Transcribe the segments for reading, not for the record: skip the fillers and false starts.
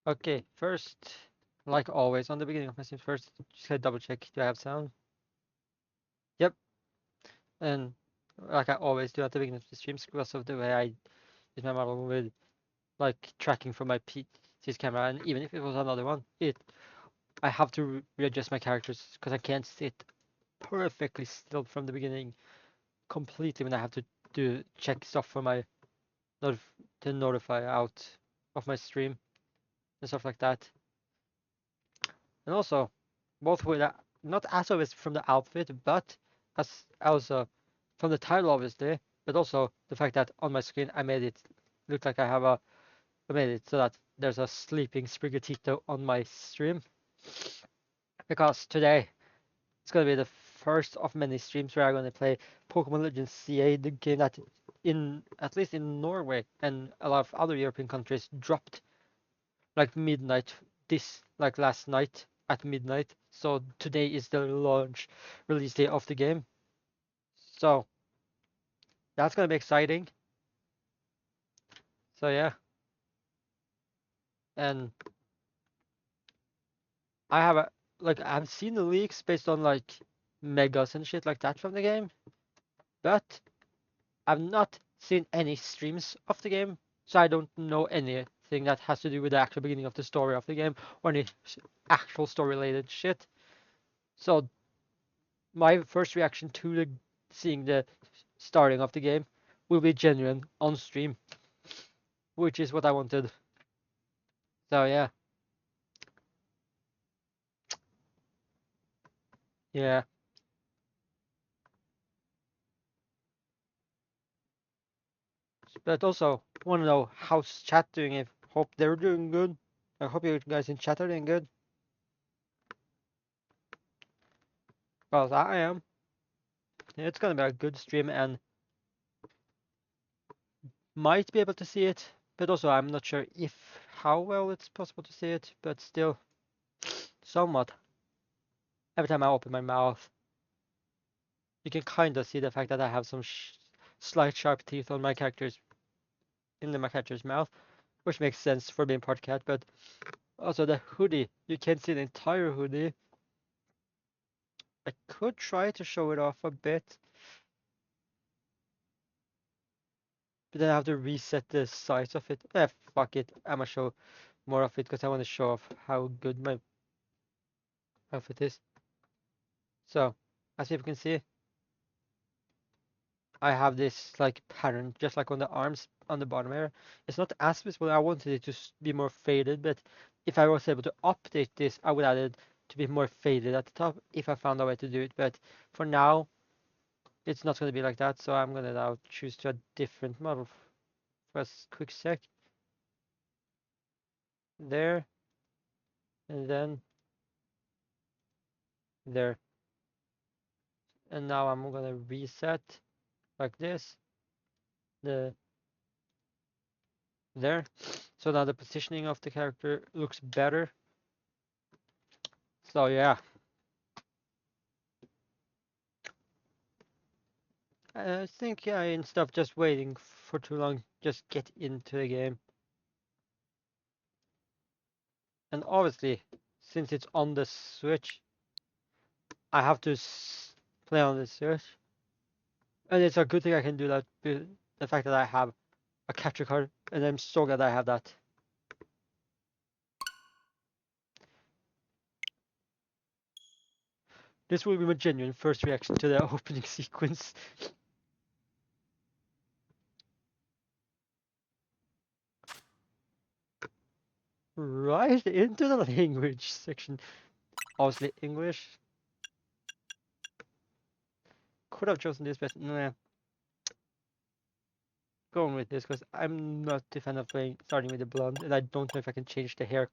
Okay, first, like always, on the beginning of my streams, first, just gotta double check, do I have sound? Yep, and like I always do at the beginning of the streams, because of the way I use my model with, like, tracking from my PC's camera, and even if it was another one, I have to readjust my characters, because I can't sit perfectly still from the beginning completely when I have to do check stuff for my notif to notify out of my stream and stuff like that. And also, both with not as always from the outfit, but as also from the title, obviously, but also the fact that on my screen I made it look like I made it so that there's a sleeping Sprigatito on my stream. Because today it's gonna be the first of many streams where I'm gonna play Pokémon Legends CA, the game that in at least in Norway and a lot of other European countries dropped like midnight this like last night at midnight. So today is the launch release day of the game. So that's gonna be exciting. So yeah, and I have a like I've seen the leaks based on like megas and shit like that from the game, but I've not seen any streams of the game, so I don't know anything that has to do with the actual beginning of the story of the game or any actual story related shit. So my first reaction to seeing the starting of the game will be genuine on stream, which is what I wanted. So yeah, yeah. But also want to know how's chat doing. I hope they're doing good. I hope you guys in chat are doing good. Because I am. It's gonna be a good stream and might be able to see it, but also I'm not sure if how well it's possible to see it, but still somewhat. Every time I open my mouth, you can kind of see the fact that I have some slight sharp teeth on my character's in my character's mouth, which makes sense for being part cat. But also the hoodie, you can't see the entire hoodie. I could try to show it off a bit, but then I have to reset the size of it. Fuck it, I'm gonna show more of it because I want to show off how good my outfit is. So, as you can see, I have this like pattern just like on the arms on the bottom here. It's not as visible. I wanted it to be more faded, but if I was able to update this, I would add it to be more faded at the top if I found a way to do it. But for now, it's not going to be like that. So I'm going to now choose to a different model for a quick sec. There, and then there. And now I'm going to reset like this. The there. So now the positioning of the character looks better. So yeah, I think yeah, instead of just waiting for too long, just get into the game. And obviously, since it's on the Switch, I have to play on the Switch. And it's a good thing I can do that. The fact that I have a capture card, and I'm so glad I have that. This will be my genuine first reaction to the opening sequence. Right into the language section. Obviously English. Could have chosen this, but nah. Going with this because I'm not a fan of playing starting with the blonde, and I don't know if I can change the hair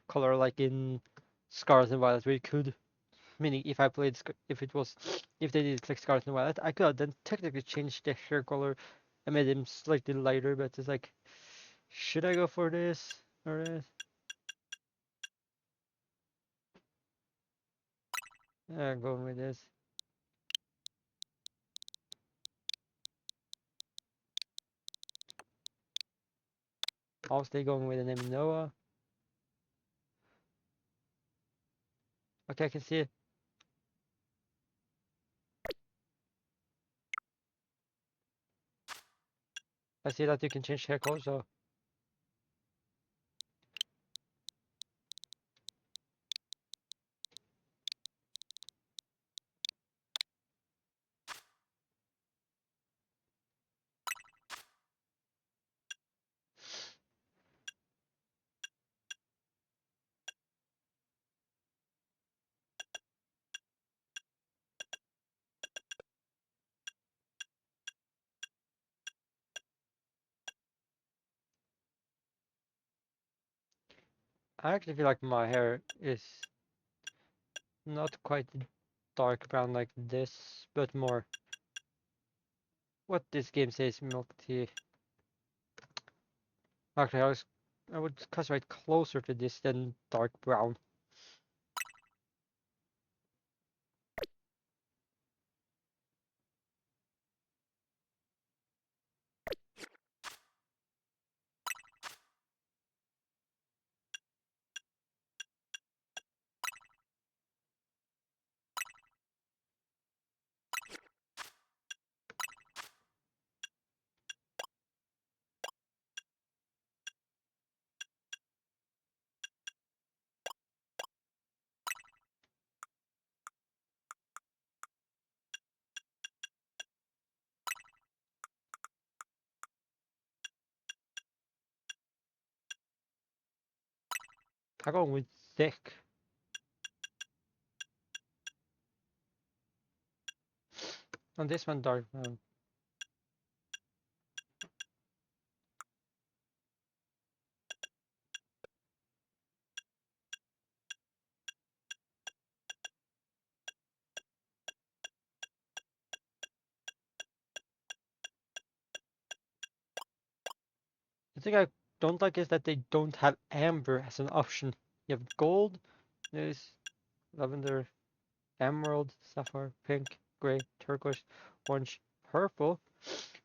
color like in Scarlet and Violet, where you could. Meaning, if I played, if they did like Scarlet and Violet, I could have then technically changed the hair color and made him slightly lighter. But it's like, should I go for this or this? Going with this. I'll stay going with the name Noah. Okay, I can see it. I see that you can change hair color, so I actually feel like my hair is not quite dark brown like this, but more what this game says multi. Actually, I would customize closer to this than dark brown. I'm going with thick. On this one, dark brown. The thing I don't like is that they don't have amber as an option. You have gold, there's lavender, emerald, sapphire, pink, gray, turquoise, orange, purple.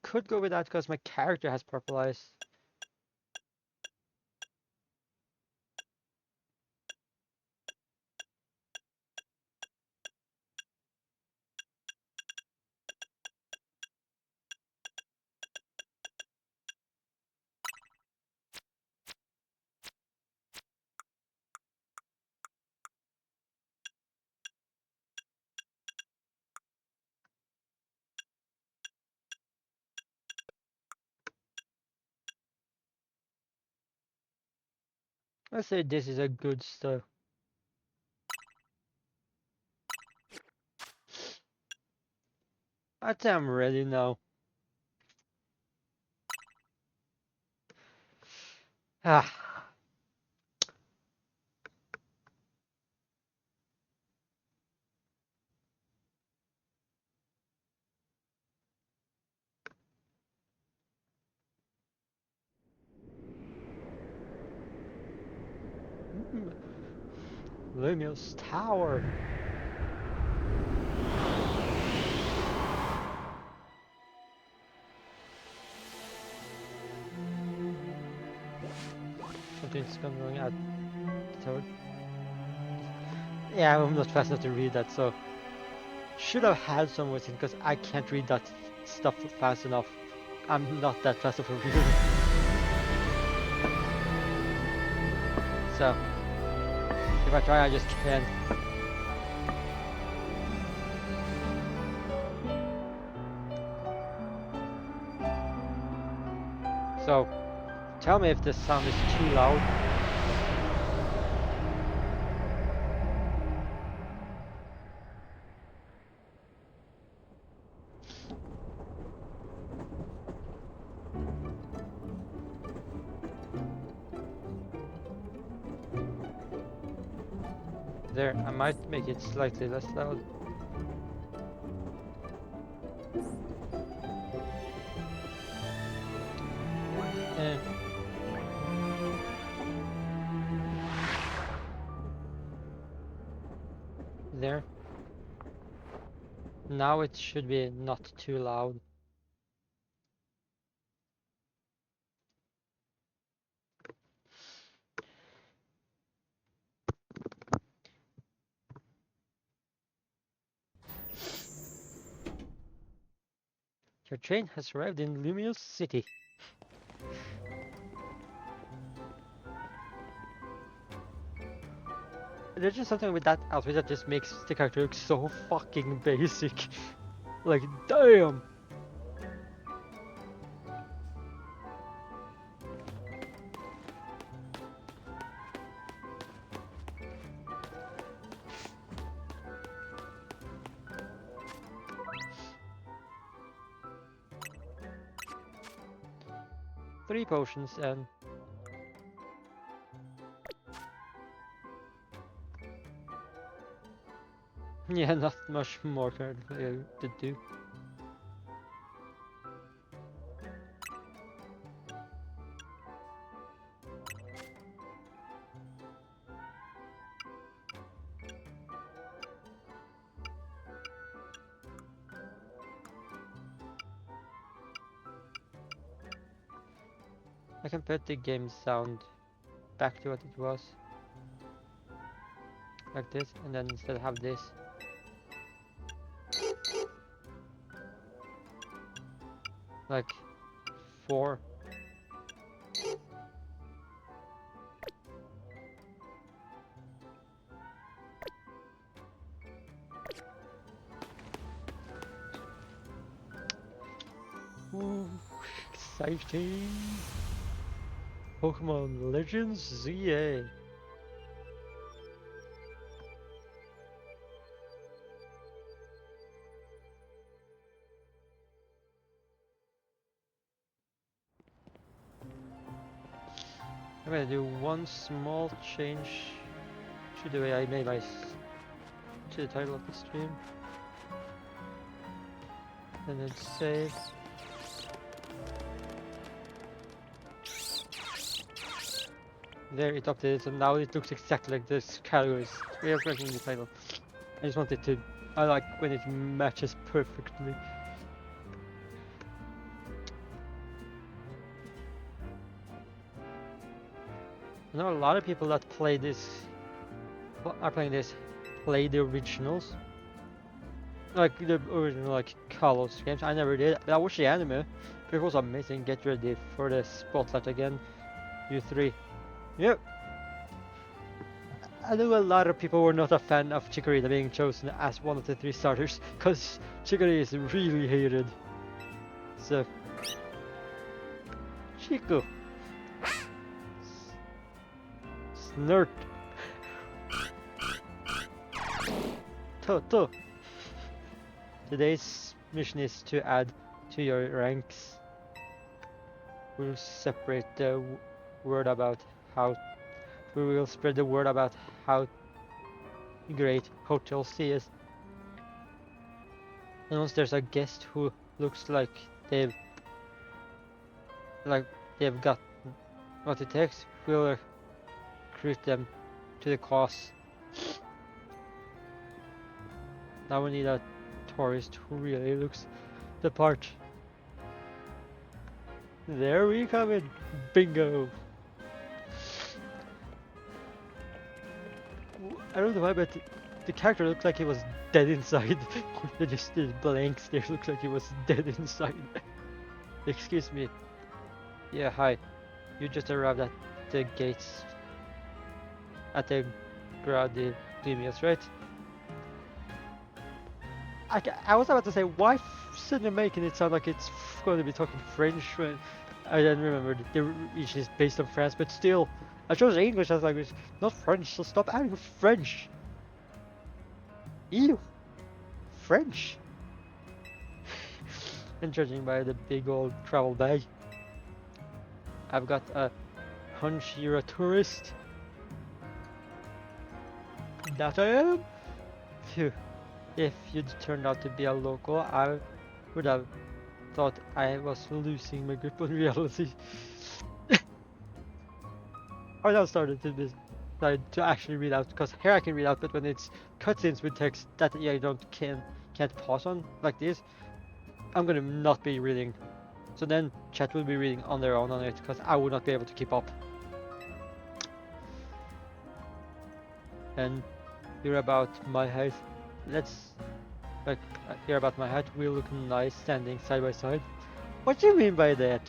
Could go with that because my character has purple eyes. Let's say this is a good style. I'd say I'm ready now. Ah, Lumios Tower. Something's going at the tower. Yeah, I'm not fast enough to read that, so should have had some with it because I can't read that stuff fast enough. I'm not that fast of a reader. So if I try, I just can't. So tell me if this sound is too loud. There, I might make it slightly less loud. And there. Now it should be not too loud. Your train has arrived in Luminous City. There's just something with that outfit that just makes the character look so fucking basic. Like, damn! Three potions and... yeah, not much more to do. I can put the game sound back to what it was. Like this, and then instead have this. Like 4. Ooh, exciting! Pokémon Legends ZA. I'm gonna do one small change to the way I made my to the title of the stream, and then save. There, it updated, so now it looks exactly like this categories. We are writing the title. I just want it to. I like when it matches perfectly. I know a lot of people that play this are playing this play the originals. Like the original like Carlos games. I never did. But I watched the anime. It was amazing. Get ready for the spotlight again. You three. Yep. I know a lot of people were not a fan of Chikorita being chosen as one of the 3 starters, because Chikorita is really hated. So, Chico. Snort. Toto. Today's mission is to add to your ranks. We'll separate the word about how we will spread the word about how great Hotel C is. And once there's a guest who looks like they've got what it takes, we'll recruit them to the cause. Now we need a tourist who really looks the part. There we come in. Bingo. I don't know why, but the character looked like he was dead inside. Just the blank stare looked like he was dead inside. Excuse me. Yeah, hi. You just arrived at the gates. At the Grade Glimius, right? I was about to say, why suddenly making it sound like it's going to be talking French when I didn't remember the region is based on France, but still, I chose English as language, not French, so stop adding French. Ew. French. And judging by the big old travel bag, I've got a hunch you're a tourist. That I am? Phew. If you'd turned out to be a local, I would have thought I was losing my grip on reality. I now started to decide to actually read out, because here I can read out, but when it's cutscenes with text that I can't pause on like this, I'm gonna not be reading. So then chat will be reading on their own on it, because I would not be able to keep up. And you're about my height. Let's Like, here about my hat, we look nice standing side by side. What do you mean by that?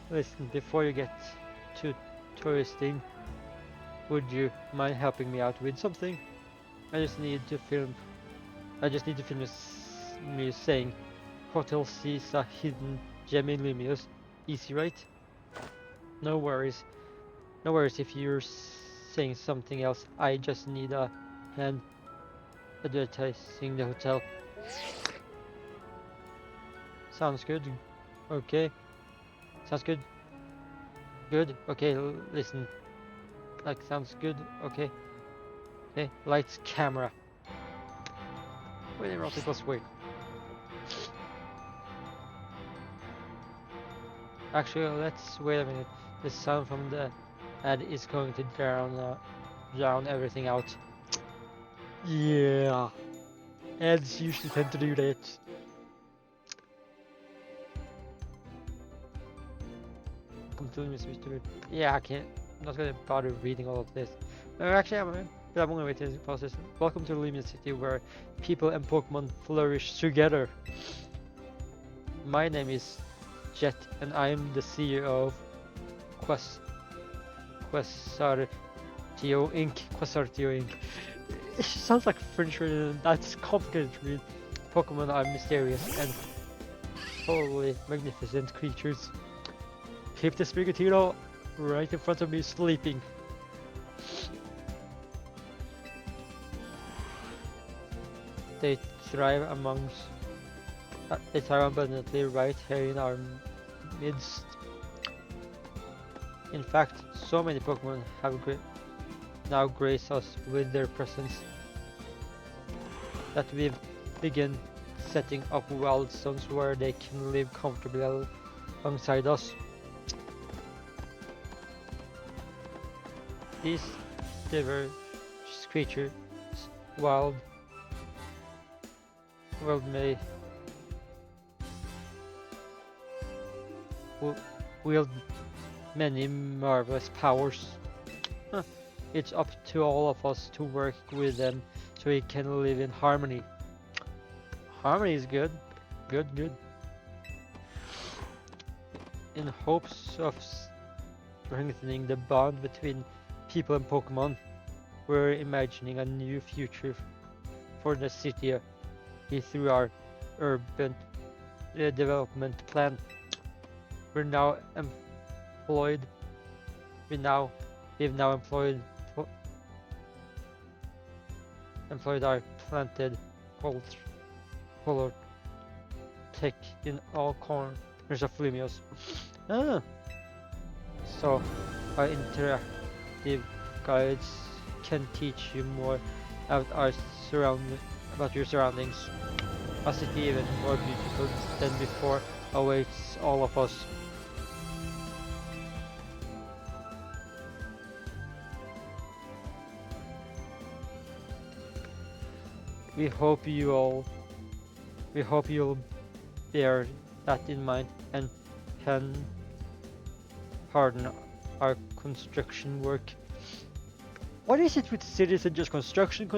Listen, before you get too touristing, would you mind helping me out with something? I just need to film. I just need to film me saying, Hotel sees a hidden gem in Lumios. Easy, right? No worries. No worries if you're saying something else. I just need a hand advertising the hotel. Sounds good. Okay. Sounds good. Good. Okay, listen. Like, sounds good. Okay. Okay. Lights, camera. Wait, it was weird. Actually, let's wait a minute. The sound from the ad is going to drown everything out. Yeah. Ads usually tend to do that. Yeah, I can't. I'm not gonna bother reading all of this. Actually, I'm gonna wait to pause this. Welcome to Lumion City, where people and Pokemon flourish together. My name is Jet, and I'm the CEO of Quasartio Inc. Quasartio Inc. It sounds like French, and that's complicated to read. Pokemon are mysterious and totally magnificent creatures. Keep the Sprigatito right in front of me sleeping. They thrive abundantly right here in our midst. In fact, so many Pokemon have now grace us with their presence that we've begun setting up wild zones where they can live comfortably alongside us. These diverse creatures, wild may wield many marvelous powers. It's up to all of us to work with them so we can live in harmony. Harmony is good. Good. In hopes of strengthening the bond between people and Pokemon, we're imagining a new future for the city through our urban development plan. We've now employed our planted color tech in all corners of Lumios. So our interactive guides can teach you more about your surroundings. A city even more beautiful than before awaits all of us. We hope you'll bear that in mind and can pardon our construction work. What is it with cities and just construction?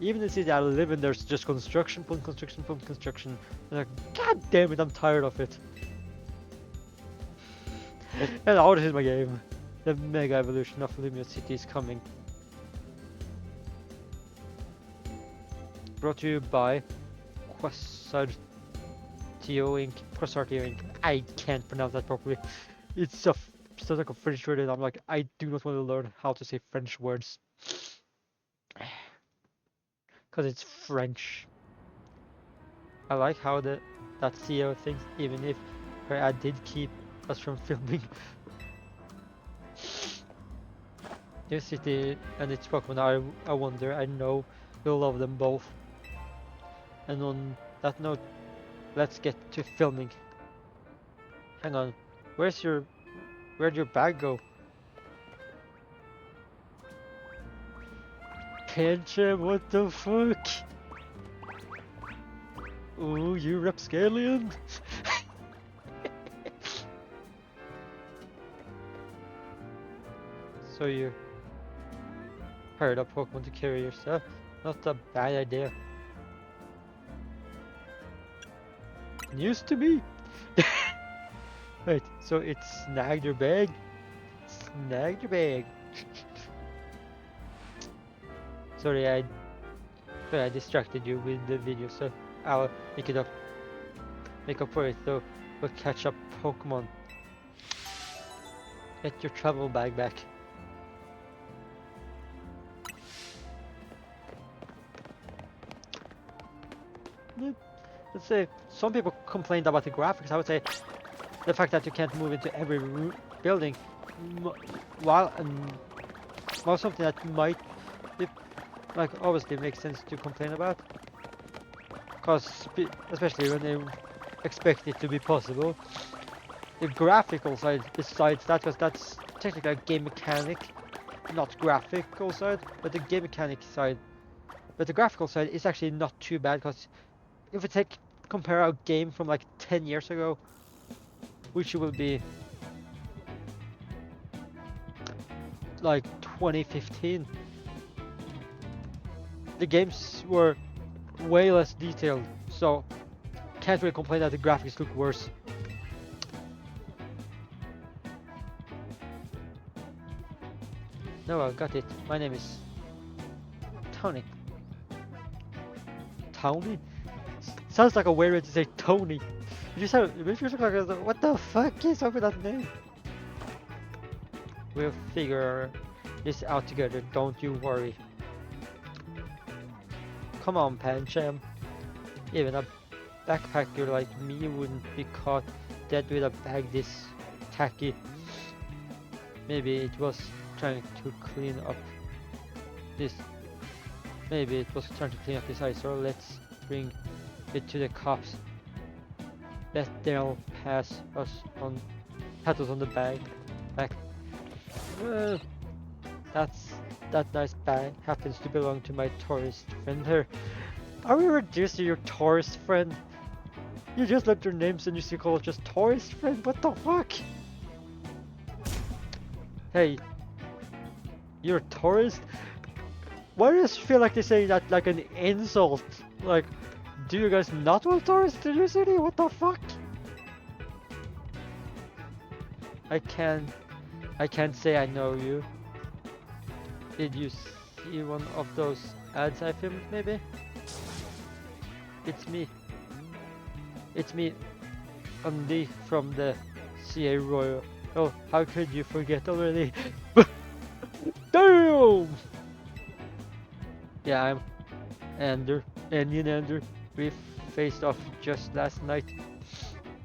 Even the city I live in, there's just construction. And like, God damn it, I'm tired of it. And now this is my game. The mega evolution of Lumion City is coming. Brought to you by Quasartio Inc. I can't pronounce that properly. It's sounds like a French word, and I'm like, I do not want to learn how to say French words. Because it's French. I like how that CEO thinks, even if her ad did keep us from filming. This city and its Pokemon are a wonder. I know you'll love them both. And on that note, let's get to filming. Hang on, where'd your bag go? Kencha, what the fuck? Ooh, you rapscallion? So you hired a Pokemon to carry your stuff? Not a bad idea. News to me. Wait, so it's snagged your bag? Snagged your bag. Sorry, I distracted you with the video, so I'll make up for it. So we'll catch up Pokemon. Get your travel bag back. Let's say some people complained about the graphics. I would say the fact that you can't move into every building, while something that might be, like, obviously makes sense to complain about, because especially when they expect it to be possible. The graphical side, besides that, because that's technically a game mechanic, not graphical side, but the game mechanic side. But the graphical side is actually not too bad, because if we compare our game from like 10 years ago, which will be like 2015, the games were way less detailed, so can't really complain that the graphics look worse. No, I got it. My name is Tony. Tony? Sounds like a weird way to say Tony. You sound like, what the fuck is up with that name? We'll figure this out together, don't you worry. Come on, Pancham. Even a backpacker like me wouldn't be caught dead with a bag this tacky. Maybe it was trying to clean up this. Maybe it was trying to clean up this ice, or let's bring it to the cops. Bet they'll pat us on the back. That nice bag happens to belong to my tourist friend here. Are we reduced to your tourist friend? You just left your names and you still call it just tourist friend? What the fuck? Hey, you're a tourist? Why does it feel like they say that like an insult? Like, do you guys not want tourists in your city? What the fuck? I can't say I know you. Did you see one of those ads I filmed, maybe? It's me, Andy from the CA Royal. Oh, how could you forget already? Damn! Yeah, I'm Onion Ender. We faced off just last night.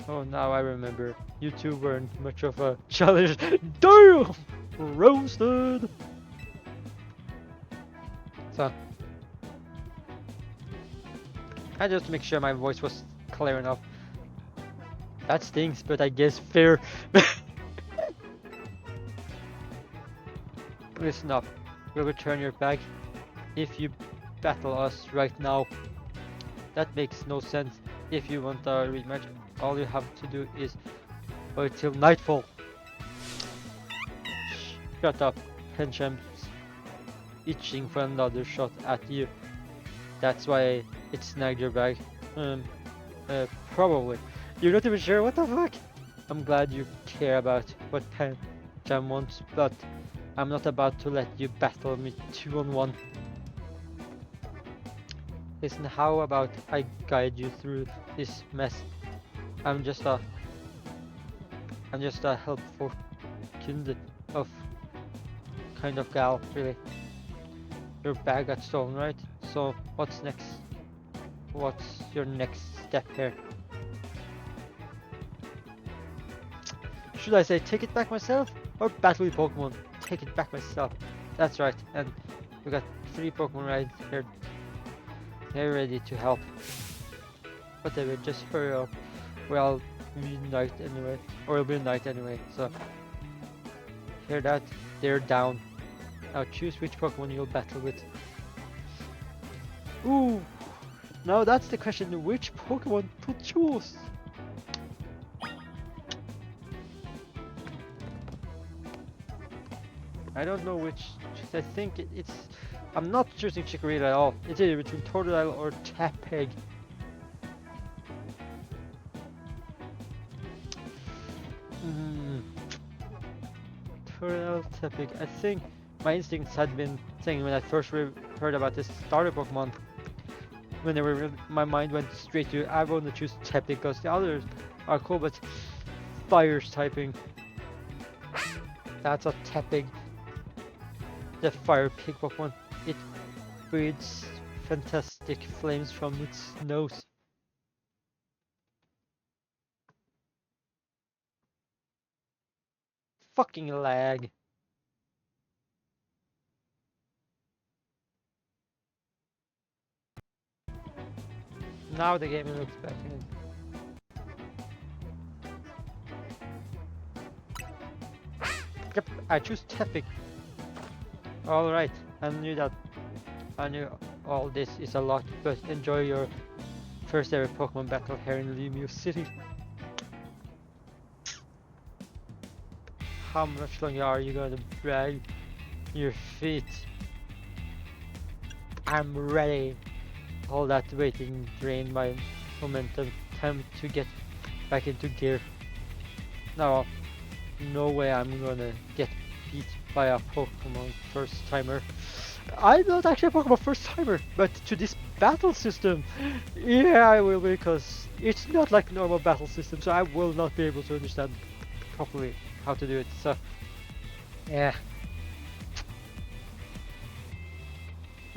Oh, now I remember. You two weren't much of a challenge. Damn! Roasted! So, I just make sure my voice was clear enough. That stinks, but I guess fair. Listen up. We'll return your bag if you battle us right now. That makes no sense. If you want a rematch, all you have to do is wait till nightfall. Shut up, Pencham's itching for another shot at you. That's why it snagged your bag. Probably. You're not even sure? What the fuck? I'm glad you care about what Pancham wants, but I'm not about to let you battle me 2-on-1. Listen, how about I guide you through this mess? I'm just a helpful kind of gal, really. Your bag got stolen, right? So what's next? What's your next step here? Should I say take it back myself, or battle with Pokemon? Take it back myself. That's right, and we got 3 Pokemon right here. They're ready to help. Whatever, just hurry up. We'll be night anyway, or it'll be night anyway. So hear that? They're down. Now choose which Pokemon you'll battle with. Ooh, now that's the question: which Pokemon to choose? I don't know which. I think it's I'm not choosing Chikorita at all. It's either between Totodile or Tepig. Totodile, Tepig. I think my instincts had been saying when I first heard about this starter Pokemon. When they were, my mind went straight to I want to choose Tepig because the others are cool, but Fire's typing. That's a Tepig. The Fire Pig Pokemon. It breathes fantastic flames from its nose. Fucking lag. Now the game looks better. Yep, I choose Tepig. Alright, I knew that. I knew all this is a lot, but enjoy your first ever Pokemon battle here in Lumio City. How much longer are you gonna drag your feet? I'm ready. All that waiting drained my momentum. Time to get back into gear. No, no way I'm gonna get beat by a Pokemon first timer. I'm not actually a Pokemon first timer, but to this battle system, yeah, I will, because it's not like normal battle system, so I will not be able to understand properly how to do it. So, yeah.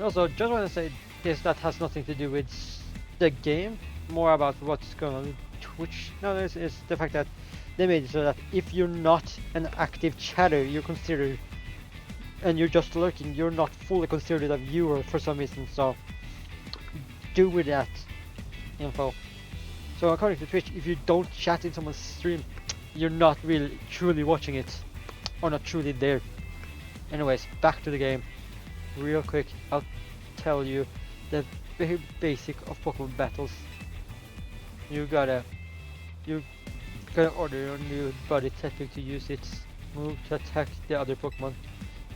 Also, just want to say this, that has nothing to do with the game, more about what's going on with Twitch nowadays, is the fact that they made it so that if you're not an active chatter, you're considered, and you're just lurking, you're not fully considered a viewer for some reason. So do with that info. So according to Twitch, if you don't chat in someone's stream, you're not really truly watching it, or not truly there. Anyways, back to the game. Real quick, I'll tell you the very basic of Pokemon battles. You gotta order your new body Tepig to use its move to attack the other Pokemon.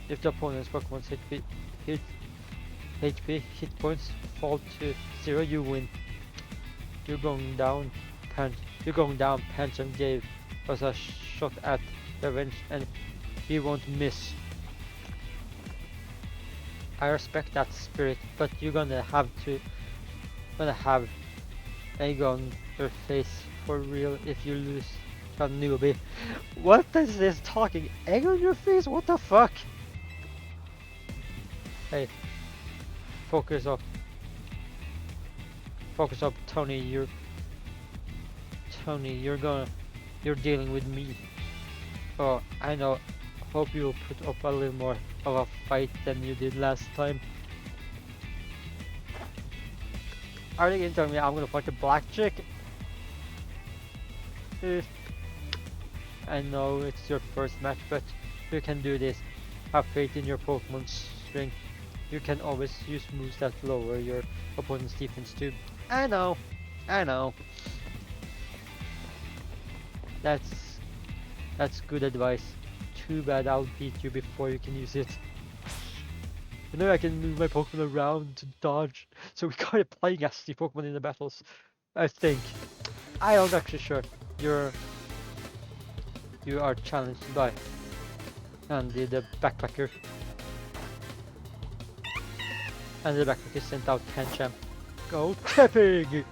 If the opponent's Pokemon's hit points fall to 0, you win. You're going down, punch and gave us a shot at revenge, and he won't miss. I respect that spirit, but you're gonna have egg on your face for real if you lose to a newbie. What is this talking? Egg on your face? What the fuck? Hey, focus up, Tony. You're dealing with me. Oh, I know. Hope you'll put up a little more of a fight than you did last time. Are they gonna tell me I'm gonna fight a black chick? I know it's your first match, but you can do this. Have faith in your Pokemon's strength. You can always use moves that lower your opponent's defense too. I know. That's good advice. Too bad I'll beat you before you can use it. You know I can move my Pokemon around to dodge, so we gotta playing as the Pokemon in the battles. I think. I am actually sure. You are challenged by Andy the backpacker. And the backpacker sent out Kencham. Go Tepig!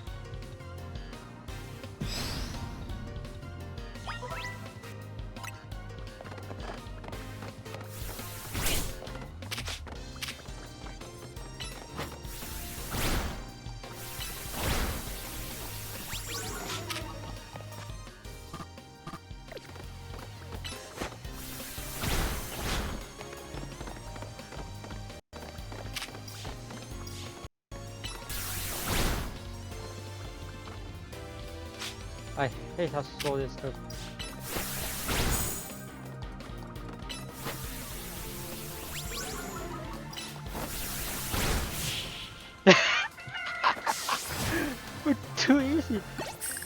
I hate how slow this goes. We're too easy.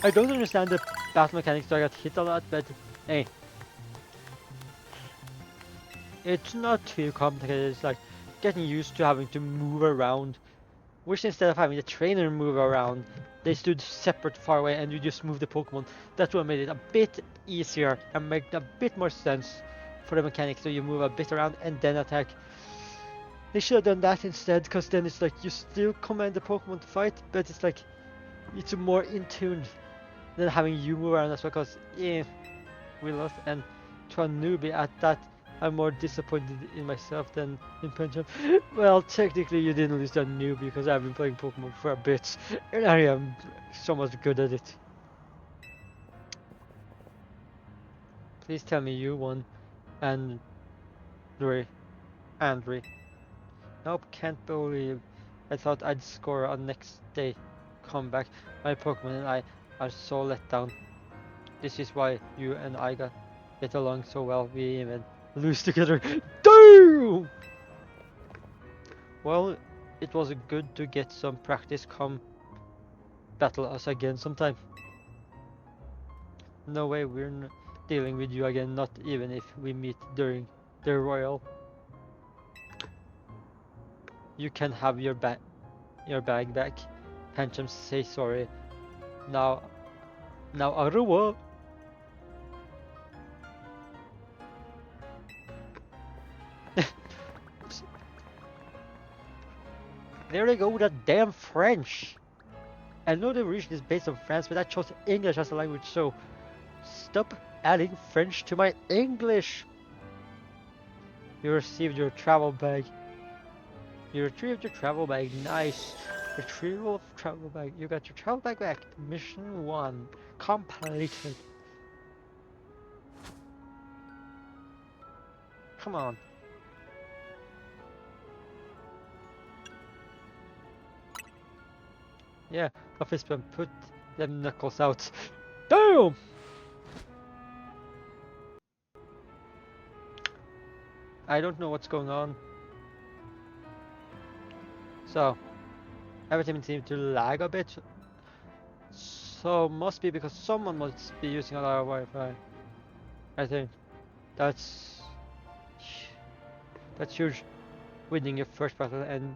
I don't understand the battle mechanics, so I got hit a lot, but hey. It's not too complicated. It's like getting used to having to move around. Which instead of having the trainer move around, they stood separate far away and you just move the Pokemon. That's what made it a bit easier and made a bit more sense for the mechanics. So you move a bit around and then attack. They should have done that instead, because then it's like you still command the Pokemon to fight, but it's like it's more in tune than having you move around as well, because yeah, we lost. And to a newbie at that, I'm more disappointed in myself than in Punch-Up. Well, technically you didn't lose to a newbie, because I've been playing Pokemon for a bit, and I am so much good at it. Please tell me you won, and Andre. Nope, can't believe. I thought I'd score on next day. Comeback. My Pokemon and I are so let down. This is why you and I get along so well. We even lose together. Damn! Well, it was good to get some practice. Come battle us again sometime. No way we're dealing with you again, not even if we meet during the Royal. You can have your bag back. Pancham, say sorry. Now au revoir. There they go, that damn French. I know the region is based on France, but I chose English as a language, so stop adding French to my English. You received your travel bag. You retrieved your travel bag. Nice. Retrieval of travel bag. You got your travel bag back. Mission 1 completed. Come on. Yeah, office bump, put them knuckles out. Damn! I don't know what's going on. So, everything seems to lag a bit. So, must be because someone must be using a lot of Wi-Fi. I think. That's huge. Winning your first battle, and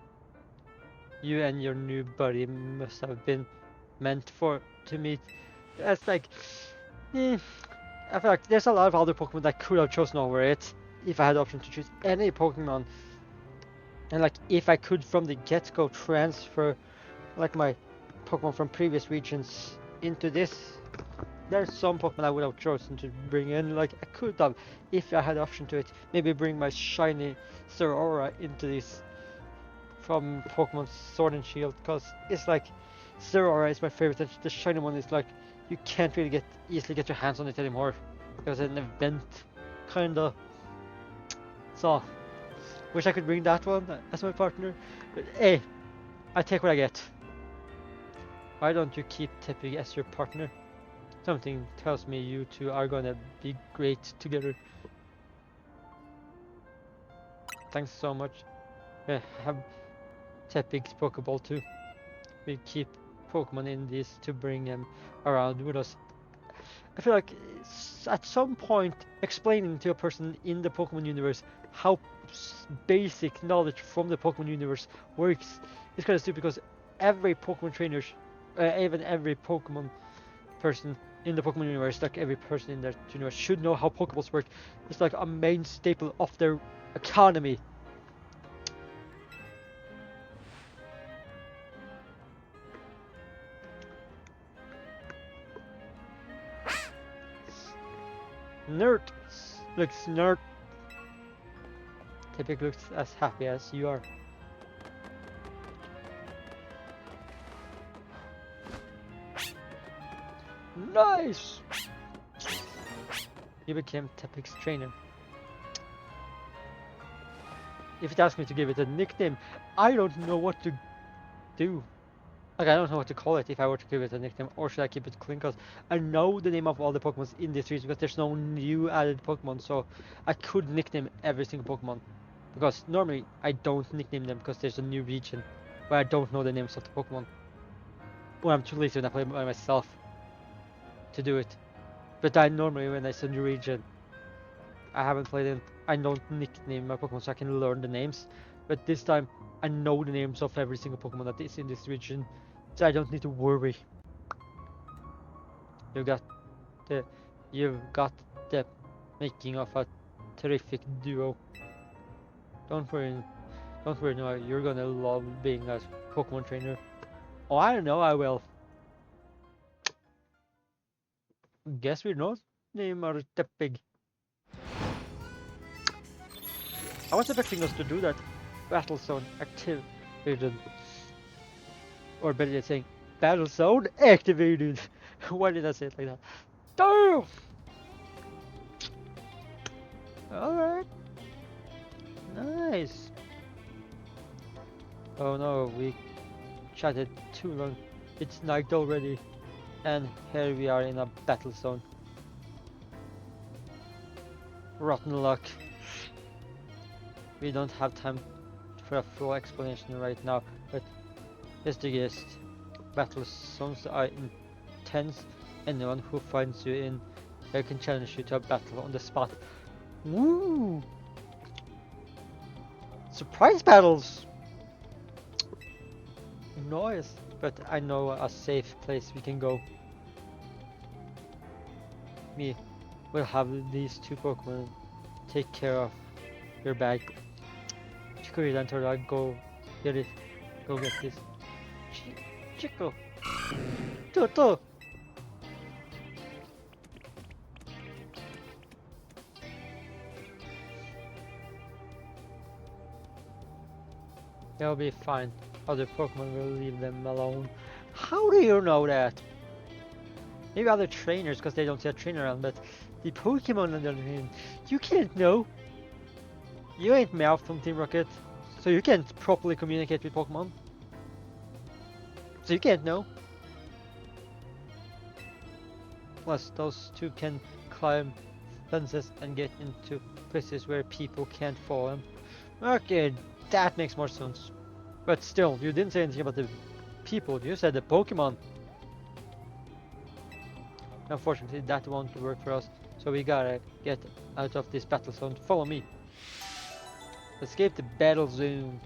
you and your new buddy must have been meant to meet. That's like, I feel like there's a lot of other Pokemon that could have chosen over it if I had the option to choose any Pokemon. And like, if I could from the get-go transfer like my Pokemon from previous regions into this, there's some Pokemon I would have chosen to bring in. Like, I could have, if I had the option to it, maybe bring my shiny Zeraora into this from Pokemon Sword and Shield, because it's like Zeraora is my favorite, and the shiny one is like you can't really easily get your hands on it anymore. It was an event, kinda. So, wish I could bring that one as my partner. But hey, I take what I get. Why don't you keep Teppig as your partner? Something tells me you two are gonna be great together. Thanks so much. Have Teppig's Pokeball too. We keep Pokemon in this to bring them around with us. I feel like at some point explaining to a person in the Pokemon universe how basic knowledge from the Pokemon universe works is kind of stupid, because every Pokemon trainer, even every Pokemon person in the Pokemon universe, like every person in that universe, should know how Pokeballs work. It's like a main staple of their economy. Nerd looks nerd. Teppig looks as happy as you are. Nice! You became Teppig's trainer. If it asks me to give it a nickname, I don't know what to do. Like, I don't know what to call it if I were to give it a nickname, or should I keep it clean? Because I know the name of all the Pokemon in this region, because there's no new added Pokemon, so I could nickname every single Pokemon. Because normally I don't nickname them because there's a new region where I don't know the names of the Pokemon. Or I'm too lazy when I play by myself to do it. But I normally, when it's a new region, I haven't played it, I don't nickname my Pokemon so I can learn the names. but this time I know the names of every single Pokemon that is in this region, so I don't need to worry. You've got the making of a terrific duo. Don't worry, Noah, you're gonna love being a Pokemon trainer. Oh, I know I will. Guess we're not name are that big. I was expecting us to do that. Battle zone activated. Or better yet saying, battle zone activated. Why did I say it like that? Damn! Alright. Nice. Oh no, we chatted too long. It's night already. And here we are in a battle zone. Rotten luck. We don't have time for a full explanation right now, but just a guess. Battle zones are intense. Anyone who finds you in here can challenge you to a battle on the spot. Woo! Surprise battles! Nice, but I know a safe place we can go. Me will have these two Pokemon take care of your bag. Chikorita and Torda, go get it. Go get this. Chico! Toto! They'll be fine. Other Pokemon will leave them alone. How do you know that? Maybe other trainers, because they don't see a trainer around, but the Pokemon on the other hand, you can't know. You ain't Meowth from Team Rocket, so you can't properly communicate with Pokemon. So you can't know. Plus, those two can climb fences and get into places where people can't follow them. Okay, that makes more sense. But still, you didn't say anything about the people, you said the Pokemon. Unfortunately, that won't work for us, so we gotta get out of this battle zone. Follow me. Escape the battle zone.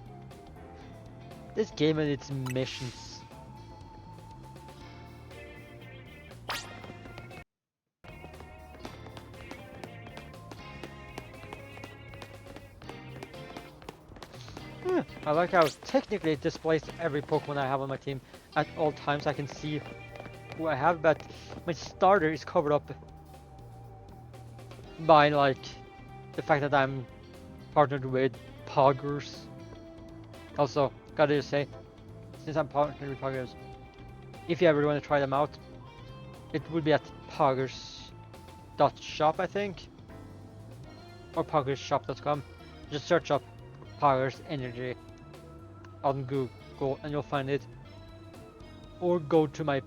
This game and its missions. I like how technically it displays every Pokemon I have on my team at all times. I can see who I have, but my starter is covered up by like the fact that I'm partnered with Poggers. Also, gotta say, since I'm partnered with Poggers, if you ever want to try them out, it would be at poggers.shop, I think, or poggershop.com. Just search up Poggers Energy on Google and you'll find it, or go to my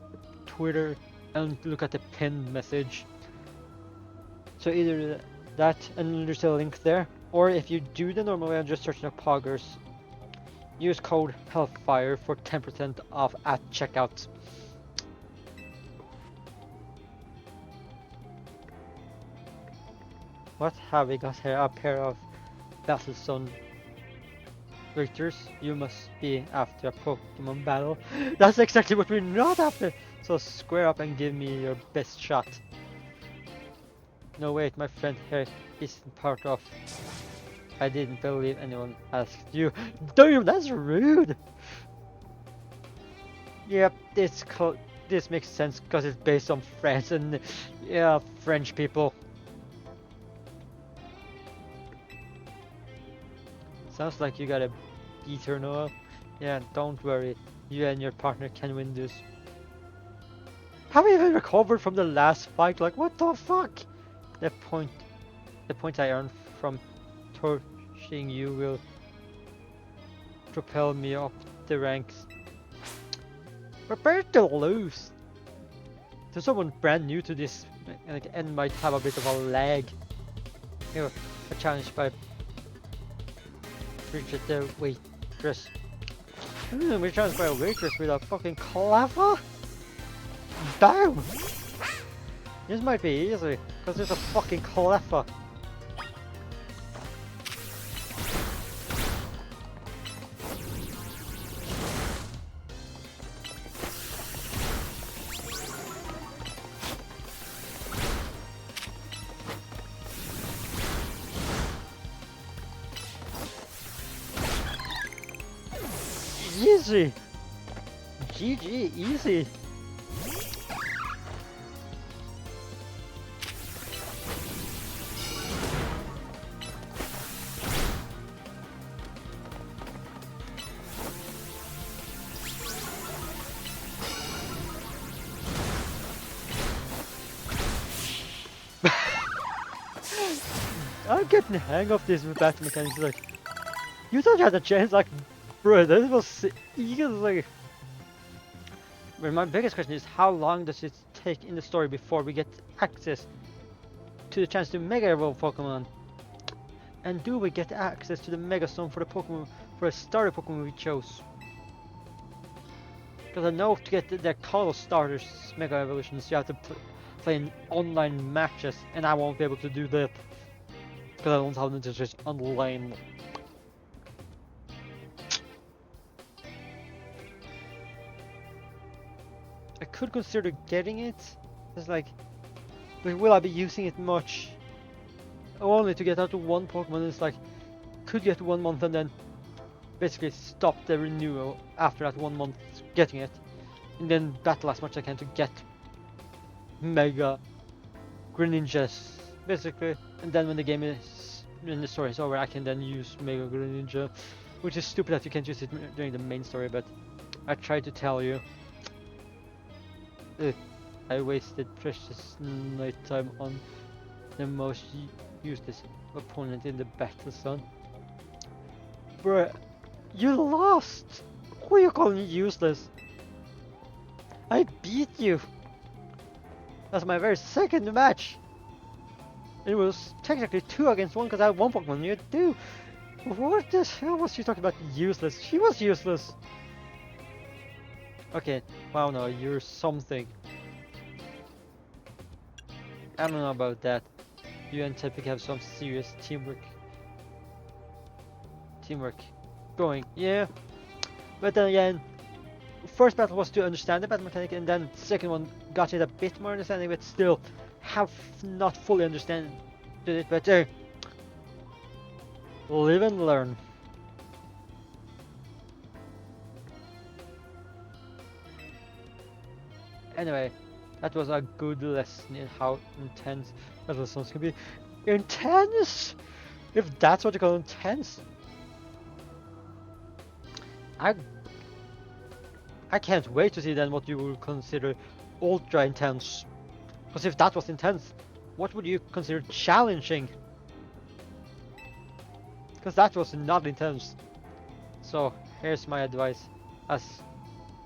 Twitter and look at the pinned message. So either that and there's a link there, or if you do the normal way and just search up Poggers, use code Hellfire for 10% off at checkout. What have we got here? A pair of Battle Zone Victors. You must be after a Pokemon battle. That's exactly what we're not after! So square up and give me your best shot. No wait, my friend here isn't part of... I didn't believe anyone asked you. Damn, that's rude! Yep, this makes sense because it's based on France and... yeah, French people. Sounds like you got a beater, Noah. Yeah, don't worry. You and your partner can win this. Have you even recovered from the last fight? Like, what the fuck? The point I earned from torching you will propel me up the ranks. Prepare to lose. To someone brand new to this, and might have a bit of a lag. Here, a challenge by Bridget the waitress. We're challenged by a waitress with a fucking clever. Damn! This might be easy, because there's a fucking clever. easy. GG, easy. I'm getting the hang of this with battle mechanics. Like, you don't have a chance. Like, bro, this was easy. But my biggest question is, how long does it take in the story before we get access to the chance to Mega Evolve Pokemon? And do we get access to the Mega Stone for the Pokemon, for a starter Pokemon we chose? Because I know to get the Call starters Mega Evolutions, you have to play in online matches, and I won't be able to do that because I don't have the interest online. I could consider getting it. It's like, but will I be using it much? Only to get out to one Pokemon. It's like, could get 1 month and then basically stop the renewal after that 1 month getting it, and then battle as much as I can to get Mega Greninjas, basically. And then when the game is, when the story is over, I can then use Mega Greninja, which is stupid that you can't use it during the main story, but I tried to tell you. I wasted precious night time on the most useless opponent in the battle, son. Bruh, you lost! Who are you calling useless? I beat you! That's my very second match! It was technically 2 against 1 because I had 1 Pokemon, you had 2! What the hell was she talking about useless? She was useless! Okay, wow, no, you're something. I don't know about that. You and Tepic have some serious teamwork going, yeah. But then again, first battle was to understand the battle mechanic, and then second one got it a bit more understanding, but still have not fully understood it. But live and learn. Anyway, that was a good lesson in how intense battle zones can be. Intense! If that's what you call intense. I can't wait to see then what you will consider ultra intense. Because if that was intense, what would you consider challenging? Because that was not intense. So here's my advice as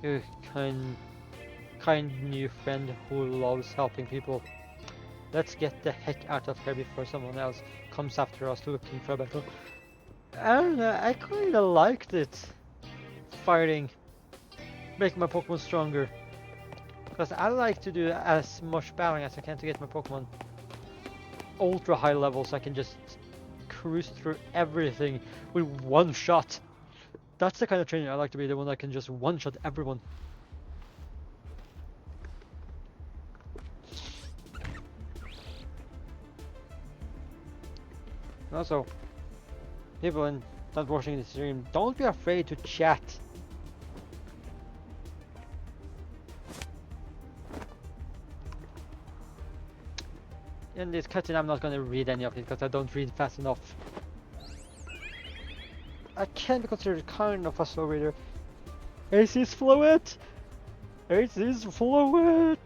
a kind new friend who loves helping people. Let's get the heck out of here before someone else comes after us looking for a battle. And I kinda liked it. Fighting. Make my Pokemon stronger. Because I like to do as much battling as I can to get my Pokemon ultra high level so I can just cruise through everything with one shot. That's the kind of trainer I like to be, the one that can just one shot everyone. Also, people not watching the stream, don't be afraid to chat. In this cutscene, I'm not gonna read any of it because I don't read fast enough. I can be considered kind of a slow reader. Ace is fluid! Ace is fluid!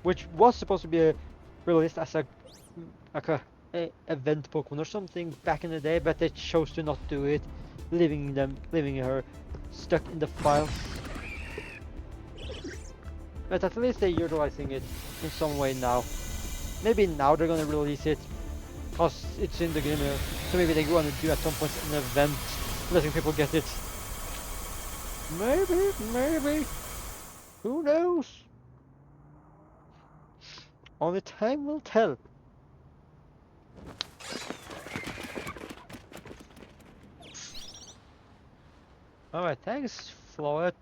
Which was supposed to be released as a event Pokemon or something back in the day, but they chose to not do it, leaving her stuck in the files. But at least they're utilizing it in some way now. Maybe now they're gonna release it, cause it's in the game, so maybe they want to do at some point an event, letting people get it. Maybe. Who knows? Only time will tell. Alright, thanks, Floyd.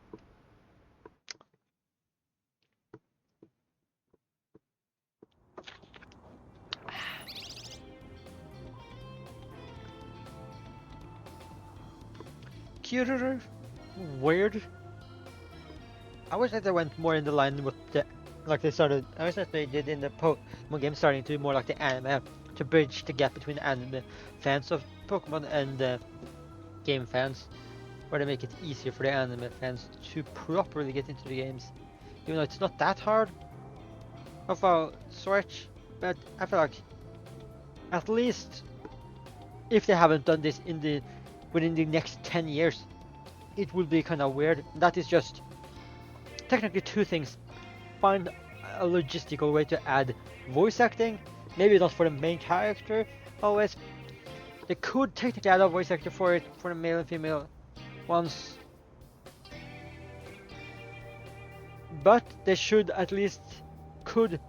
Cuter. weird. I wish that they went more in the line with the like they started. I wish that they did in the Pokemon game, starting to do more like the anime to bridge the gap between the anime fans of Pokemon and the game fans, where they make it easier for the anime fans to properly get into the games. Even though it's not that hard of a switch, but I feel like at least if they haven't done this in the within the next 10 years, it will be kind of weird. That is just technically two things. Find a logistical way to add voice acting, maybe not for the main character always. They could technically add a voice actor for it for the male and female ones, but they should at least could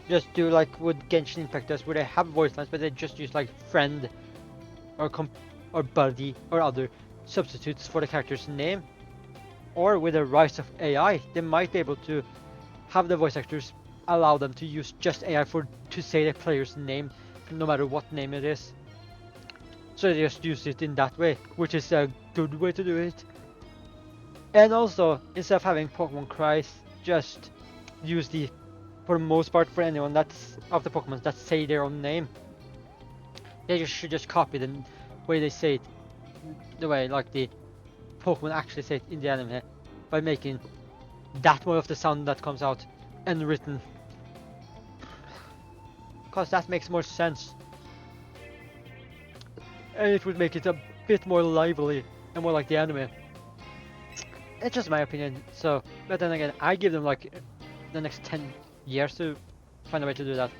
just do like with Genshin Impact does, where they have voice lines, but they just use like friend or or buddy or other substitutes for the character's name. Or with the rise of AI, they might be able to have the voice actors allow them to use just AI for to say the player's name, no matter what name it is. So they just use it in that way, which is a good way to do it. And also, instead of having Pokemon cries, just use the, for the most part, for anyone that's of the Pokemon that say their own name, they should just copy the way they say it, the way like the Pokemon actually say it in the anime, by making that one of the sound that comes out and written, cause that makes more sense, and it would make it a bit more lively and more like the anime. It's just my opinion. So, but then again, I give them like the next 10 years to find a way to do that.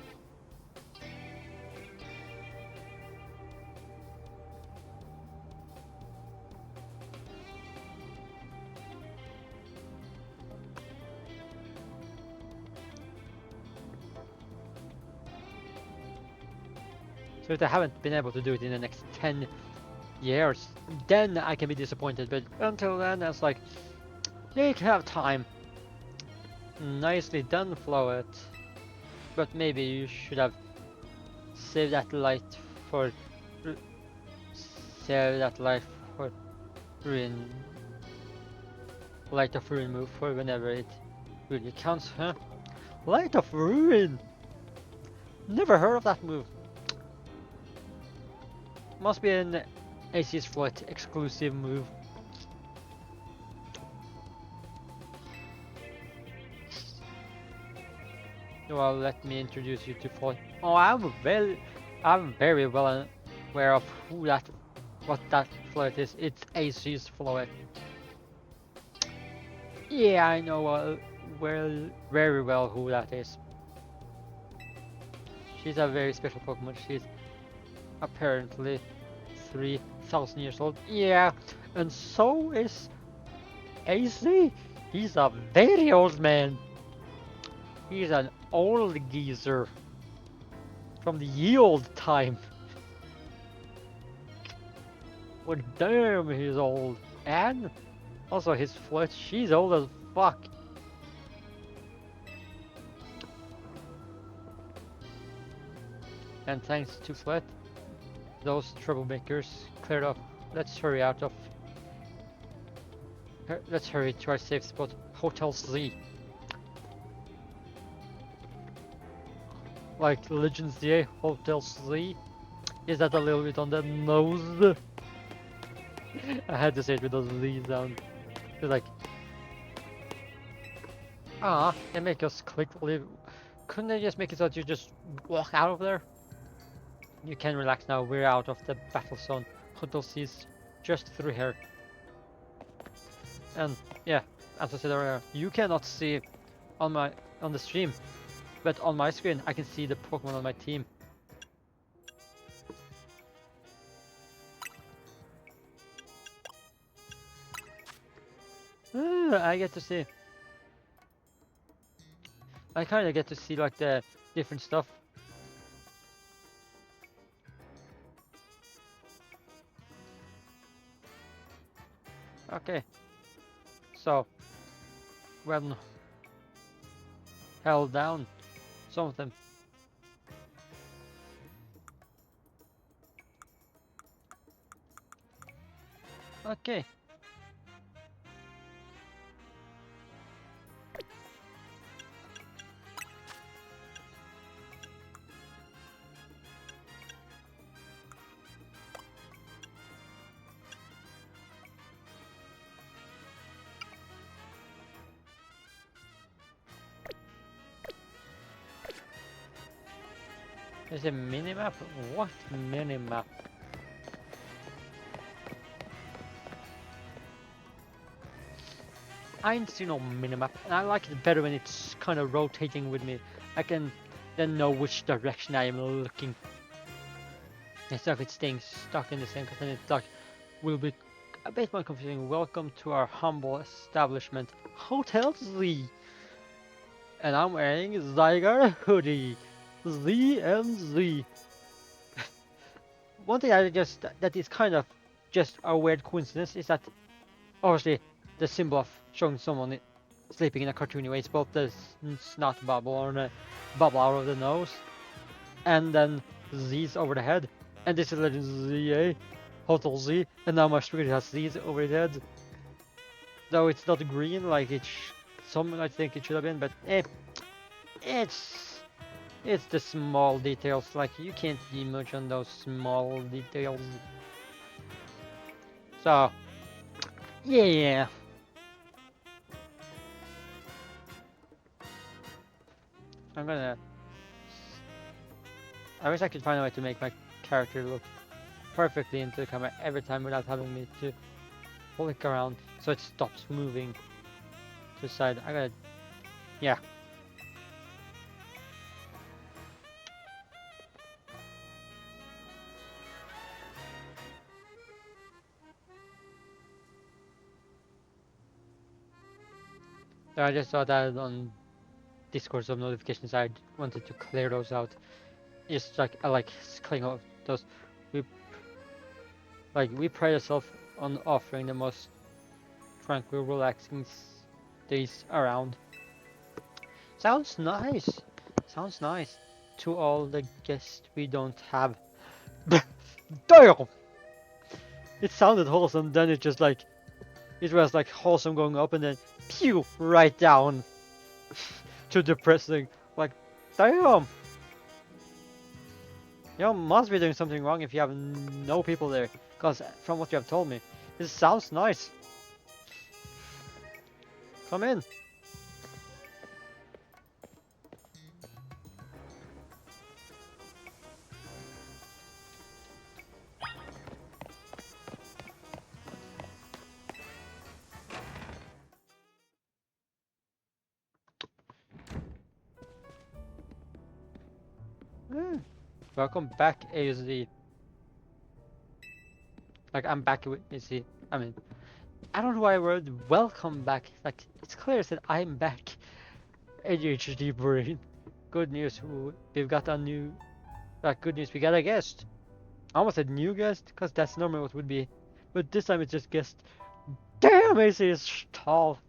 So if they haven't been able to do it in the next 10 years, then I can be disappointed. But until then, it's like, they have time. Nicely done, Flowet. But maybe you should have saved that light for... Save that light for Ruin... Light of Ruin move for whenever it really counts, huh? Light of Ruin! Never heard of that move. Must be an AC's Flight exclusive move. Well, let me introduce you to Flight. Oh, I'm very well aware of what that Flight is. It's AC's Flight. Yeah, I know very well who that is. She's a very special Pokemon. She's apparently 3,000 years old. Yeah, and so is AC. He's a very old man. He's an old geezer from the ye old time. But damn, he's old. And also his flesh, she's old as fuck. And thanks to Flet, those troublemakers cleared up. Let's hurry out of... Let's hurry to our safe spot, Hotel Z. Like Legends DA, Hotel Z. Is that a little bit on the nose? I had to say it with a Z sound. It's like... they make us click leave. Couldn't they just make it so that you just walk out of there? You can relax now, we're out of the battle zone. Hotel C's just through here. And yeah, as I said earlier, you cannot see on the stream, but on my screen I can see the Pokemon on my team. I get to see. I kind of get to see like the different stuff. Okay. So, when held down, some of them. Okay. Is it minimap? What minimap? I ain't seen no minimap, and I like it better when it's kind of rotating with me. I can then know which direction I am looking. Instead of it staying stuck in the same, because then it's like, will be a bit more confusing. Welcome to our humble establishment, Hotel Z. And I'm wearing Zygar hoodie. Z and Z. One thing that is kind of just a weird coincidence is that obviously the symbol of showing someone sleeping in a cartoony way is both the snot bubble or the bubble out of the nose and then Z's over the head. And this is legend ZA, Hotel Z, and now my screen has Z's over the head. Though it's not green like some I think it should have been, but it's the small details. Like you can't do much on those small details. So yeah. I wish I could find a way to make my character look perfectly into the camera every time without having me to flick around so it stops moving to the side. Yeah. So I just saw that on Discord some notifications. I wanted to clear those out. Just like I like clearing out those. We we pride ourselves on offering the most tranquil, relaxing days around. Sounds nice. Sounds nice. To all the guests we don't have. Damn! It sounded wholesome, then it was like wholesome going up and then pew right down to depressing. Like, damn! You must be doing something wrong if you have no people there. Cause from what you have told me, this sounds nice. Come in. Welcome back, AZ. Like, I'm back with AZ. I mean, I don't know why I wrote welcome back. Like, it's clear that I'm back. ADHD brain. Good news. We've got a new. Good news. We got a guest. I almost said new guest, because that's normally what would be. But this time it's just guest. Damn, AC is tall.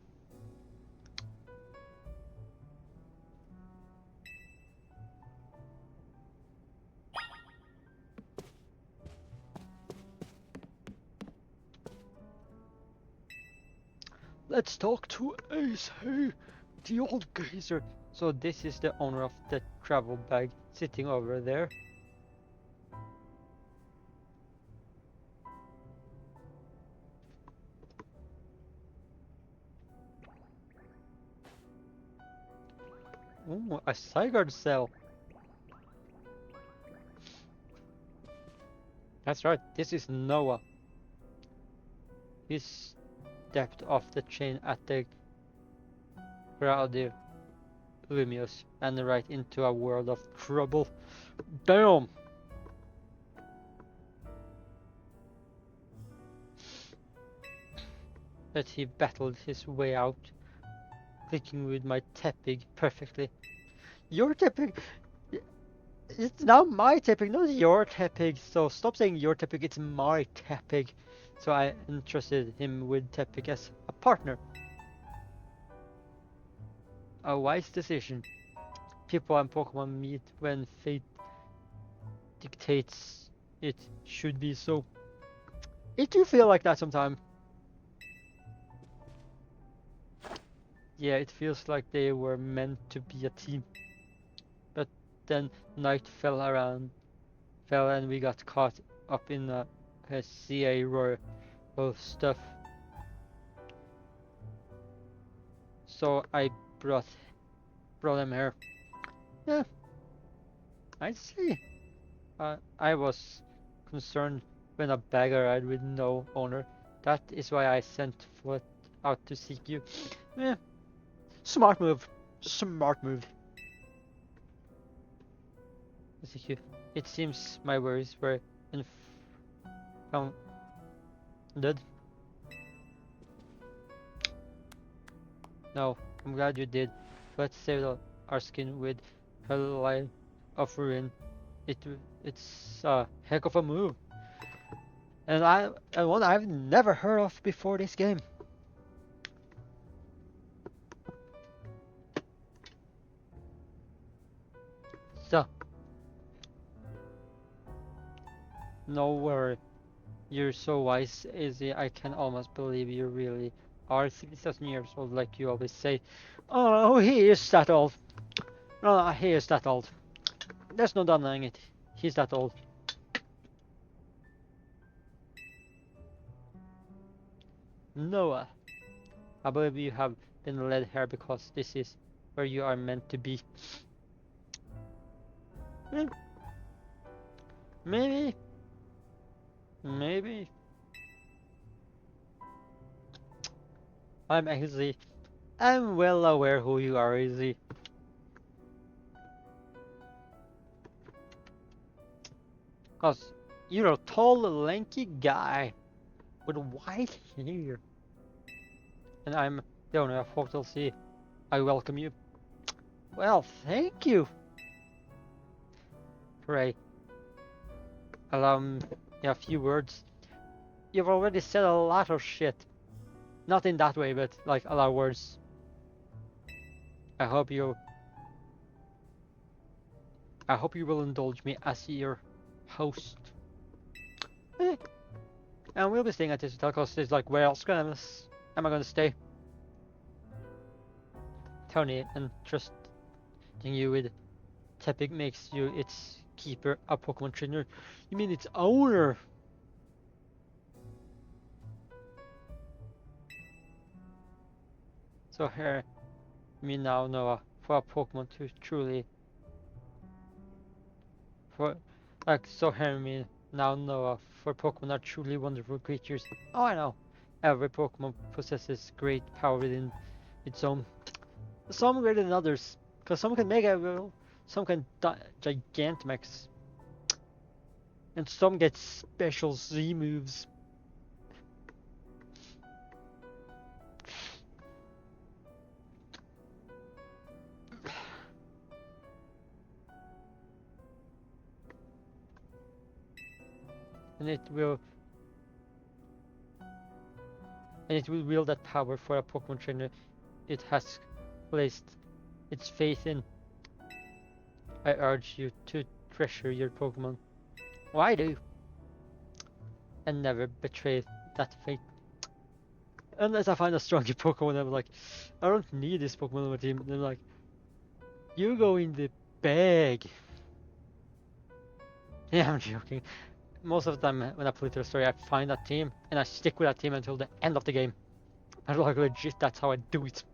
Let's talk to Ace, the old geezer. So this is the owner of the travel bag sitting over there. Ooh, a Sigurd cell. That's right, this is Noah. He stepped off the chain at the Graudir Lumius and right into a world of trouble. Damn! But he battled his way out, clicking with my tepig perfectly. Your tepig? It's now my tepig, not your tepig. So stop saying your tepig, it's my tepig. So I entrusted him with tepig as a partner. A wise decision. People and Pokemon meet when fate dictates it should be so. It do feel like that sometimes. Yeah, it feels like they were meant to be a team. But then night fell and we got caught up in a CA roar of stuff. So I brought him here. Yeah, I see. I was concerned when a bag arrived with no owner. That is why I sent Foot out to seek you. Eh, smart move. Smart move. Seek you. It seems my worries were unfounded. No, I'm glad you did. But saved our skin with her line of ruin. It's a heck of a move. And one I've never heard of before this game. So, no worry. You're so wise, Izzy. I can almost believe you really are 6,000 years old, like you always say. Oh, he is that old. No, he is that old. There's no denying it. He's that old. Noah, I believe you have been led here because this is where you are meant to be. Maybe. Maybe. I'm Izzy. I'm well aware who you are, Izzy. Cause you're a tall, lanky guy with white hair. And I'm the owner of Hotel C. I welcome you. Well, thank you. Pray. Allow me a few words. You've already said a lot of shit. Not in that way, but like a lot of words. I hope you will indulge me as your host. And we'll be staying at this hotel because it's like, where else am I gonna stay? Tony, and trusting you with Tepic makes you its keeper, a Pokemon trainer. You mean its owner? So hear me now, Noah, for a Pokemon to truly hear me now, Noah, for Pokemon are truly wonderful creatures. Oh, I know. Every Pokemon possesses great power within its own. Some greater than others, because some can Mega Evolve, some can Gigantamax, and some get special Z moves. And it will wield that power for a Pokemon trainer it has placed its faith in. I urge you to treasure your Pokemon. Well, I do. And never betray that faith. Unless I find a stronger Pokemon, I'm like, I don't need this Pokemon on my team. And I'm like, you go in the bag. Yeah, I'm joking. Most of the time when I play through the story, I find that team and I stick with that team until the end of the game. And like legit, that's how I do it.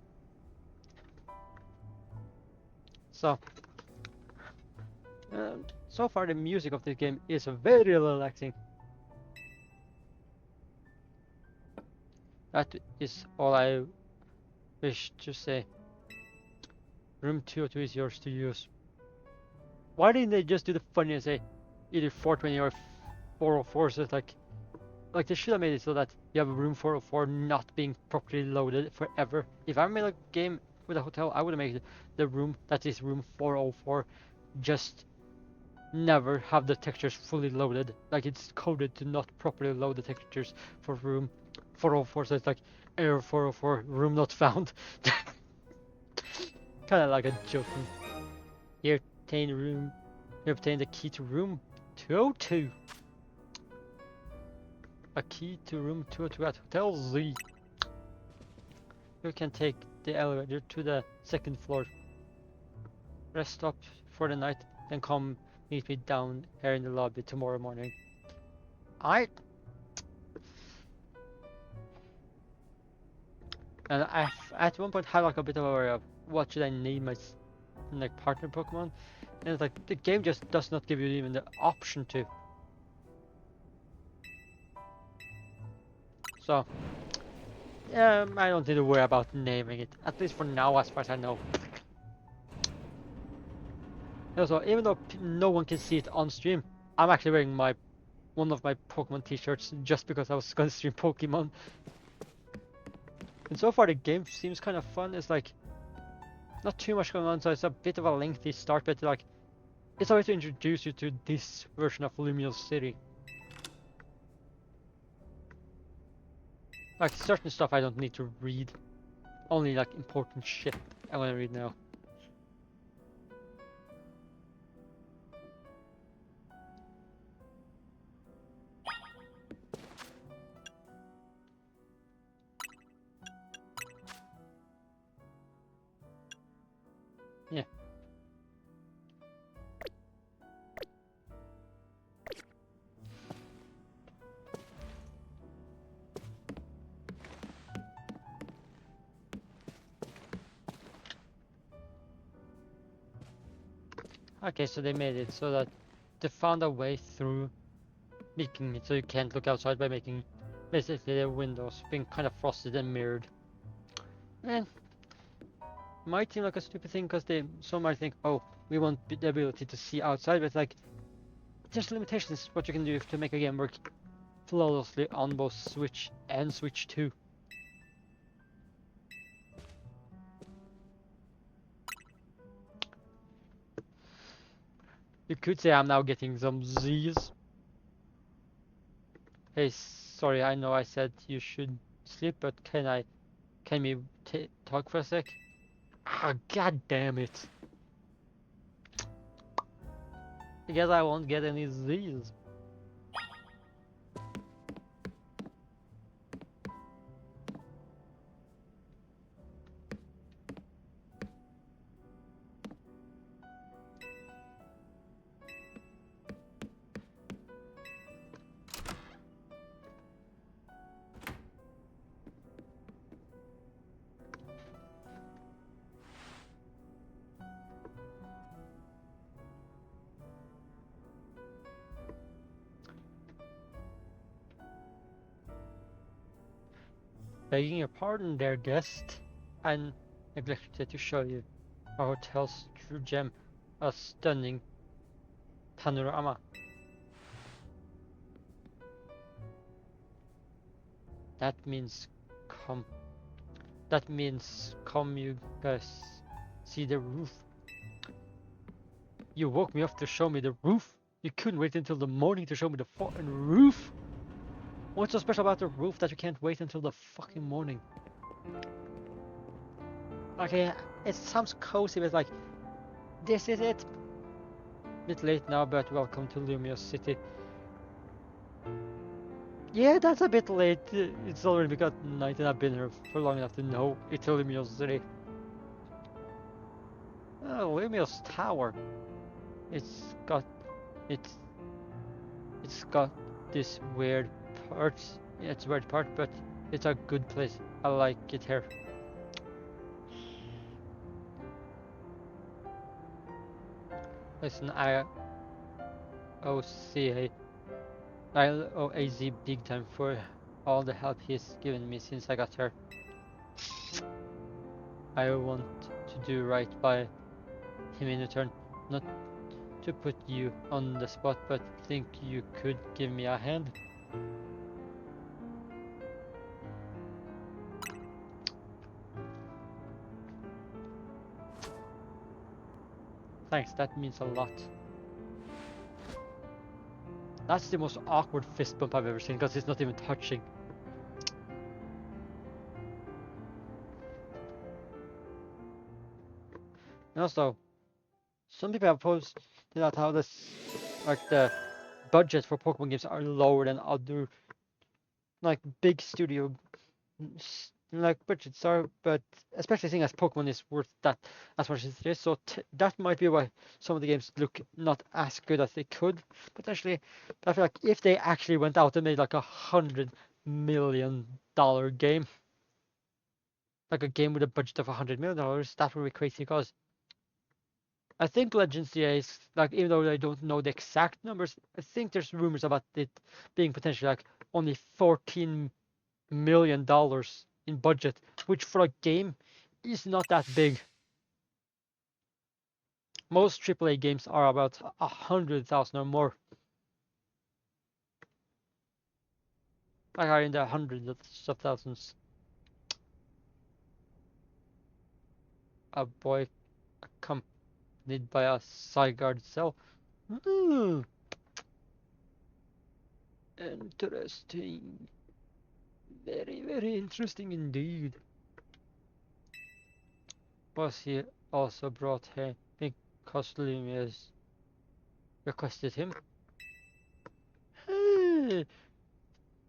So, so far the music of this game is very relaxing. That is all I wish to say. Room 202 is yours to use. Why didn't they just do the funny and say either 420 or 404? So it's like they should have made it so that you have a room 404 not being properly loaded forever. If I made a game with a hotel, I would have made the room that is room 404 just never have the textures fully loaded. Like it's coded to not properly load the textures for room 404, so it's like error 404, room not found. Kind of like a joking. You obtain the key to room 202. A key to room 202 at Hotel Z. You can take the elevator to the second floor. Rest up for the night, then come meet me down here in the lobby tomorrow morning. Alright. And I at one point had like a bit of a worry of what should I name like partner Pokemon, and it's like the game just does not give you even the option to. So I don't need to worry about naming it, at least for now, as far as I know. Also, even though no one can see it on stream, I'm actually wearing one of my Pokemon t-shirts just because I was gonna stream Pokemon. And so far the game seems kind of fun. It's like not too much going on, so it's a bit of a lengthy start, but like it's always to introduce you to this version of Lumiose City. Like certain stuff I don't need to read, only like important shit I want to read now. Yeah. Okay, so they made it so that they found a way through making it so you can't look outside by making basically the windows being kind of frosted and mirrored. And might seem like a stupid thing because some might think, oh, we want the ability to see outside, but like there's limitations what you can do to make a game work flawlessly on both Switch and Switch 2. You could say I'm now getting some Z's. Hey, sorry, I know I said you should sleep, but can we talk for a sec? Ah, god damn it. I guess I won't get any Z's. Begging your pardon there, guest. I neglected to show you our hotel's true gem, a stunning panorama. That means come. That means come, you guys see the roof. You woke me up to show me the roof. You couldn't wait until the morning to show me the fucking roof. What's so special about the roof that you can't wait until the fucking morning? Okay, it sounds cozy, but like, this is it. Bit late now, but welcome to Lumiose City. Yeah, that's a bit late. It's already got night and I've been here for long enough to know it's a Lumiose City. Oh, Lumiose Tower. It's got it's it's got this weird part. Yeah, it's a weird part, but it's a good place. I like it here. Listen, I owe CA, I owe AZ big time for all the help he's given me since I got here. I want to do right by him in return, not to put you on the spot, but think you could give me a hand? Thanks, that means a lot. That's the most awkward fist bump I've ever seen because it's not even touching. And also, some people have posted that how this, like the budget for Pokemon games are lower than other like big studio like budgets are, but especially seeing as Pokemon is worth that as much as it is, so that might be why some of the games look not as good as they could potentially. But I feel like if they actually went out and made like $100 million game, like a game with a budget of $100 million, that would be crazy because I think Legends CA is like, even though I don't know the exact numbers, I think there's rumors about it being potentially like only $14 million in budget, which for a game is not that big. Most AAA games are about 100,000 or more. Like are in the hundreds of thousands. A boy accompanied by a Zygarde cell. Hmm, interesting. Very, very interesting indeed. Was he also brought here because Lumia's requested him? Hey,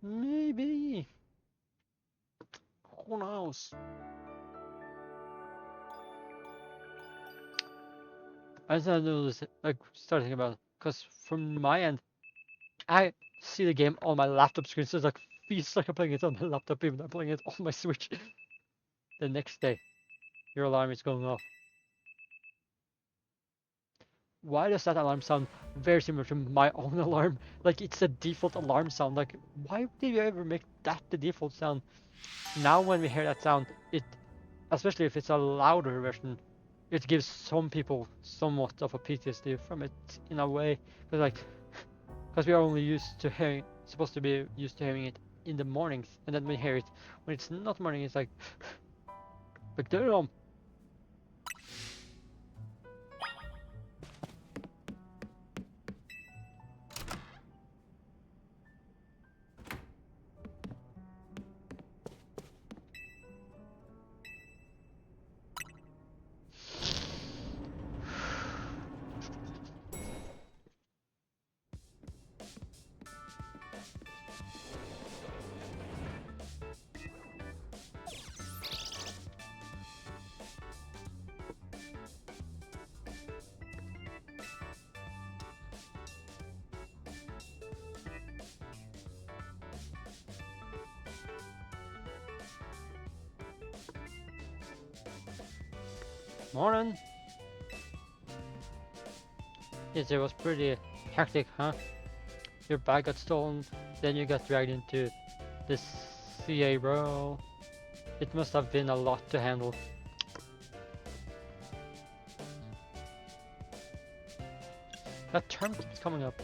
maybe. Who knows? I started notice, like starting about, because from my end, I see the game on my laptop screen, so it's like feels like I'm playing it on my laptop, even though I'm playing it on my Switch. The next day, your alarm is going off. Why does that alarm sound very similar to my own alarm? Like it's a default alarm sound. Like why did you ever make that the default sound? Now when we hear that sound, it, especially if it's a louder version, it gives some people somewhat of a PTSD from it in a way. But like, because we are only used to hearing, supposed to be used to hearing it in the mornings, and then we hear it when it's not morning. It's like damn. Morning. Yes, it was pretty hectic, huh? Your bag got stolen, then you got dragged into this CA, bro. It must have been a lot to handle. That term keeps coming up.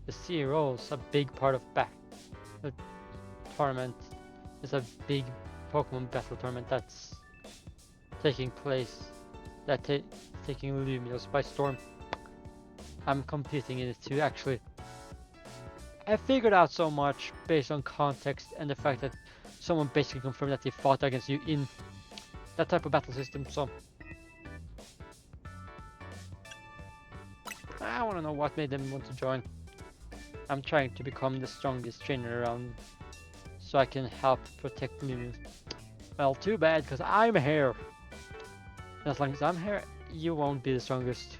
The CA role is a big part of the tournament. It's a big Pokemon battle tournament that's taking place, taking Lumios by storm. I'm competing in it too, actually. I figured out so much based on context and the fact that someone basically confirmed that they fought against you in that type of battle system, so I want to know what made them want to join. I'm trying to become the strongest trainer around so I can help protect Lumios. Well, too bad, because I'm here. And as long as I'm here, you won't be the strongest.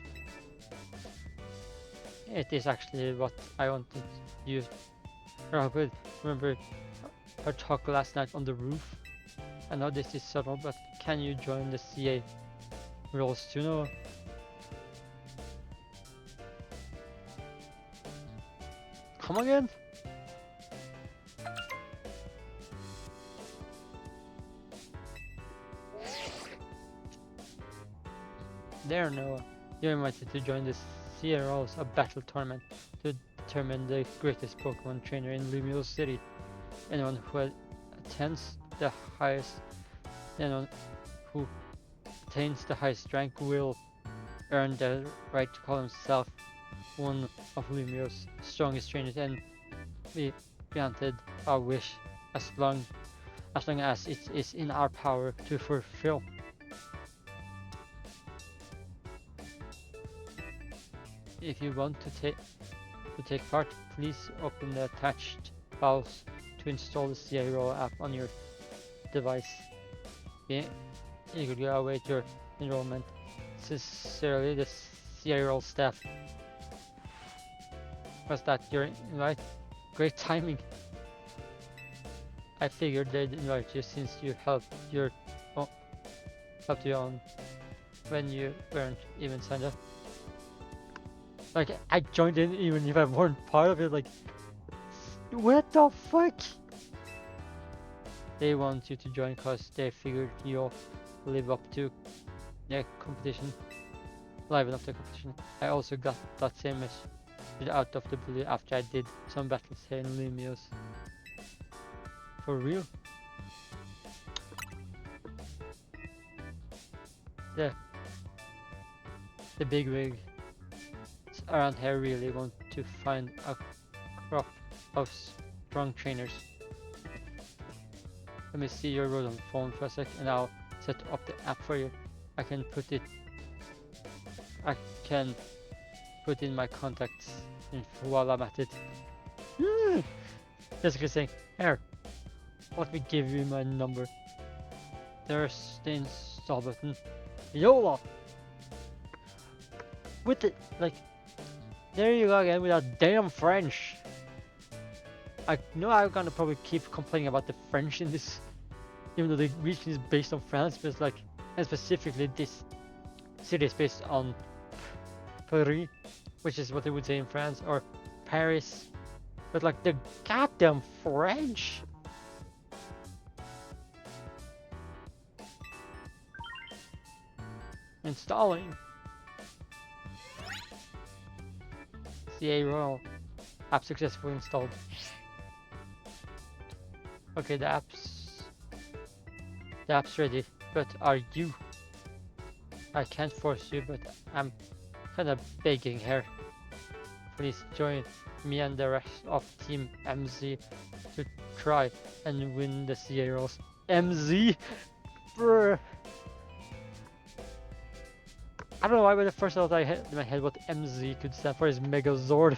It is actually what I wanted you. Remember our talk last night on the roof? I know this is subtle, but can you join the CA roles too? No. Come again? There, Noah. You're invited to join the CA roles, a battle tournament to determine the greatest Pokemon trainer in Lumiose City. Anyone who attends the highest, anyone who attains the highest rank will earn the right to call himself one of Lumio's strongest trainers and be granted our wish as long as it is in our power to fulfill. If you want to take part, please open the attached files to install the CIRO app on your device. We eagerly await your enrollment. Sincerely, the CIRO staff. Was that your invite? Great timing. I figured they'd invite you since you helped your helped you on when you weren't even signed up. Like, I joined in even if I weren't part of it, like, what the fuck? They want you to join cause they figured you'll live up to the competition. Liven up the competition. I also got that same message out of the blue after I did some battles here in Lumios. For real? The big wigs around here really want to find a crop of strong trainers. Let me see your Rodon phone for a sec and I'll set up the app for you. I can put in my contacts info while I'm at it. Basically saying, here, let me give you my number. There's the install button. YOLO! With it, like, there you go again with that damn French. I know I'm gonna probably keep complaining about the French in this, even though the region is based on France, but it's like, and specifically this city is based on Paris, which is what they would say in France, or Paris, but like the goddamn French. Installing. CA Royal. App successfully installed. Okay, the app's ready, but are you? I can't force you, but I'm kinda begging here. Please join me and the rest of Team MZ to try and win the CA Royals. MZ? Brr. I don't know why, but the first thought I had in my head what MZ could stand for is Megazord.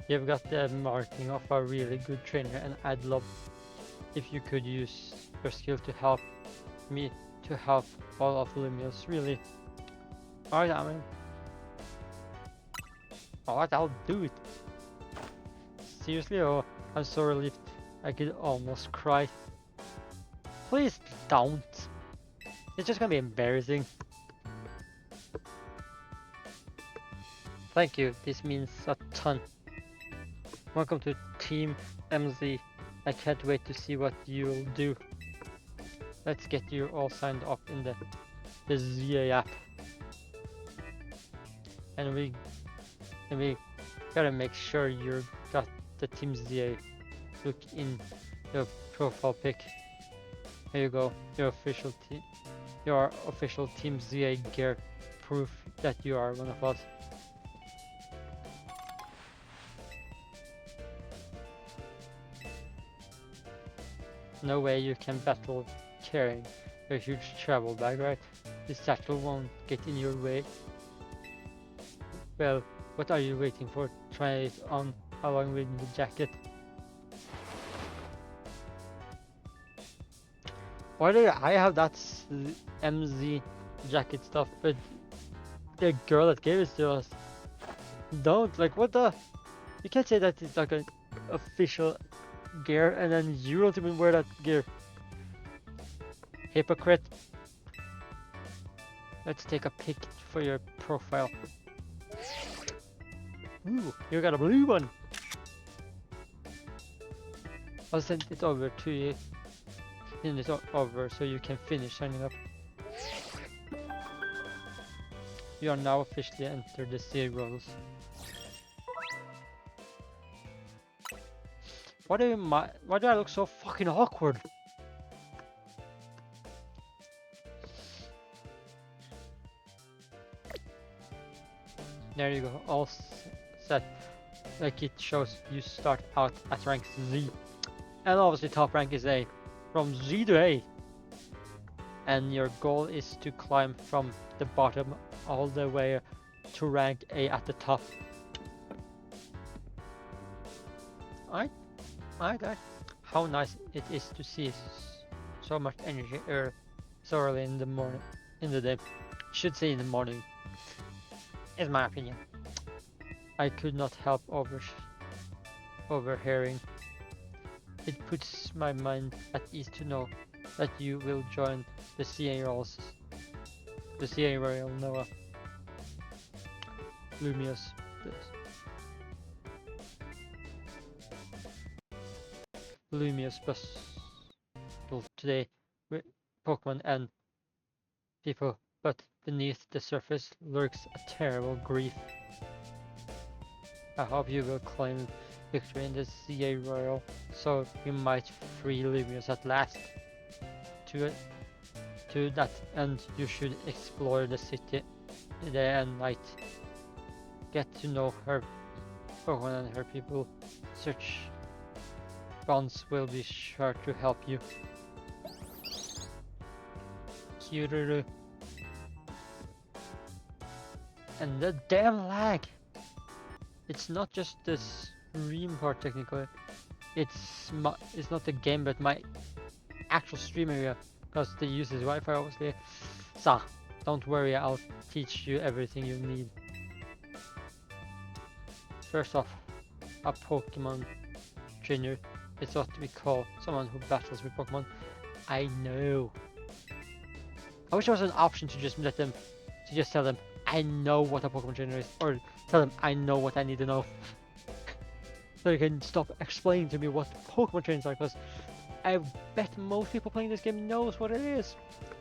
You've got the marking of a really good trainer, and I'd love if you could use your skill to help me to help all of Lumios, really. Alright, I mean. Alright, I'll do it. Seriously, oh, I'm so relieved. I could almost cry. Please don't. It's just gonna be embarrassing. Thank you, this means a ton. Welcome to Team MZ. I can't wait to see what you'll do. Let's get you all signed up in the ZA app. And we gotta make sure you got the Team ZA look in your profile pic. Here you go, your official Team ZA gear, proof that you are one of us. No way you can battle carrying a huge travel bag, right? This satchel won't get in your way. Well, what are you waiting for? Try it on along with the jacket. Why do I have that MZ jacket stuff, but the girl that gave it to us don't? Like, what the? You can't say that it's like an official gear and then you don't even wear that gear. Hypocrite. Let's take a pic for your profile. Ooh, you got a blue one. I'll send it over to you. Send it over so you can finish signing up. You are now officially entered the CA roles. Why do I look so fucking awkward? There you go, all set. Like it shows you start out at rank Z. And obviously top rank is A. From Z to A. And your goal is to climb from the bottom all the way to rank A at the top. Alright. How nice it is to see so much energy so early in the morning, in the day. Should say in the morning, is my opinion. I could not help overhearing it puts my mind at ease to know that you will join the CA Royals. The CA Royal Noah. Lumios. Lumios Bus. Today with Pokemon and people, but beneath the surface lurks a terrible grief. I hope you will claim victory in the CA Royal, so you might free Lumios at last. To that end, you should explore the city day and night. Get to know her Pokemon and her people. Such bonds will be sure to help you. Kyururu. And the damn lag! It's not just the stream part technically. It's not the game, but my actual stream area, because they use this Wi-Fi obviously. So, don't worry, I'll teach you everything you need. First off, a Pokemon trainer is what we call someone who battles with Pokemon. I know. I wish there was an option to just tell them, I know what a Pokemon trainer is, or tell them I know what I need to know. So you can stop explaining to me what Pokemon trainers are, because I bet most people playing this game knows what it is.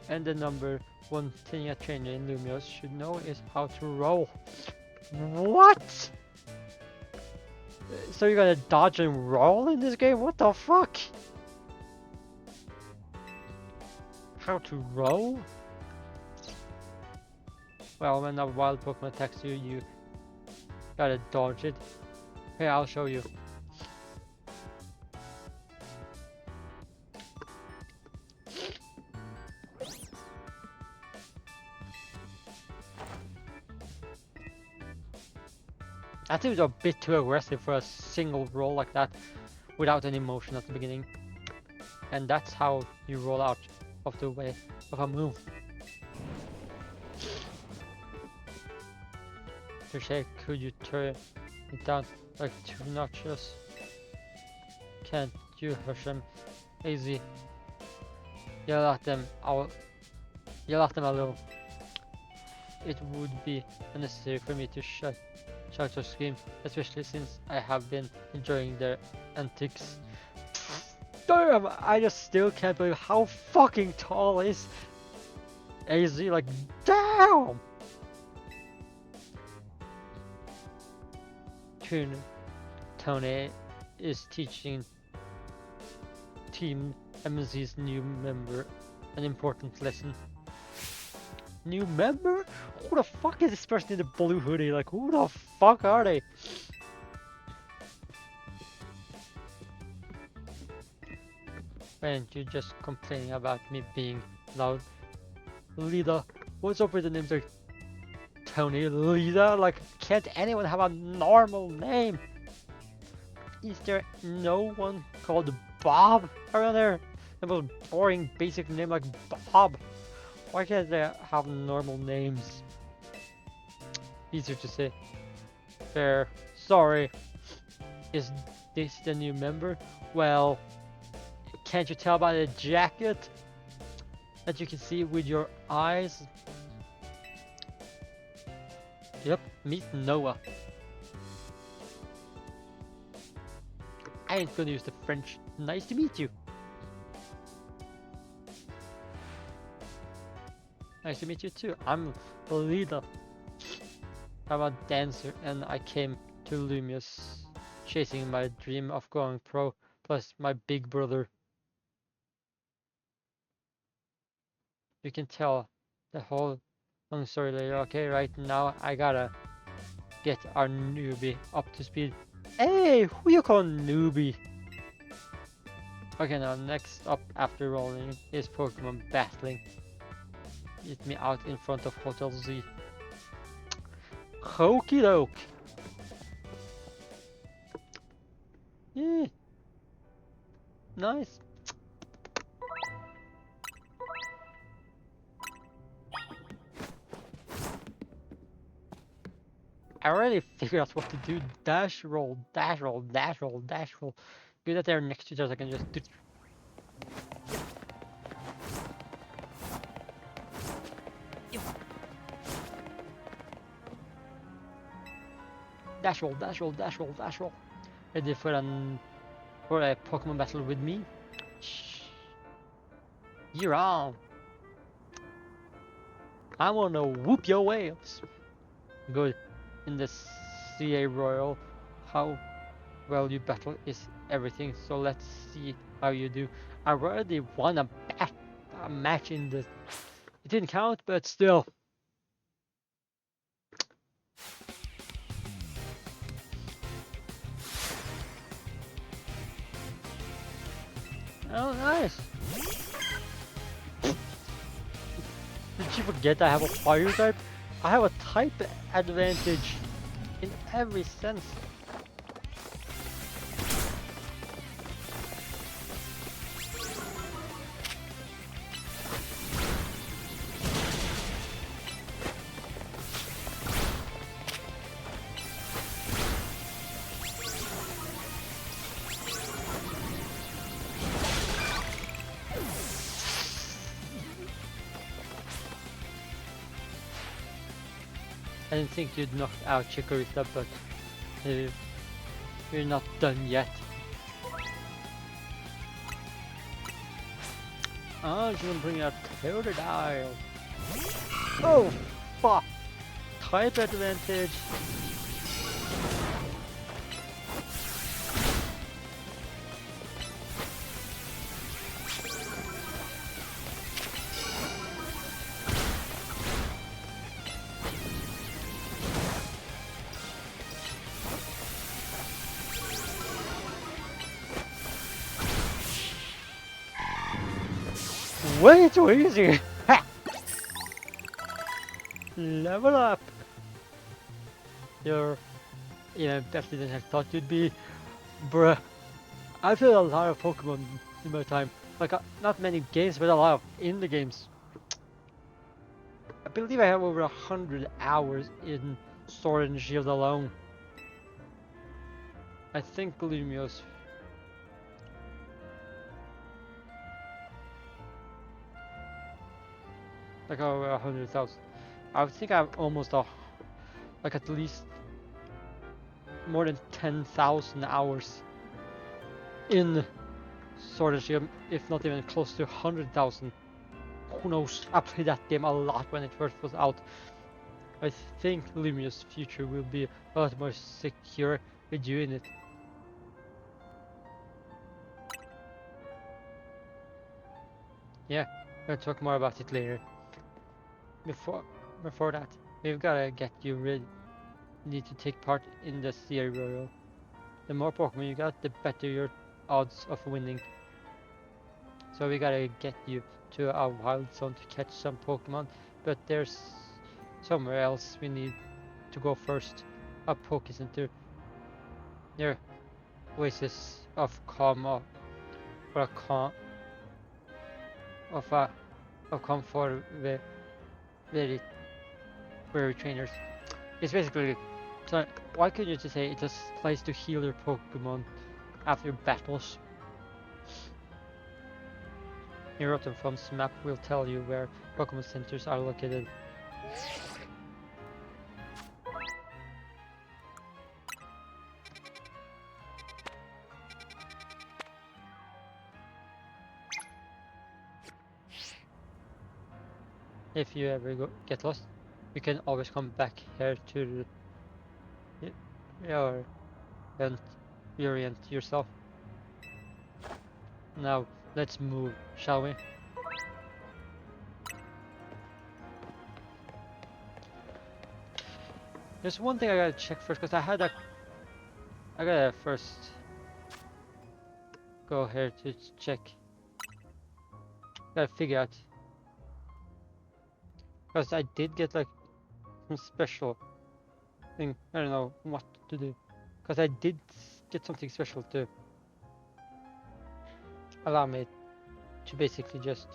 And the number one thing a trainer in Lumios should know is how to roll. What? So you're gonna dodge and roll in this game? What the fuck? How to roll? Well, when a wild Pokemon attacks you, you gotta dodge it. Here, I'll show you. I think it was a bit too aggressive for a single roll like that without any motion at the beginning. And that's how you roll out of the way of a move. Touché, could you turn it down like 2 notches? Can't you hush them? Easy. Yell at them alone. It would be unnecessary for me to shout or scream, especially since I have been enjoying their antics. Damn! I just still can't believe how fucking tall is AZ, like, damn! Tony is teaching Team MZ's new member an important lesson. New member? Who the fuck is this person in the blue hoodie? Like, who the fuck are they? Aren't you just complaining about me being loud? Lida, what's up with the names like Tony, Lida? Like, can't anyone have a normal name? Is there no one called Bob around there? The most boring basic name like Bob. Why can't they have normal names? Easier to say. Fair. Sorry. Is this the new member? Well, can't you tell by the jacket that you can see with your eyes? Yep, meet Noah. I ain't gonna use the French. Nice to meet you. Nice to meet you too. I'm Lida. I'm a dancer and I came to Lumios chasing my dream of going pro, plus my big brother. You can tell the whole long story later. Okay, right now I gotta get our newbie up to speed. Hey, who you call newbie? Okay, now next up after rolling is Pokemon battling. Meet me out in front of Hotel Z. Okie doke. Yeah. Nice. I already figured out what to do. Dash, roll, dash, roll, dash, roll, dash, roll. Good that they're next to each other. I can just do. Dash, roll, dash, roll, dash, roll, dash, roll. Ready for a Pokemon battle with me? You're on. I wanna whoop your whales. Good. In the CA Royal, how well you battle is everything. So let's see how you do. I already won a match in the. It didn't count, but still. Oh, nice. Did you forget I have a fire type? I have a type advantage in every sense. I didn't think you'd knock out Chikorita, but you're not done yet. Oh, she's gonna bring out Totodile. Oh, fuck! Type advantage. Way too easy! Ha! Level up! You're even better than I thought you'd be. Bruh. I've played a lot of Pokemon in my time. Like, not many games, but a lot of in the games. I believe I have over 100 hours in Sword and Shield alone. I think Lumiose. Like over 100,000. I would think I'm almost like at least more than 10,000 hours in Sword and Shield, if not even close to 100,000. Who knows? I played that game a lot when it first was out. I think Lumia's future will be a lot more secure with you in it. Yeah, we'll talk more about it later. Before that, we've gotta get you ready. You need to take part in the CA Royal. The more Pokemon you got, the better your odds of winning. So we gotta get you to a wild zone to catch some Pokemon, but there's somewhere else we need to go first. A Poke Center near Oasis of Calm or a calm of comfort very trainers. It's basically, so why couldn't you just say it's a place to heal your Pokemon after battles? Your Rotomfrom's map will tell you where Pokemon centers are located. If you ever get lost, you can always come back here to orient yourself. Now, let's move, shall we? There's one thing I gotta check first, because I gotta first go here to check. Gotta figure out. Because I did get like some special thing. I don't know what to do. Because I did get something special to allow me to basically just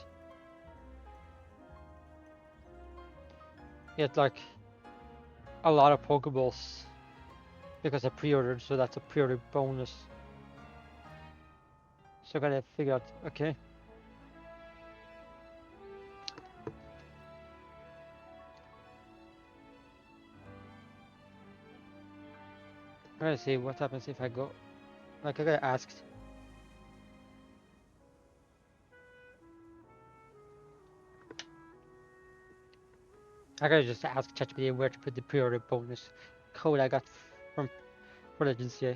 get like a lot of Pokeballs because I pre-ordered, so that's a pre-order bonus. So I gotta figure out, okay. I gotta see what happens if I go, like I got asked. I gotta just ask ChatGPT where to put the pre-order bonus code I got from Legends. Yeah.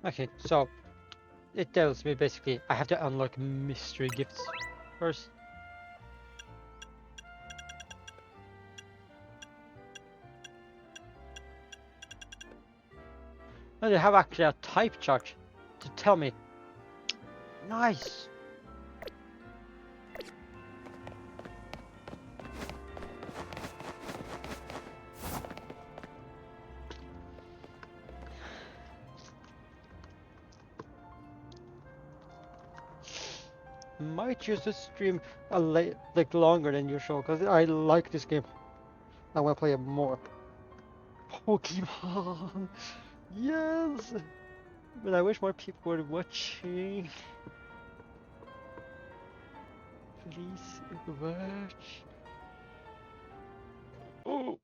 Okay, so it tells me basically I have to unlock mystery gifts first. And they have actually a type chart to tell me. Nice. Might use to stream like longer than usual because I like this game. I want to play it more. Pokemon. Yes. But I wish more people were watching. Please watch. Oh.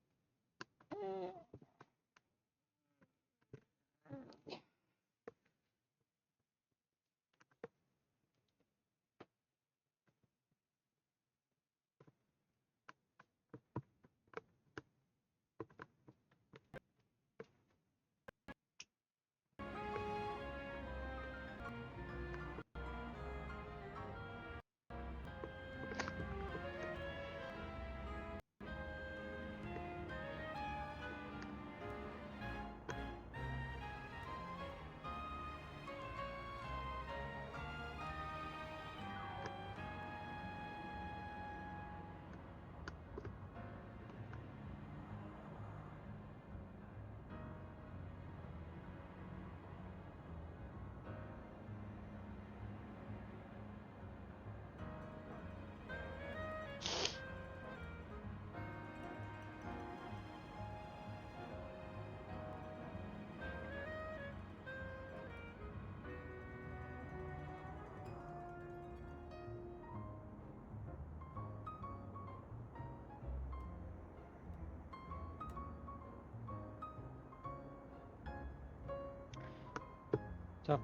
So.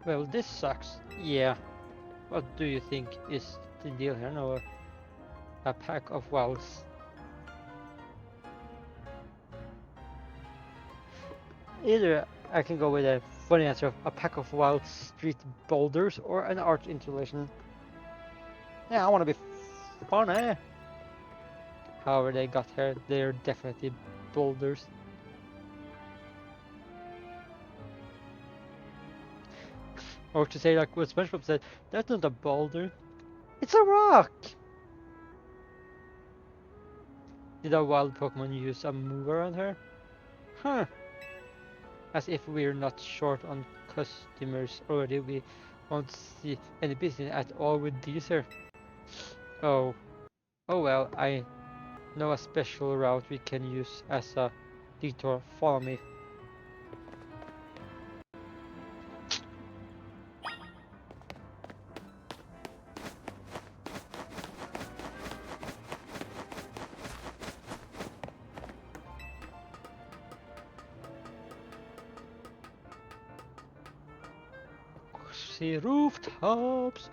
Well, this sucks. Yeah. What do you think is the deal here? No, a pack of walls. Either I can go with a funny answer of a pack of wild street boulders or an art installation. Yeah, I want to be funny. However they got here, they're definitely boulders. Or to say like what SpongeBob said, that's not a boulder, it's a rock! Did a wild Pokemon use a move around her? Huh. As if we're not short on customers already, we won't see any business at all with these here. Oh. Oh well, I know a special route we can use as a detour. Follow me. galaxy rooftops.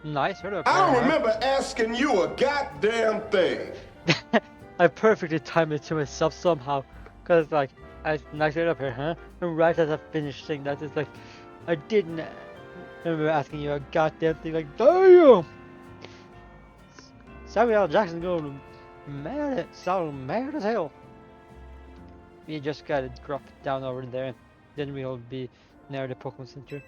Nice, hello. I don't remember asking you a goddamn thing. I perfectly timed it to myself somehow, cause like I knocked it up here, huh? And right as I finished saying that, it's like I didn't remember asking you a goddamn thing. Like, damn! Samuel L. Jackson going mad, sound mad as hell. We just gotta drop down over there, then we'll be near the Pokemon Center.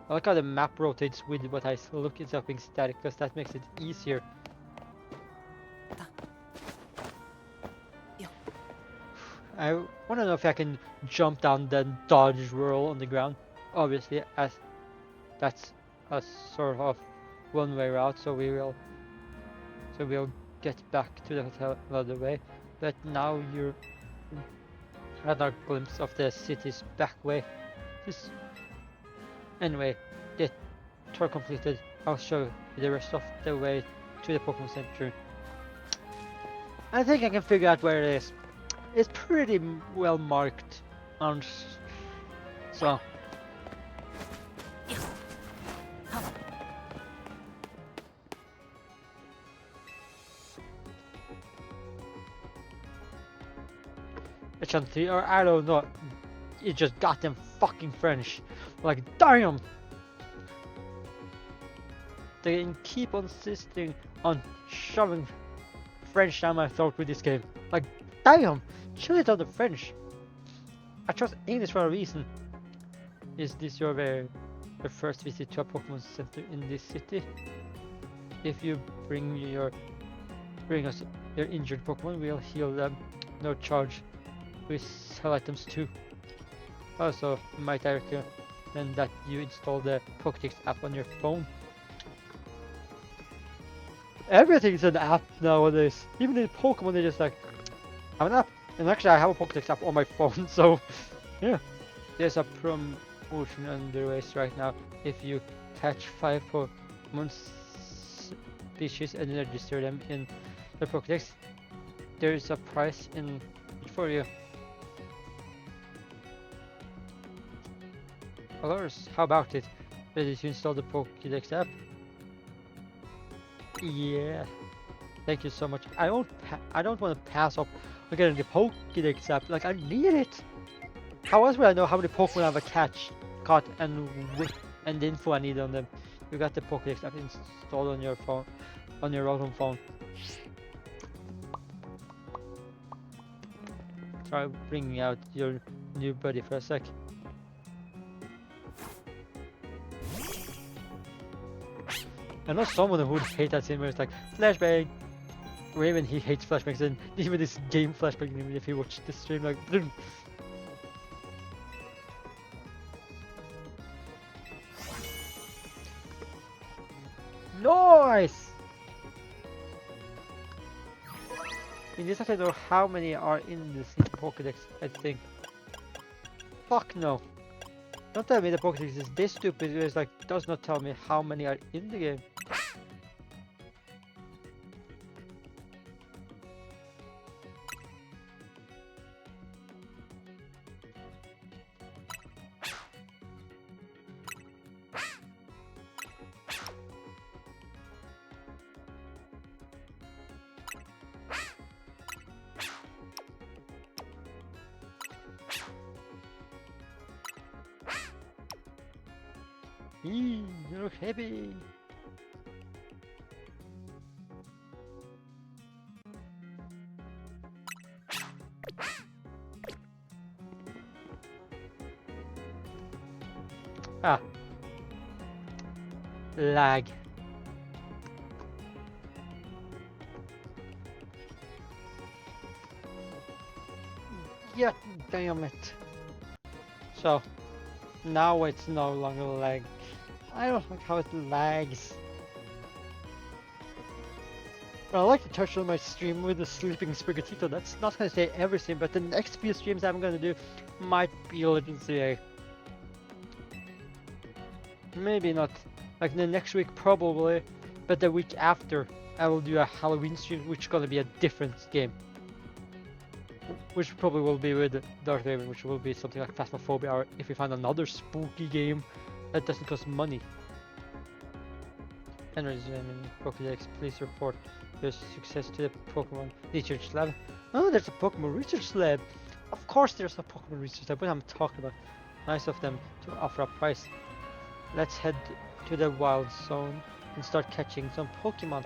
I like how the map rotates with what I look instead of being static, because that makes it easier. I want to know if I can jump down then dodge roll on the ground. Obviously, as that's a sort of one-way route, so we'll get back to the hotel another way. But now you're had a glimpse of the city's back way. Anyway, the tour completed. I'll show you the rest of the way to the Pokemon Center. I think I can figure out where it is. It's pretty well marked on so Chanty, or I don't know, it just got them fucking French. Like, damn! They can keep on insisting on shoving French down my throat with this game. Like, damn! Chill it on the French. I chose English for a reason. Is this your first visit to a Pokemon Center in this city? If you bring us your injured Pokemon, we'll heal them, no charge. We sell items too. Also, might I recommend that you install the Pokédex app on your phone? Everything's an app nowadays. Even in Pokemon, they just like have an app. And actually, I have a Pokédex app on my phone, so yeah. There's a promotion underway right now. If you catch 5 Pokemon species and register them in the Pokédex, there is a prize in it for you. Colors, how about it? Ready to install the Pokédex app? Yeah. Thank you so much. I don't want to pass up on getting the Pokédex app. Like, I need it. How else would I know how many Pokemon I've caught and the info I need on them? You got the Pokédex app installed on your phone, on your Rotom phone. Try bringing out your new buddy for a sec. I know someone who would hate that scene where it's like, flashbang! Raven, he hates flashbangs, and even this game flashbang, if he watched this stream, like, nice! In this I don't know how many are in this Pokédex, I think. Fuck no. Don't tell me the Pokédex is this stupid, it's like, does not tell me how many are in the game. You look happy. Ah. Lag. Yeah, damn it. So, Now it's no longer lag. I don't like how it lags. I like to touch on my stream with the sleeping Sprigatito. That's not gonna say every stream, but the next few streams I'm gonna do might be Legends 3A. Maybe not. Like the next week probably, but the week after I will do a Halloween stream, which is gonna be a different game. Which probably will be with Darth Vader, which will be something like Phasmophobia, or if we find another spooky game that doesn't cost money. Henry's Pokédex, please report your success to the Pokemon Research Lab. Oh, there's a Pokemon Research Lab! Of course there's a Pokemon Research Lab, what I'm talking about. Nice of them to offer a price. Let's head to the Wild Zone and start catching some Pokemon.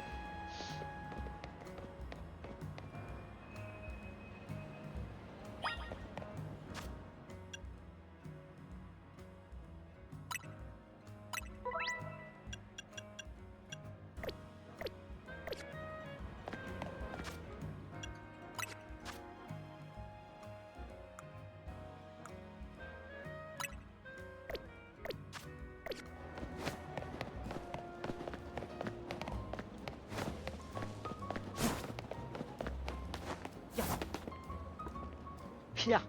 Yeah.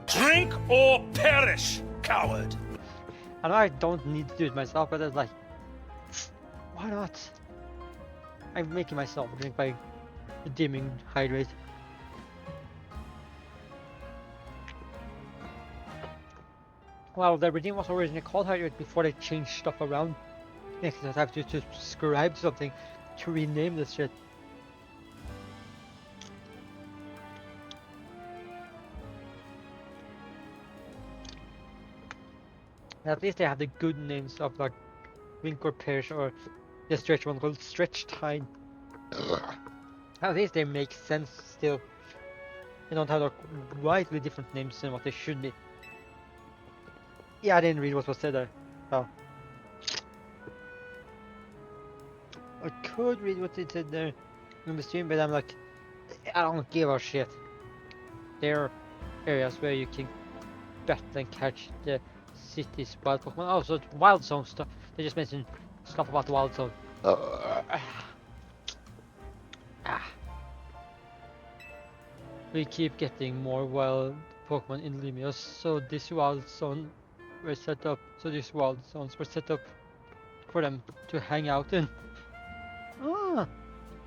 Drink or perish, coward! I know I don't need to do it myself, but it's like, why not? I'm making myself drink by dimming hydrate. Well, the redeem was originally called hydrate before they changed stuff around. Next, I have to subscribe something to rename this shit. At least they have the good names of like Wink or Perish, or the stretch one called Stretch Tide. At least they make sense still. They don't have like widely different names than what they should be. Yeah, I didn't read what was said there. Oh. I could read what it said there in the stream, but I'm like, I don't give a shit. There are areas where you can battle and catch the city's wild Pokemon. Oh, so it's Wild Zone stuff. They just mentioned stuff about the Wild Zone. We keep getting more wild Pokemon in Limios, so these wild zones were set up. For them to hang out in. Ah,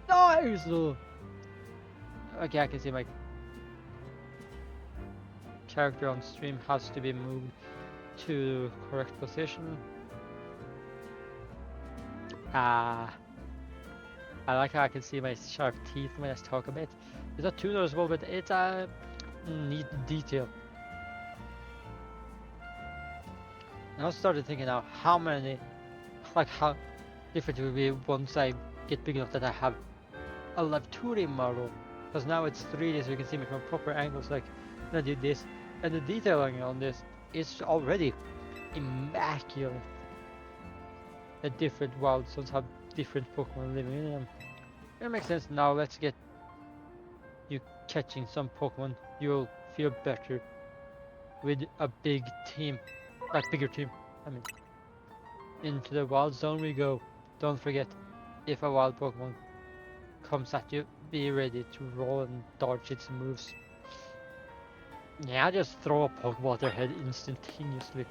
nice! Okay, I can see my character on stream has to be moved to correct position. I like how I can see my sharp teeth when I talk a bit. It's not too noticeable, but it's a neat detail. And I started thinking now how different it will be once I get big enough that I have a live 2D model. Because now it's 3D, so you can see me from proper angles. Like when I do this, and the detailing on this is already immaculate. The different wild zones have different Pokemon living in them. It makes sense. Now let's get you catching some Pokemon. You'll feel better with a big team, like bigger team. I mean, into the wild zone we go. Don't forget, if a wild Pokemon comes at you, be ready to roll and dodge its moves. Yeah, just throw a Pokeball at their head instantaneously.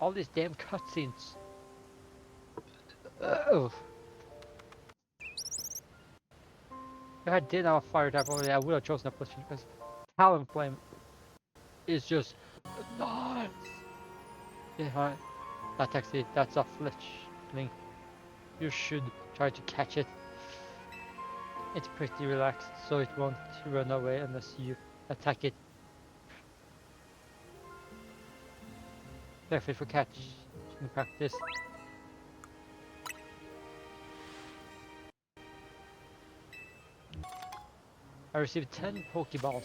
All these damn cutscenes. Oh. If I did have a fire type already, I would have chosen a position because Talonflame is just nice. Yeah, that's a fletchling. You should try to catch it. It's pretty relaxed, so it won't run away unless you attack it. Perfect for catch in practice. I received 10 Pokeballs.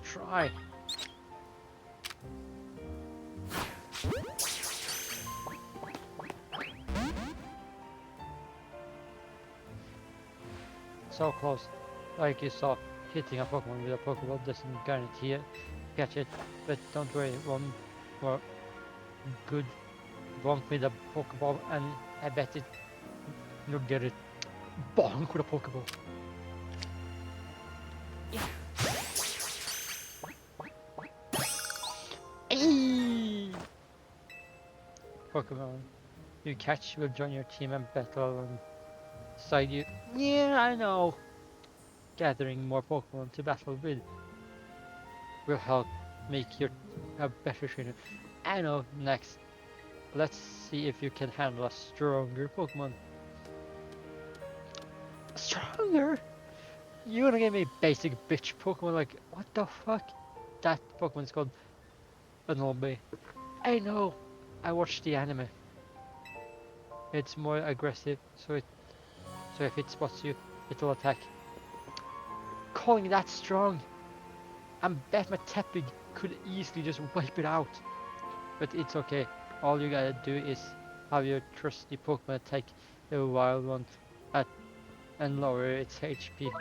try. So close. Like you saw, hitting a Pokemon with a Pokeball doesn't guarantee it. Catch it, but don't worry, one more good bonk with a Pokeball and I bet you'll get it. Bonk with a Pokeball. Ayy! Pokemon you catch will join your team and battle alongside you. Yeah, I know. Gathering more Pokemon to battle with will help make you a better trainer. I know. Next, let's see if you can handle a stronger Pokemon. Stronger? You wanna give me basic bitch Pokemon? Like, what the fuck? That Pokemon's called Anobi. I know. I watched the anime. It's more aggressive, so if it spots you, it'll attack. Calling that strong? I bet my Tepig could easily just wipe it out. But it's okay. All you gotta do is have your trusty Pokemon attack the wild one at and lower its HP.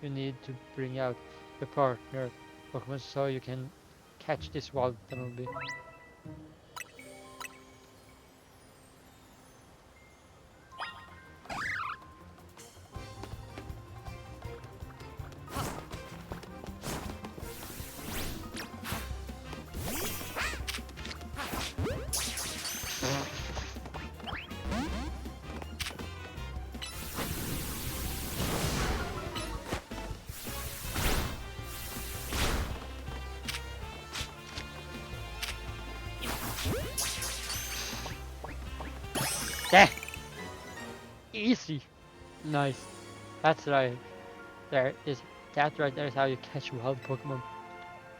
You need to bring out your partner Pokemon so you can catch this wild Bunnelby. Yeah! Easy! Nice. That's right. That right there is how you catch wild Pokemon.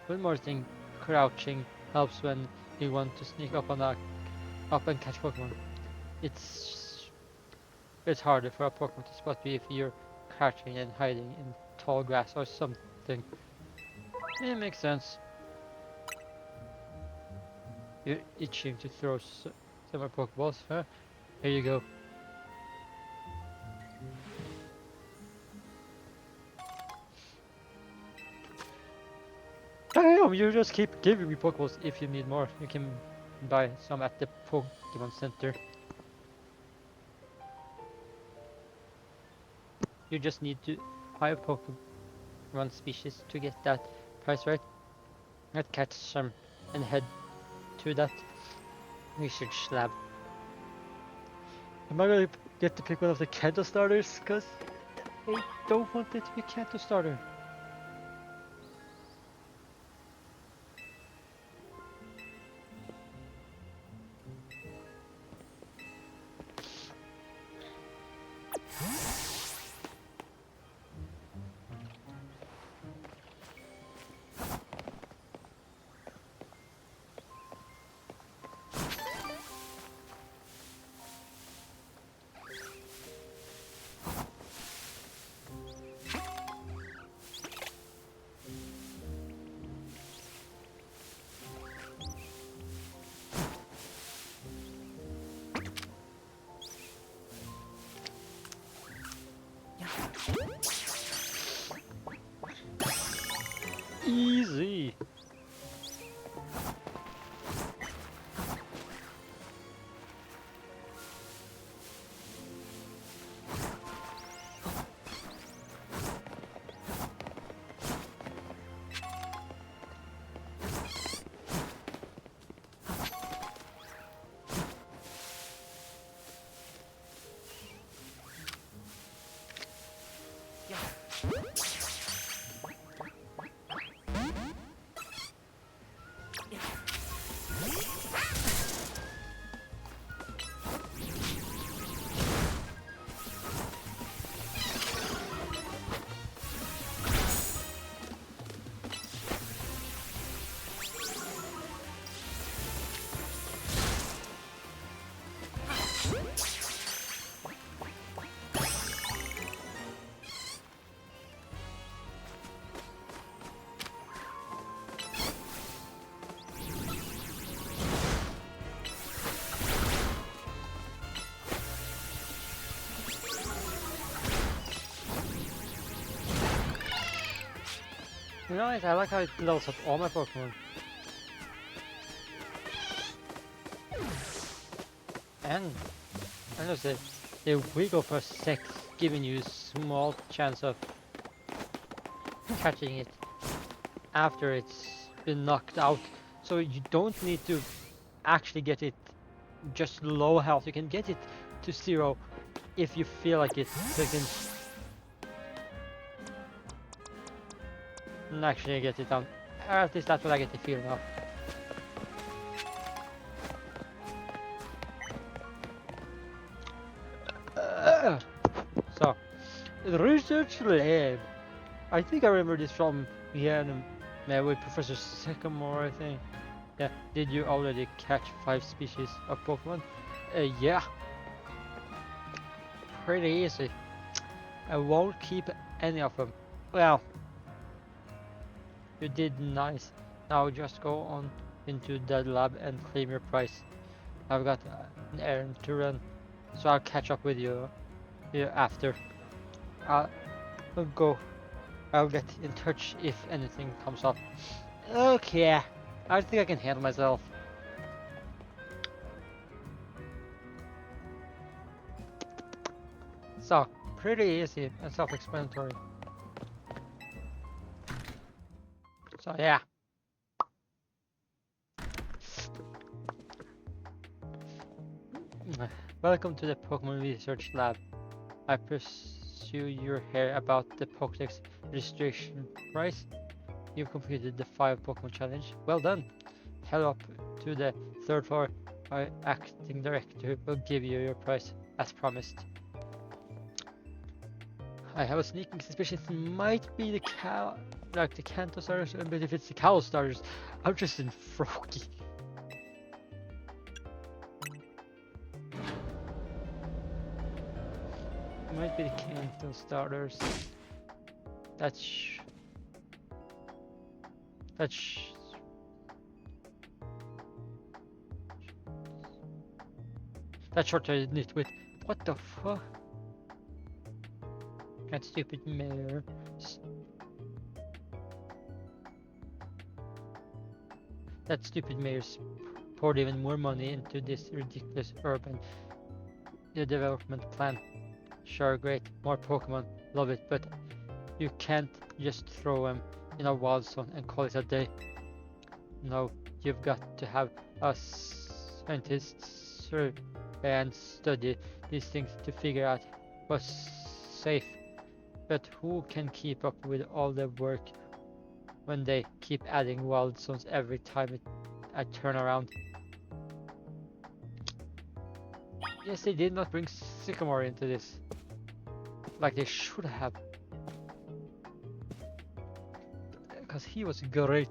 One more thing, crouching helps when you want to sneak up and catch Pokemon. It's it's harder for a Pokemon to spot you if you're crouching and hiding in tall grass or something. It makes sense. You're itching to throw some more Pokeballs, huh? Here you go. Damn, you just keep giving me Pokeballs. If you need more, you can buy some at the Pokemon Center. You just need to 5 Pokemon species to get that price right. Let's catch some and head to that research lab. Am I gonna get to pick one of the Kanto starters? Cause I don't want it to be Kanto starter. Nice, I like how it levels up all my Pokemon. And I know they wiggle for sex, giving you a small chance of catching it after it's been knocked out. So you don't need to actually get it just low health. You can get it to 0 if you feel like it. So you can actually get it down. Or at least that's what I get the feeling of. So, the research lab. I think I remember this from with Professor Sycamore, I think. Yeah, did you already catch 5 species of Pokemon? Yeah. Pretty easy. I won't keep any of them. Well, you did nice. Now just go on into the lab and claim your prize. I've got an errand to run, so I'll catch up with you after. I'll go. I'll get in touch if anything comes up. Okay, I think I can handle myself. So, pretty easy and self-explanatory. So yeah. Welcome to the Pokemon Research Lab. I pursue you're here about the Pokédex registration prize. You've completed the 5 Pokemon challenge. Well done. Head up to the 3rd floor. Our acting director will give you your prize as promised. I have a sneaking suspicion it might be the the Kanto starters, but if it's the Cow starters, I'm just in Froakie. Might be the Kanto starters. That short-haired nitwit. What the fuck? That stupid mayor. That stupid mayor's poured even more money into this ridiculous urban development plan. Sure, great, more Pokemon, love it, but you can't just throw them in a wild zone and call it a day. No, you've got to have a scientist survey and study these things to figure out what's safe. But who can keep up with all the work when they keep adding wild zones every time I turn around? Yes, they did not bring Sycamore into this, like they should have, because he was great.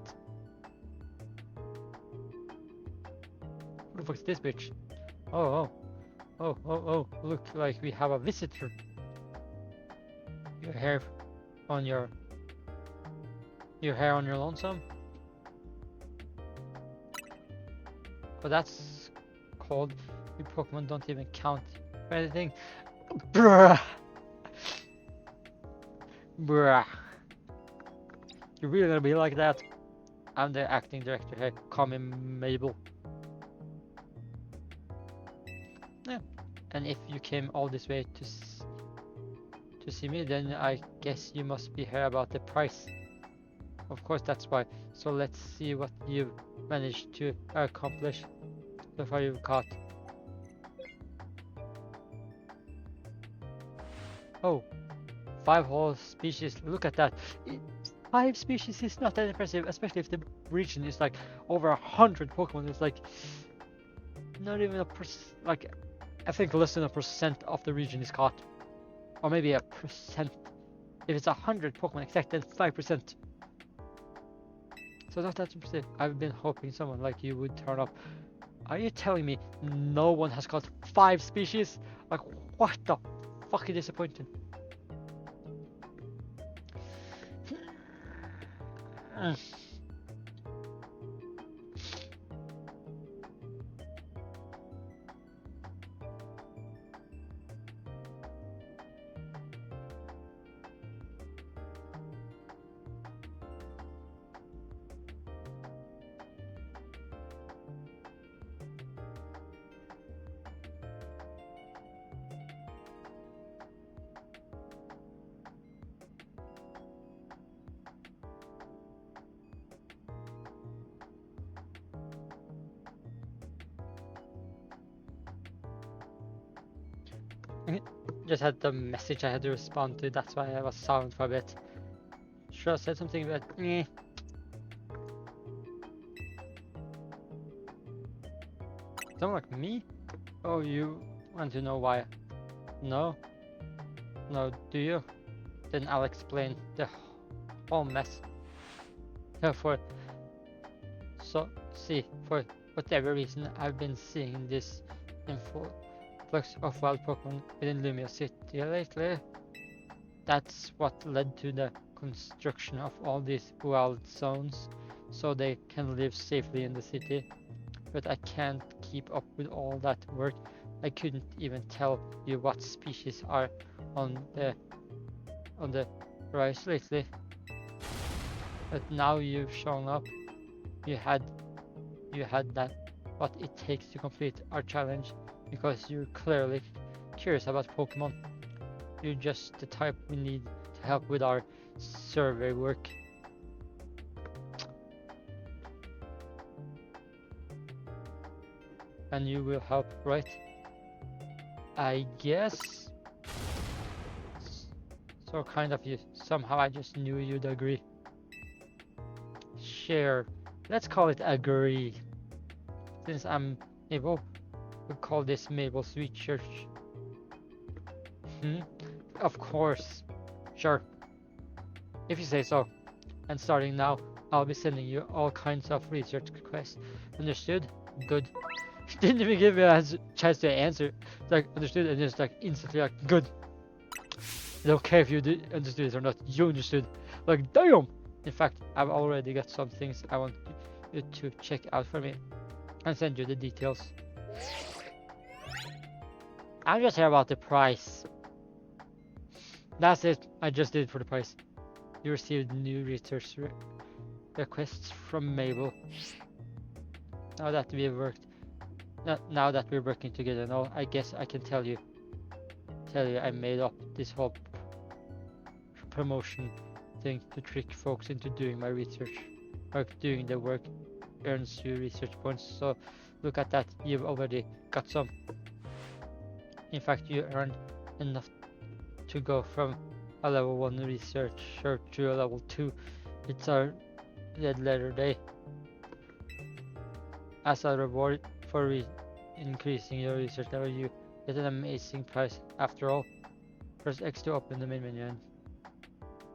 Who the fuck is this bitch? Oh, look like we have a visitor. Your hair on your lonesome? But that's called your Pokemon don't even count for anything. Bruh. Bruh. You're really gonna be like that? I'm the acting director here. Call me Mabel. Yeah. And if you came all this way to see me, then I guess you must be here about the price. Of course, that's why. So let's see what you've managed to accomplish so far. You've caught. Oh, 5 whole species. Look at that. 5 species is not that impressive, especially if the region is like over 100 Pokemon. It's like not even like I think less than 1% of the region is caught, or maybe 1%. If it's 100 Pokemon exact, then 5%. So not that impressive. I've been hoping someone like you would turn up. Are you telling me no one has caught 5 species? Like what the fucking disappointing. Just had the message I had to respond to, that's why I was silent for a bit. Should have said something about Someone like me? Oh, you want to know why? No? No, do you? Then I'll explain the whole mess. For for whatever reason, I've been seeing this influx of wild Pokemon within Lumia City lately. That's what led to the construction of all these wild zones, so they can live safely in the city. But I can't keep up with all that work. I couldn't even tell you what species are on the rise lately. But now you've shown up. You had that what it takes to complete our challenge, because you're clearly curious about Pokemon. You're just the type we need to help with our survey work. And you will help, right? I guess. So kind of you. Somehow I just knew you'd agree. Sure. Let's call it agree. Since I'm able, we'll call this Mabel's research. Of course. Sure. If you say so. And starting now, I'll be sending you all kinds of research requests. Understood? Good. Didn't even give me a chance to answer. It's like, understood, and just like instantly like, good. I don't care if you understood it or not. You understood. Like, damn! In fact, I've already got some things I want you to check out for me and send you the details. I'm just here about the price. That's it. I just did it for the price. You received new research requests from Mabel. Now that we're working together, now I guess I can tell you I made up this whole promotion thing to trick folks into doing my research. Doing the work earns you research points, so look at that, you've already got some. In fact, you earned enough to go from a level 1 researcher to a level 2. It's our red letter day. As a reward for increasing your research level, you get an amazing prize. After all, press X to open the main menu and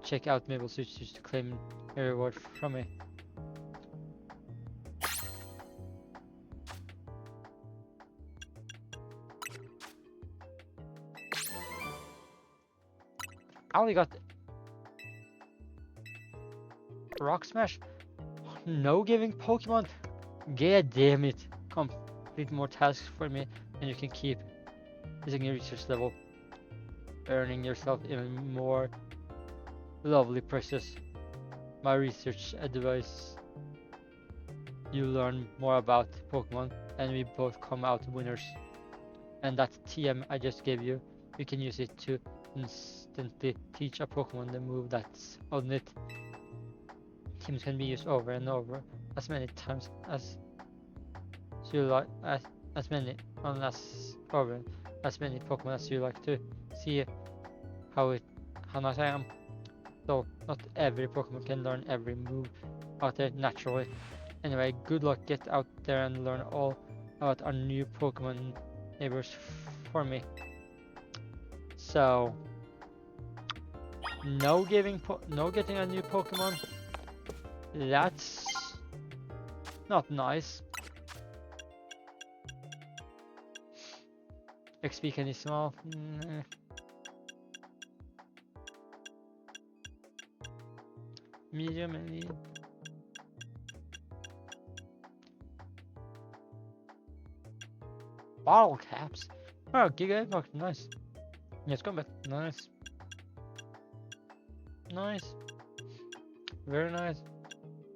check out Mabel's research to claim a reward from me. I only got Rock Smash. No giving Pokemon. God damn it. Complete more tasks for me and you can keep using your research level, earning yourself even more lovely prizes. My research advice: you learn more about Pokemon and we both come out winners. And that TM I just gave you, you can use it to instantly teach a Pokemon the move that's on it. Teams can be used over and over as many times as you like, as many Pokemon as you like to. See how nice I am. Though not every Pokemon can learn every move out there naturally. Anyway, good luck, get out there and learn all about our new Pokemon neighbors for me. So no getting a new Pokemon. That's not nice. XP can be small. Medium and bottle caps. Oh, Giga Eggbox, nice. Yes, come back. Nice. Nice. Very nice.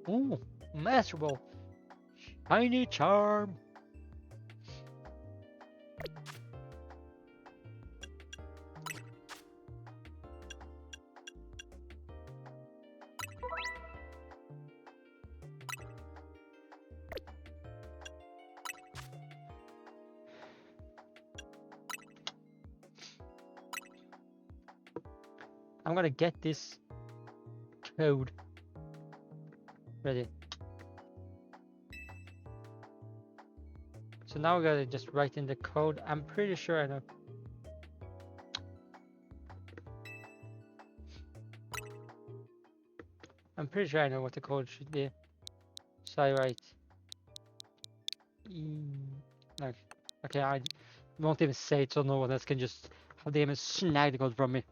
Ooh, Master Ball. Shiny Charm. I'm gonna get this code ready. So now we gotta just write in the code. I'm pretty sure I know. I'm pretty sure I know what the code should be. So I write like, okay, I won't even say it so no one else can just have the game and snag the code from me.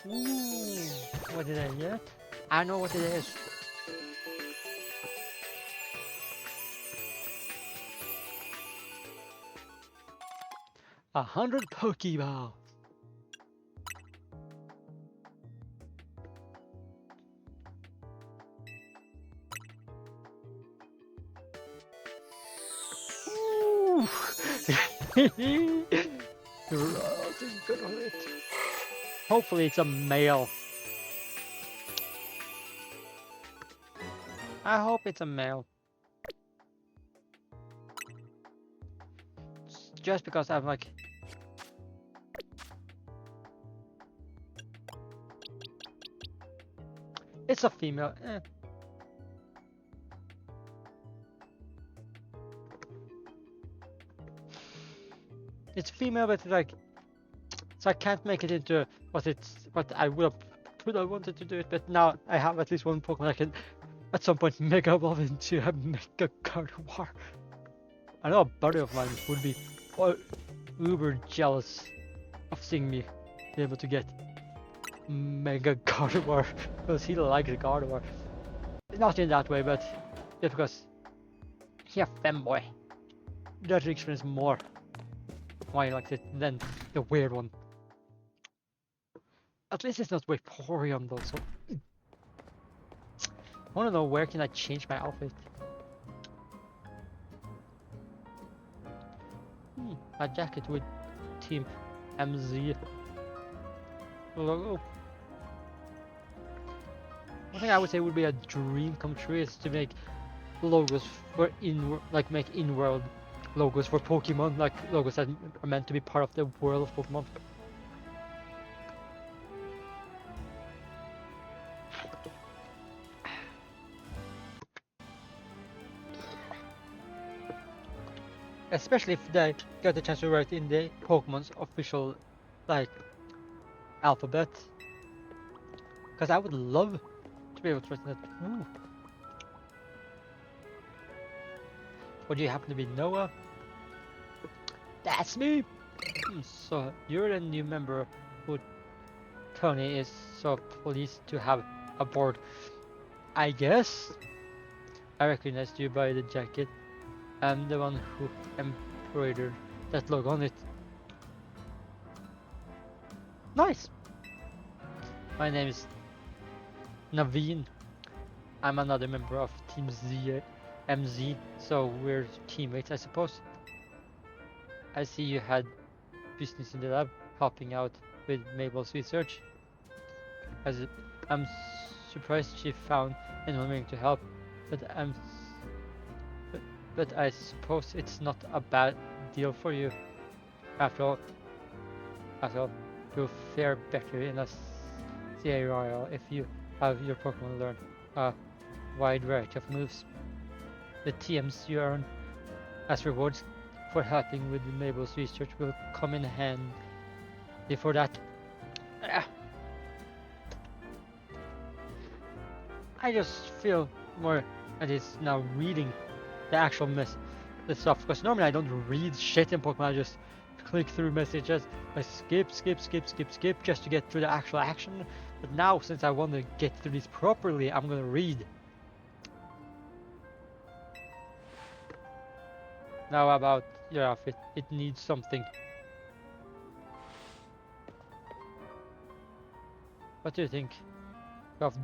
Ooh, what did I get? I know what it is. A 100 Pokeballs. Ooh. Good on it. Hopefully it's a male. I hope it's a male. Just because I'm like... It's a female. It's female, but like... So I can't make it into what I would have wanted to do it, but now I have at least one Pokemon I can at some point mega evolve into a Mega Gardevoir. I know a buddy of mine would be uber jealous of seeing me be able to get Mega Gardevoir because he likes Gardevoir. Not in that way, but just because he's a femboy. That explains more why he likes it than the weird one. At least it's not Vaporeon though, so... I wanna know where can I change my outfit. A jacket with Team MZ logo. One thing I would say would be a dream come true is to make logos for make in-world logos for Pokemon, like logos that are meant to be part of the world of Pokemon. Especially if they get the chance to write in the Pokemon's official, like, alphabet. Because I would love to be able to write that. Ooh. Or do you happen to be Noah? That's me! So, you're the new member who Tony is so pleased to have aboard. I guess? I recognized you by the jacket. I'm the one who embroidered that logo on it. Nice! My name is Naveen. I'm another member of Team MZ, so we're teammates, I suppose. I see you had business in the lab, helping out with Mabel's research. I'm surprised she found anyone willing to help, but I suppose it's not a bad deal for you. After all, you'll fare better in a CARL if you have your Pokemon learn a wide variety of moves. The TMs you earn as rewards for helping with Mabel's research will come in handy for that. I just feel more at least now reading the actual the stuff, because normally I don't read shit in Pokemon. I just click through messages. I skip just to get through the actual action. But now, since I want to get through this properly, I'm gonna read. Now about your outfit, it needs something. What do you think of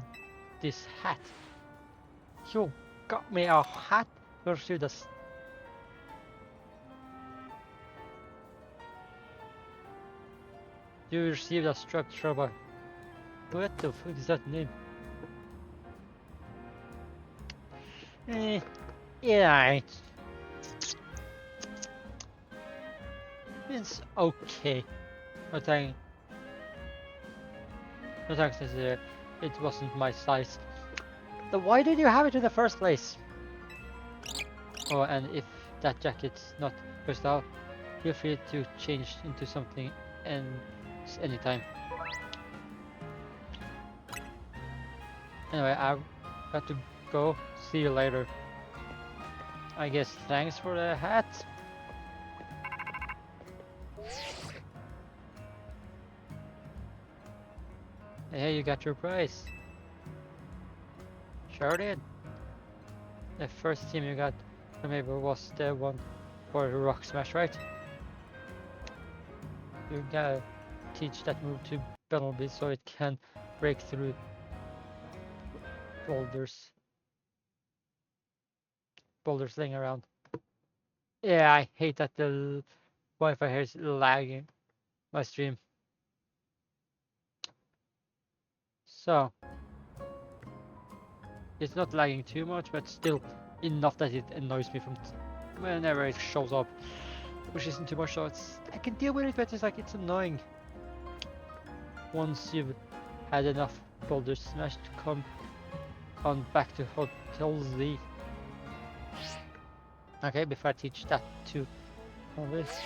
this hat? You got me a hat? Pursue this. You received a structure by... What the fuck is that name? Yeah, it's okay. No thanks, necessary. It wasn't my size. Then why did you have it in the first place? Oh, and if that jacket's not versatile, feel free to change into something anytime. Anyway, I've got to go. See you later. I guess thanks for the hat. Hey, you got your prize. Sure did. The first team you got from Mabel was the one for the Rock Smash, right? You gotta teach that move to Bumblebee so it can break through boulders laying around. Yeah, I hate that the Wi-Fi here is lagging my stream. So it's not lagging too much, but still enough that it annoys me from whenever it shows up, which isn't too much. So I can deal with it, but it's annoying. Once you've had enough boulders smashed, come on back to Hotel Z. Okay, before I teach that to this.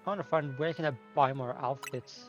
I want to find where can I buy more outfits.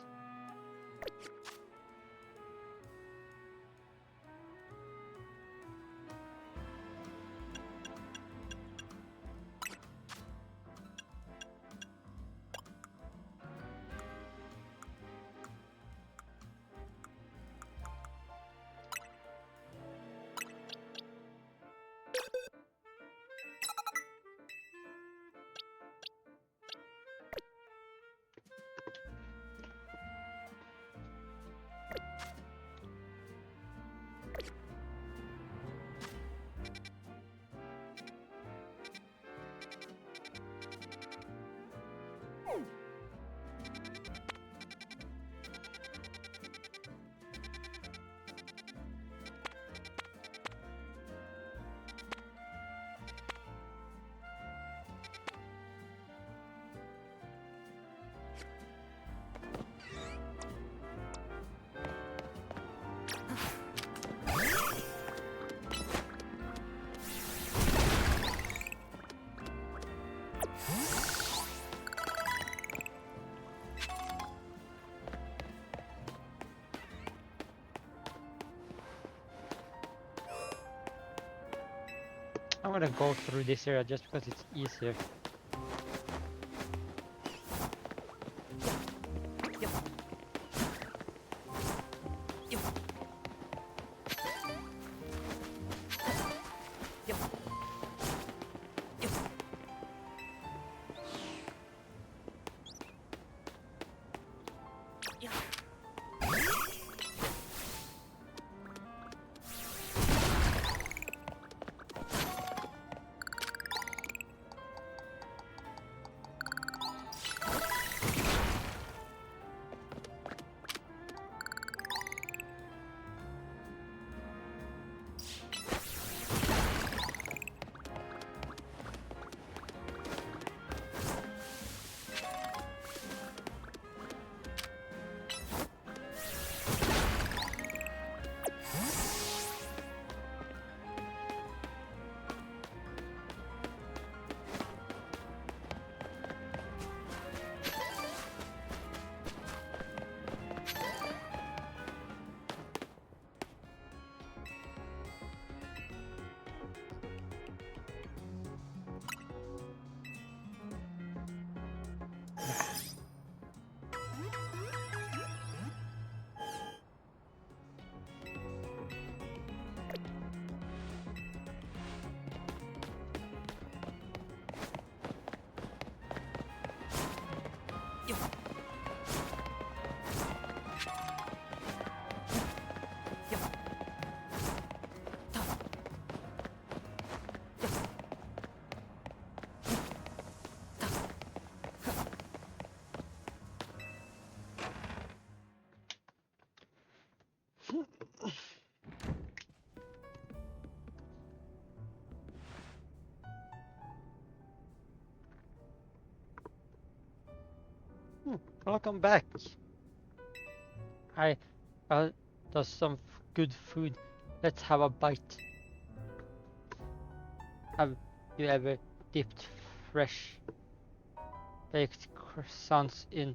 I'm gonna go through this area just because it's easier. Welcome back. I there's some good food. Let's have a bite. Have you ever dipped fresh baked croissants in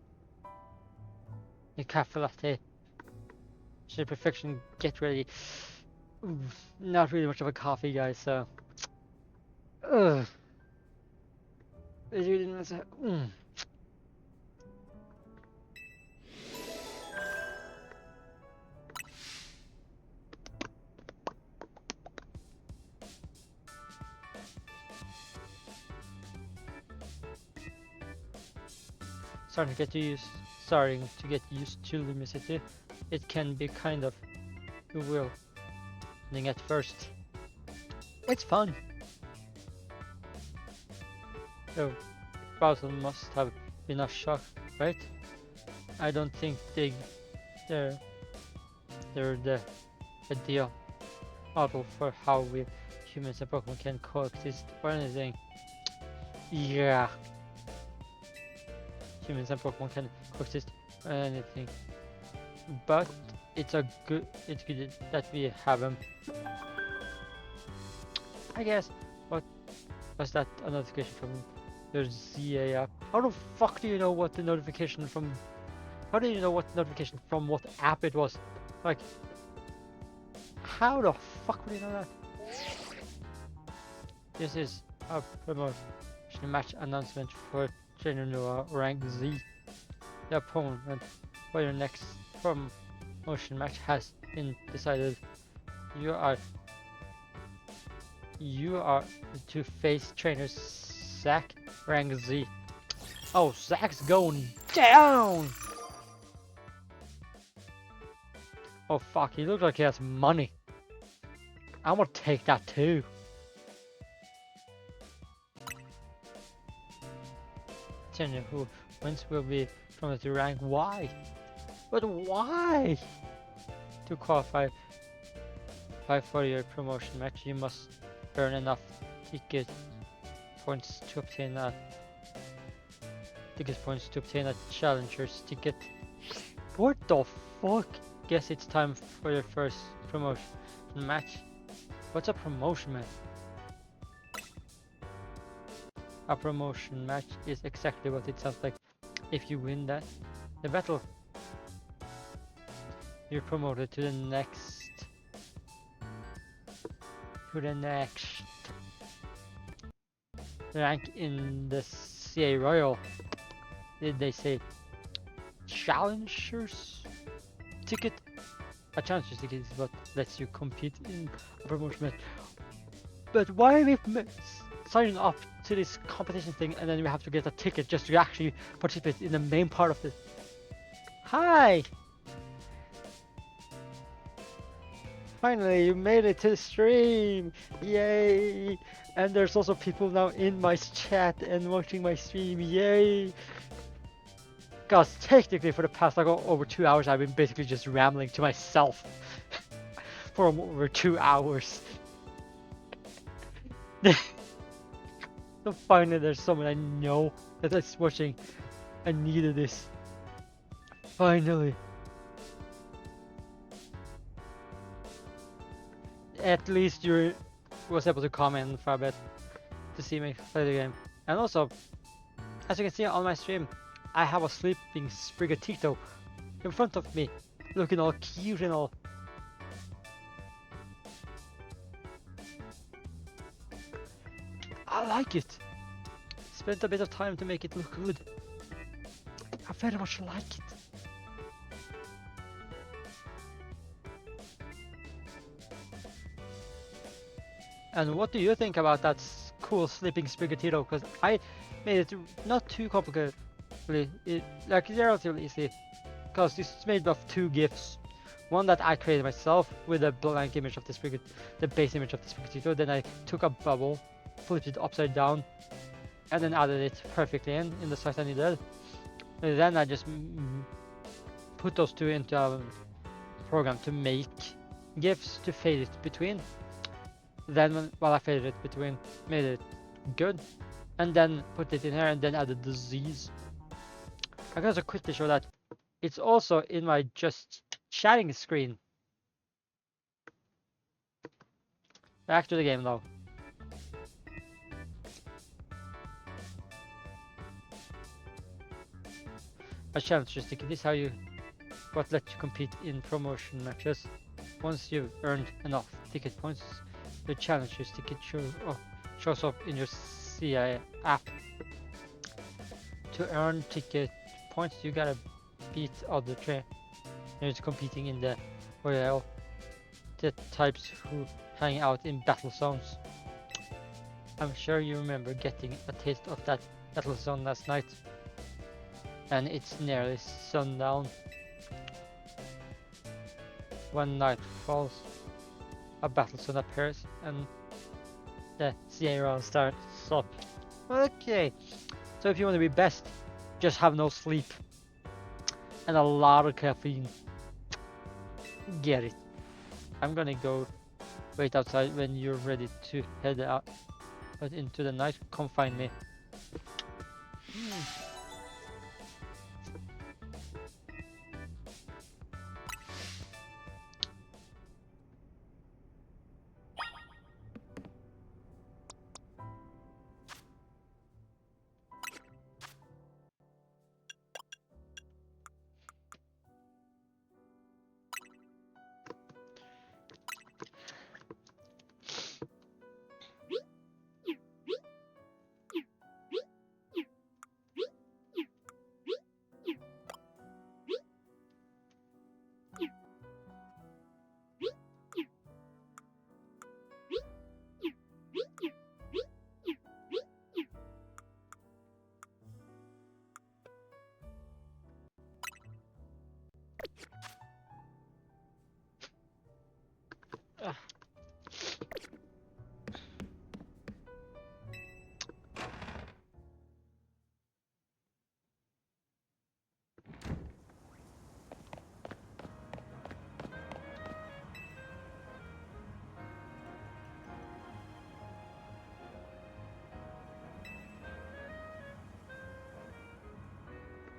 a cafe latte? To perfection, get ready. Ooh, not really much of a coffee guy, so. Ugh. It's really not so. Starting to get used to Lumicity. It can be kind of bewildering at first. It's fun. So, Bowser must have been a shock, right? I don't think they're the ideal model for how we humans and Pokemon can coexist or anything. Yeah. Humans and Pokemon can coexist or anything. But it's good that we have them. I guess. What was that a notification from your ZA app? How the fuck do you know what the notification from? How do you know what notification from what app it was? Like, how the fuck would you know that? This is a promotion match announcement for Trainer Noah Rank Z. The opponent for your next promotion match has been decided. You are to face Trainer Zack Rank Z. Oh, Zack's going down! Oh fuck, he looks like he has money. I'm gonna take that too. Trainer who wins will be promoted to rank Y. But why? To qualify for your promotion match, you must earn enough ticket points to obtain a challenger's ticket. What the fuck? Guess it's time for your first promotion match. What's a promotion match? A promotion match is exactly what it sounds like. If you win the battle, you're promoted to the next rank in the CA Royal. Did they say challengers ticket? A challenger's ticket is what lets you compete in a promotion match. But why are we signing up to this competition thing and then we have to get a ticket just to actually participate in the main part of it? Hi! Finally, you made it to the stream! Yay! And there's also people now in my chat and watching my stream. Yay! Guys, technically for the past like over 2 hours I've been basically just rambling to myself for over 2 hours. So finally there's someone I know that's watching. I needed this. Finally. At least you was able to comment for a bit to see me play the game. And also, as you can see on my stream, I have a sleeping Sprigatito in front of me, looking all cute and all. I like it. Spent a bit of time to make it look good. I very much like it. And what do you think about that cool sleeping Sprigatito? Because I made it not too complicated, like relatively easy. Because this is made of 2 GIFs. One that I created myself with a blank image of the base image of the Sprigatito. Then I took a bubble, flipped it upside down, and then added it perfectly in the size I needed. And then I just put those 2 into a program to make GIFs to fade it between. Then while I faded it between, made it good, and then put it in here and then added the Z's. I can also quickly show that it's also in my just chatting screen. Back to the game though. A challenge sticker. This is how you what let you compete in promotion matches. Once you've earned enough ticket points, the challenge ticket shows up in your CIA app. To earn ticket points, you gotta beat other trainers competing in the Royale, the types who hang out in battle zones. I'm sure you remember getting a taste of that battle zone last night. And it's nearly sundown. When night falls, a battle zone appears and the Sierra starts up. Okay, so if you want to be best, just have no sleep and a lot of caffeine. Get it. I'm gonna go wait outside. When you're ready to head out into the night, come find me.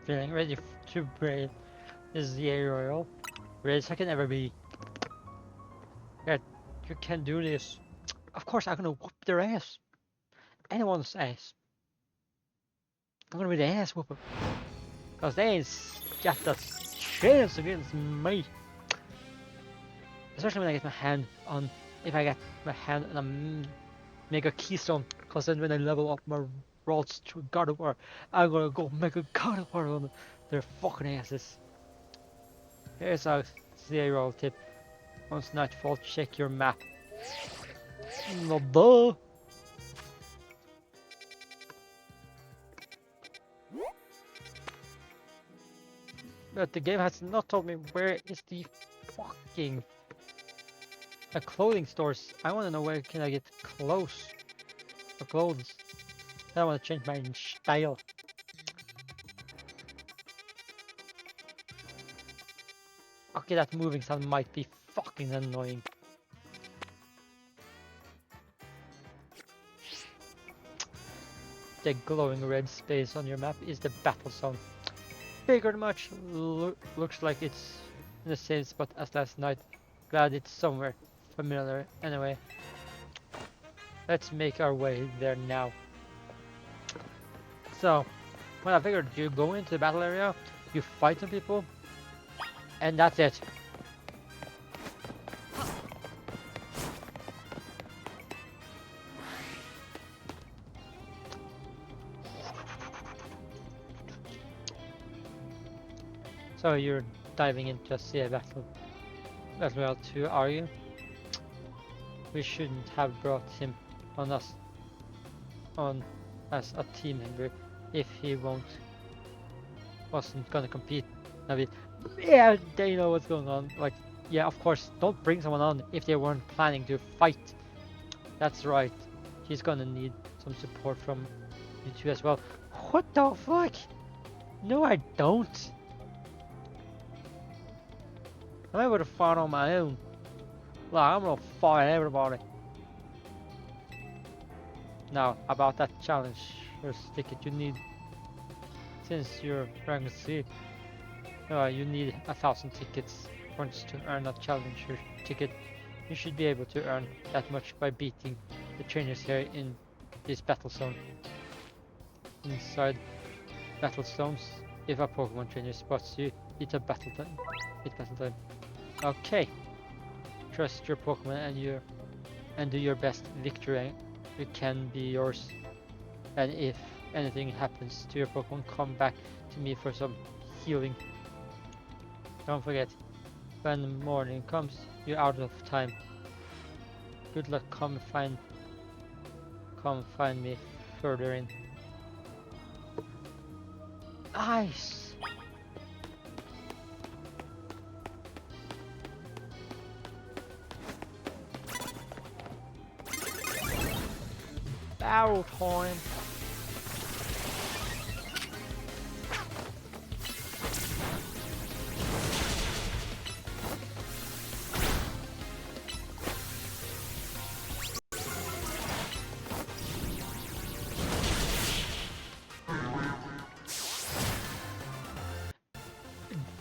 Feeling ready to brave is the Royal. Ready as I can ever be. Yeah, you can do this. Of course I'm gonna whoop their ass. Anyone's ass. I'm gonna be the ass whooper. Cause they ain't got the chance against me. Especially when I get my hand on, if I get my hand on a Mega Keystone. Cause then when I level up my rods to God of War, I'm gonna go Mega God of War on their fucking asses. Here's a zero tip. Once nightfall, check your map. No duh. But the game has not told me where is the fucking clothing stores. I want to know where can I get clothes or clothes. I want to change my style. Okay, that moving sound might be fucking annoying. The glowing red space on your map is the battle zone. Figured much. Looks like it's in the same spot as last night. Glad it's somewhere familiar anyway. Let's make our way there now. So, well, I figured you go into the battle area, you fight some people, and that's it. So you're diving into a battle royale 2, are you? We shouldn't have brought him on as a team member if he wasn't gonna compete. Yeah, they know what's going on. Like, yeah, of course, don't bring someone on if they weren't planning to fight. That's right. He's gonna need some support from you two as well. What the fuck? No, I don't. I would have fought on my own. Like, I'm gonna fight everybody. Now, about that challenge ticket you need, since you're rank C, you need 1,000 tickets points to earn a challenger ticket. You should be able to earn that much by beating the trainers here in this battle zone. Inside battle zones, if a Pokemon trainer spots you, it's a battle time. It's battle time. Okay. Trust your Pokemon and do your best. Victory it can be yours. And if anything happens to your Pokemon, come back to me for some healing. Don't forget, when morning comes, you're out of time. Good luck. Come find me further in. Nice. Battle time.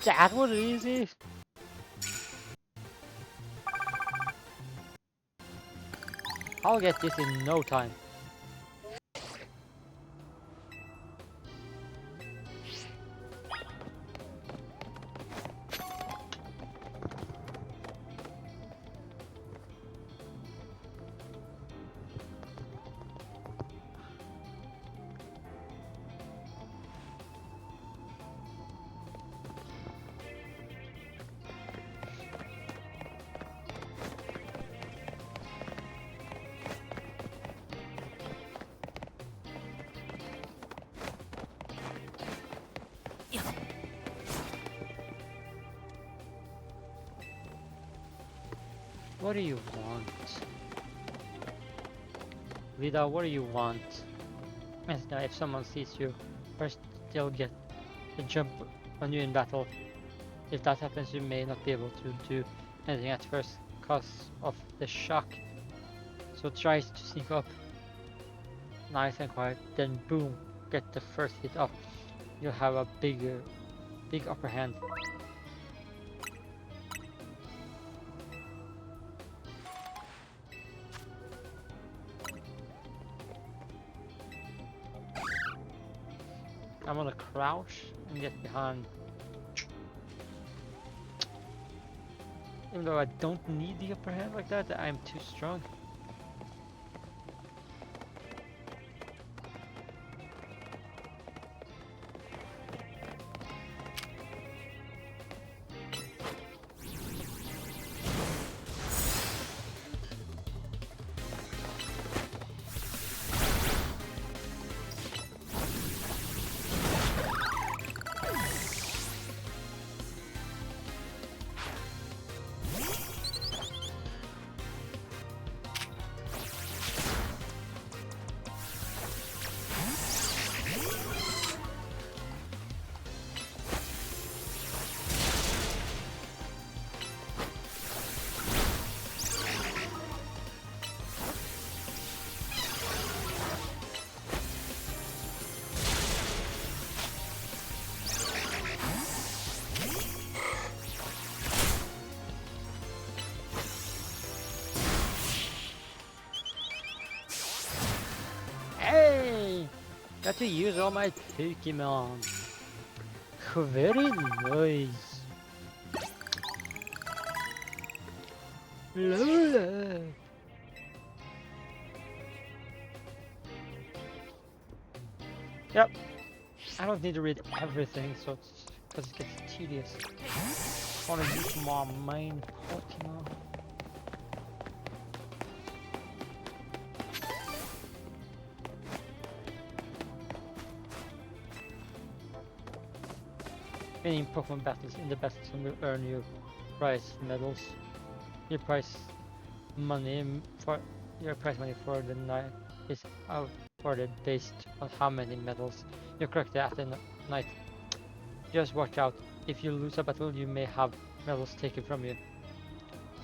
That was easy. I'll get this in no time. What do you want? Vida, what do you want? And now if someone sees you, first they'll get a jump on you in battle. If that happens, you may not be able to do anything at first because of the shock. So try to sneak up nice and quiet, then boom, get the first hit up. You'll have a big upper hand. I'm gonna crouch and get behind. Even though I don't need the upper hand like that, I'm too strong. Hey! Got to use all my Pokemon. Very nice. Lola. Yep. I don't need to read everything, so it's because it gets tedious. I want to use my main Pokemon. Winning Pokemon battles in the battle zone will earn you prize medals. Your prize money for the night is awarded based on how many medals you collect at the night. Just watch out. If you lose a battle, you may have I will take it from you.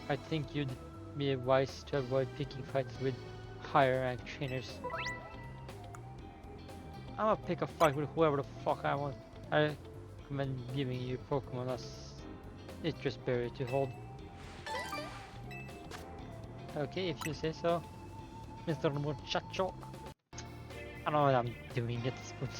I think you'd be wise to avoid picking fights with higher ranked trainers. I'm gonna pick a fight with whoever the fuck I want. I recommend giving you Pokemon as interest berry to hold. Okay, if you say so, Mr. Muchacho. I don't know what I'm doing at this point.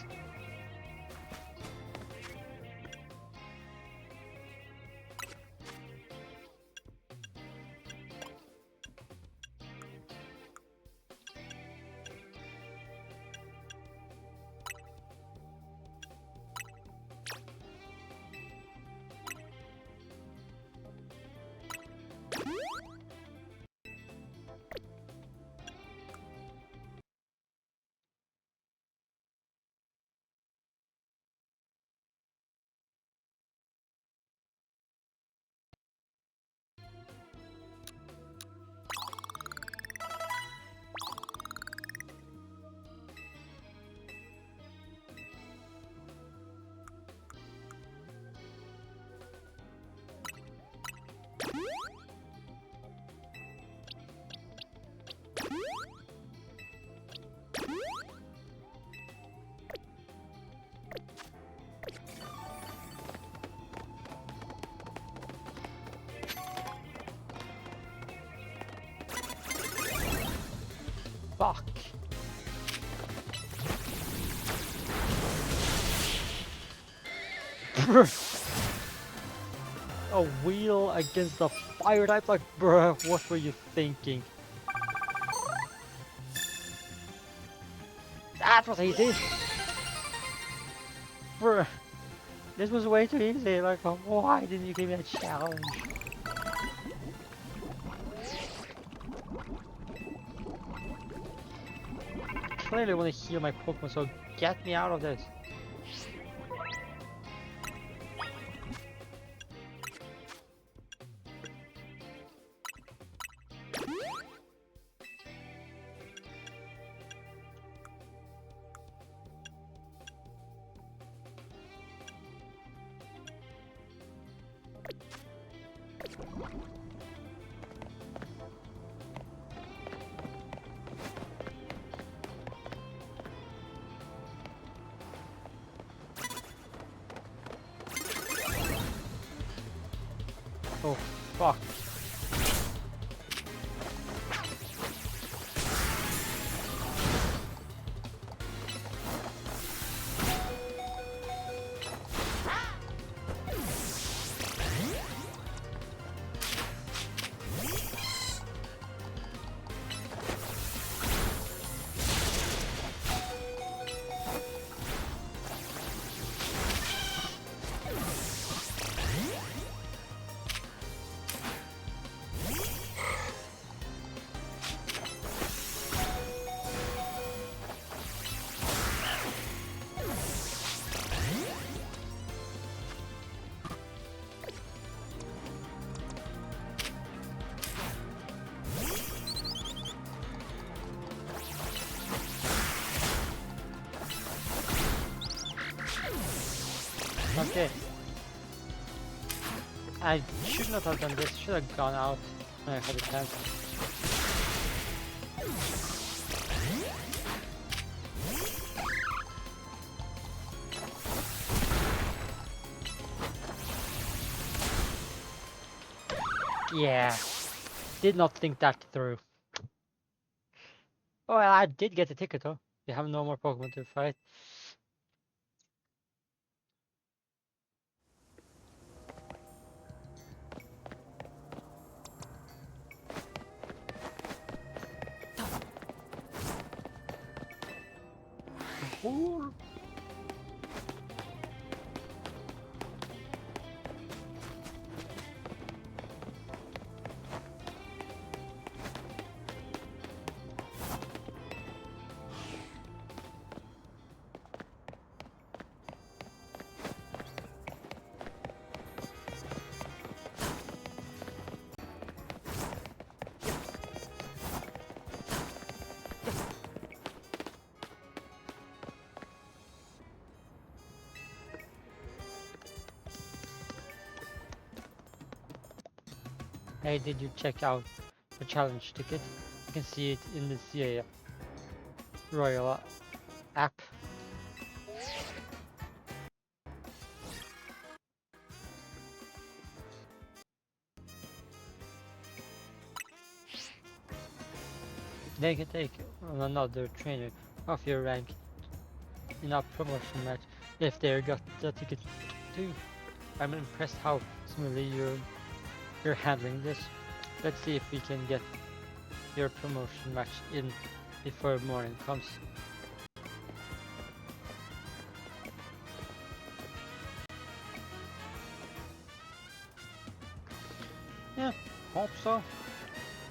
Fuck. A wheel against a fire type? Like, bruh, what were you thinking? That was easy! Bruh, this was way too easy. Like, why didn't you give me a challenge? Clearly want to heal my Pokemon, so get me out of this. Oh, fuck. Okay. I should not have done this. Should have gone out when I had a chance. Yeah. Did not think that through. Oh, well, I did get the ticket though. We have no more Pokemon to fight. Ooh. Hey, did you check out the challenge ticket? You can see it in the CA Royal app. They can take on another trainer of your rank in a promotion match if they got the ticket too. I'm impressed how smoothly you're handling this. Let's see if we can get your promotion match in before morning comes. Yeah, hope so.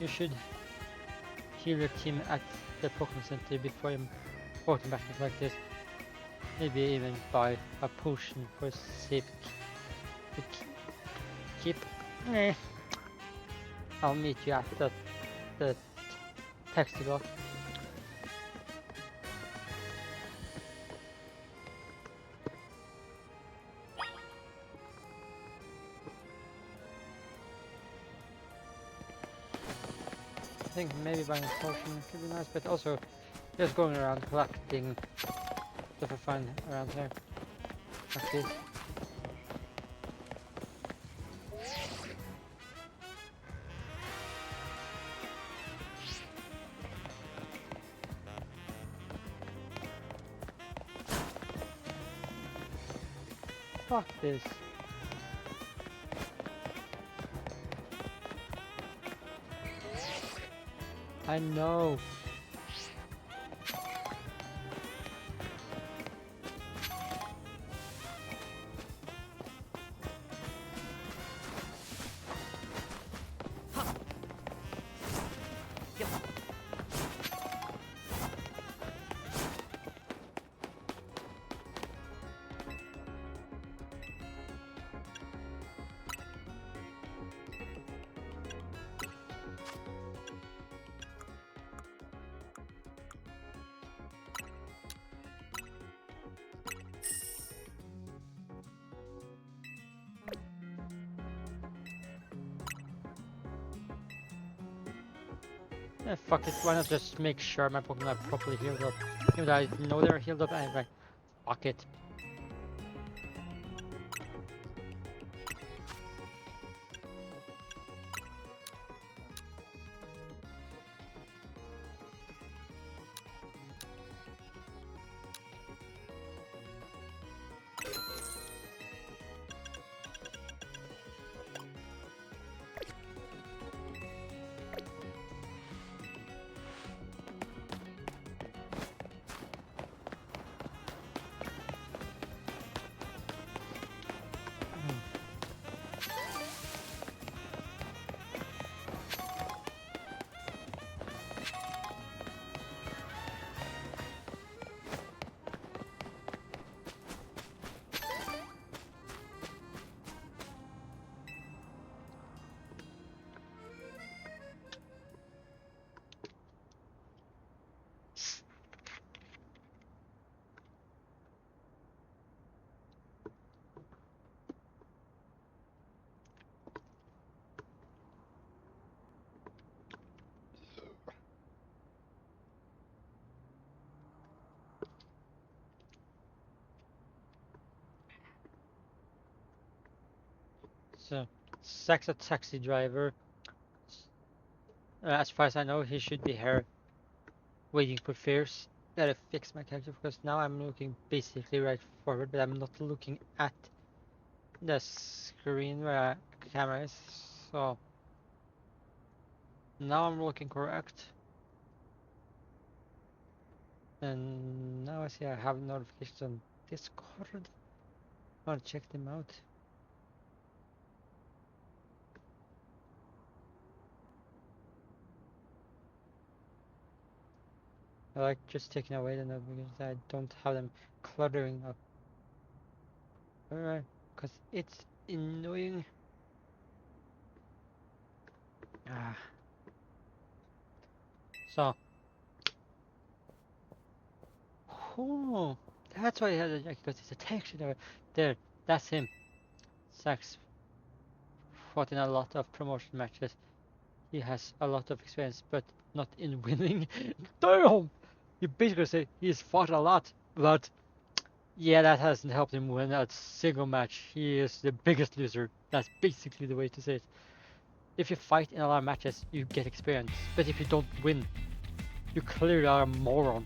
You should heal your team at the Pokemon Center before important battles like this. Maybe even buy a potion for safe keep. Eh, I'll meet you at the taxi lot. I think maybe buying a potion could be nice, but also just going around collecting stuff I find around here. Like this. Fuck this. I know. Yeah, fuck it, why not just make sure my Pokemon are properly healed up? Even though I know they're healed up anyway. Fuck it. So, Zack's a taxi driver. As far as I know, he should be here waiting for fares. Gotta fix my character because now I'm looking basically right forward, but I'm not looking at the screen where the camera is. So now I'm looking correct. And now I see I have notifications on Discord. I want to check them out. I like just taking away the notifications. I don't have them cluttering up. Alright, because it's annoying. Ah. So, oh, that's why he has a jacket, because it's a texture there. There, that's him. Sax fought in a lot of promotion matches. He has a lot of experience, but not in winning. Damn! You basically say he's fought a lot, but yeah, that hasn't helped him win a single match. He is the biggest loser. That's basically the way to say it. If you fight in a lot of matches, you get experience. But if you don't win, you clearly are a moron.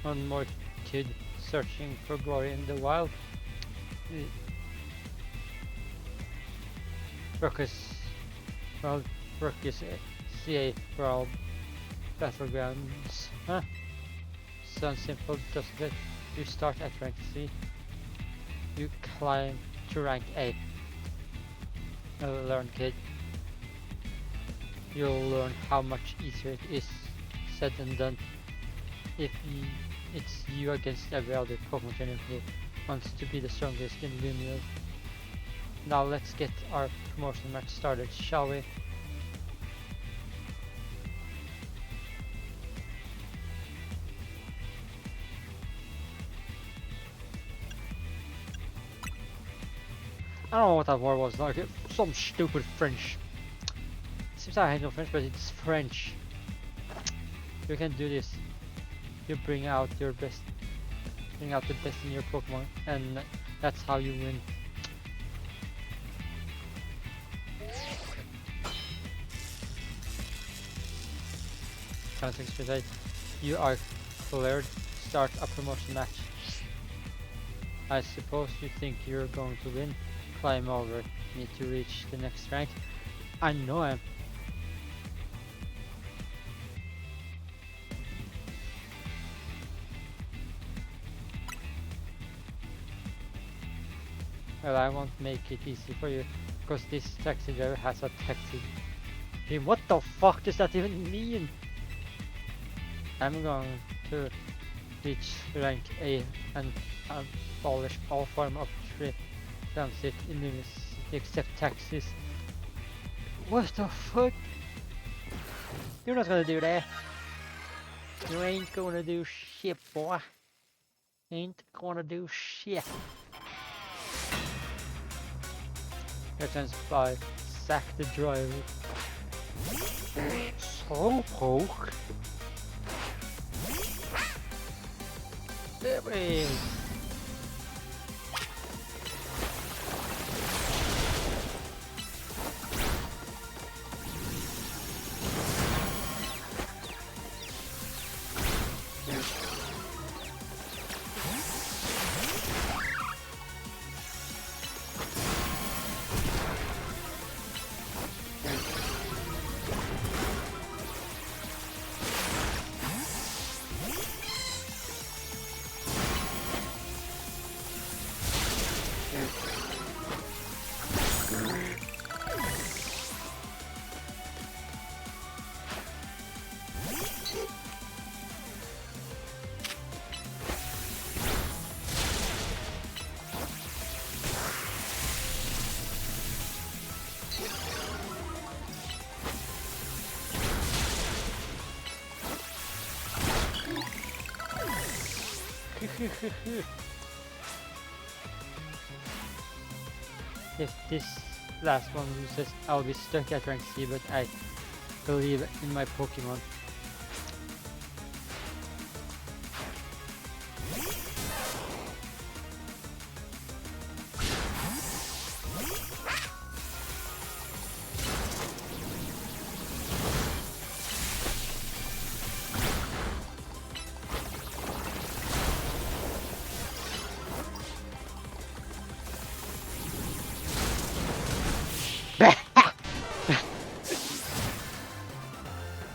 One more kid searching for glory in the wild. Ruckus, well, Ruckus CA Brawl Battlegrounds. Huh? Sounds simple, doesn't it? You start at rank C. You climb to rank A. Learn, kid. You'll learn how much easier it is said than done. If it's you against every other Pokemon trainer who wants to be the strongest in Lumio. Now let's get our promotion match started, shall we? I don't know what that word was, like some stupid French. Seems I hate no French, but it's French. You can do this. You bring out your best, bring out the best in your Pokemon, and that's how you win. Counting straight, you are cleared. Start a promotion match. I suppose you think you're going to win. Climb over me to reach the next rank. I know I am. Well, I won't make it easy for you, because this taxi driver has a taxi dream. What the fuck does that even mean? I'm going to reach rank A and abolish all form of transit in the city except taxis. What the fuck? You're not gonna do that. You ain't gonna do shit, boy. Ain't gonna do shit. Returns by sack the driver. Slowpoke. There it is. If this last one loses, I'll be stuck at rank C, but I believe in my Pokemon.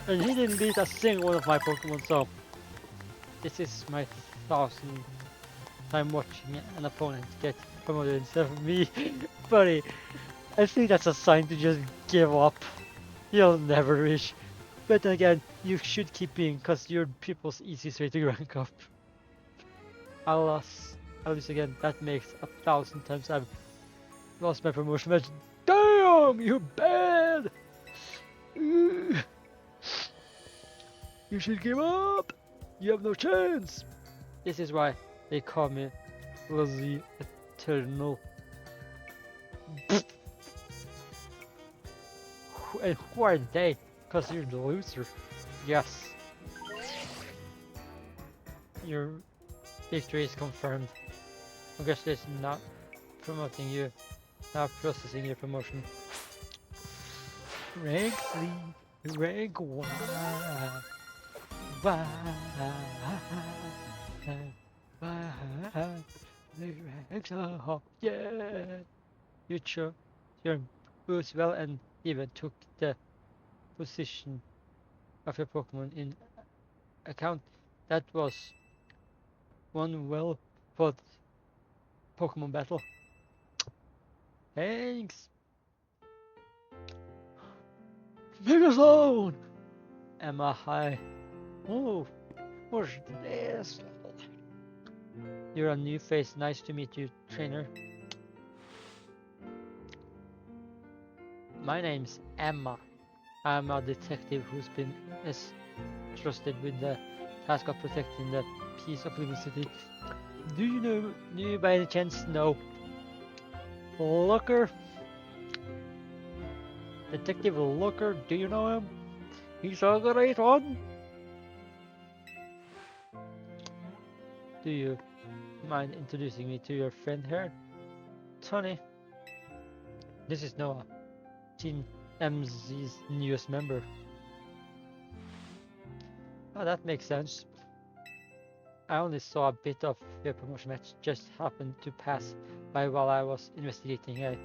And he didn't beat a single one of my Pokemon, so this is my 1000th time watching an opponent get promoted instead of me. Buddy, I think that's a sign to just give up. You'll never reach. But then again, you should keep being, cause you're people's easiest way to rank up. I'll lose again. That makes 1000 times. Lost my promotion match. Damn, you bad! You should give up! You have no chance! This is why they call me the Eternal. And who are they? Cause you're the loser. Yes. Your victory is confirmed. Congratulations, not promoting you. Now processing your promotion. Rank 3, rank 1. Rank up, yeah! You chose your moves well and even took the position of your Pokemon in account. That was one well fought Pokemon battle. Thanks! Megazone! Emma, hi. Oh, what's this? You're a new face. Nice to meet you, trainer. My name's Emma. I'm a detective who's been trusted with the task of protecting the peace of Living City. Do you by any chance know Looker? Detective Looker, do you know him? He's a great one. Do you mind introducing me to your friend here? Tony. This is Noah, Team MZ's newest member. Oh, that makes sense. I only saw a bit of your promotion match, just happened to pass by while I was investigating a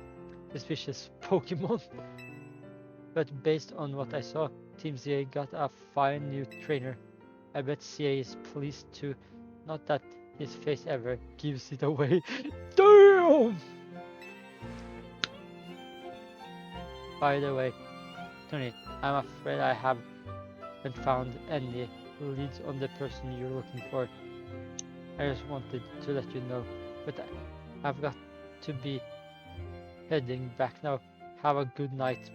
suspicious Pokemon. But based on what I saw, Team CA got a fine new trainer. I bet CA is pleased too. Not that his face ever gives it away. Damn! By the way, Tony, I'm afraid I haven't found any leads on the person you're looking for. I just wanted to let you know, but I've got to be heading back now. Have a good night.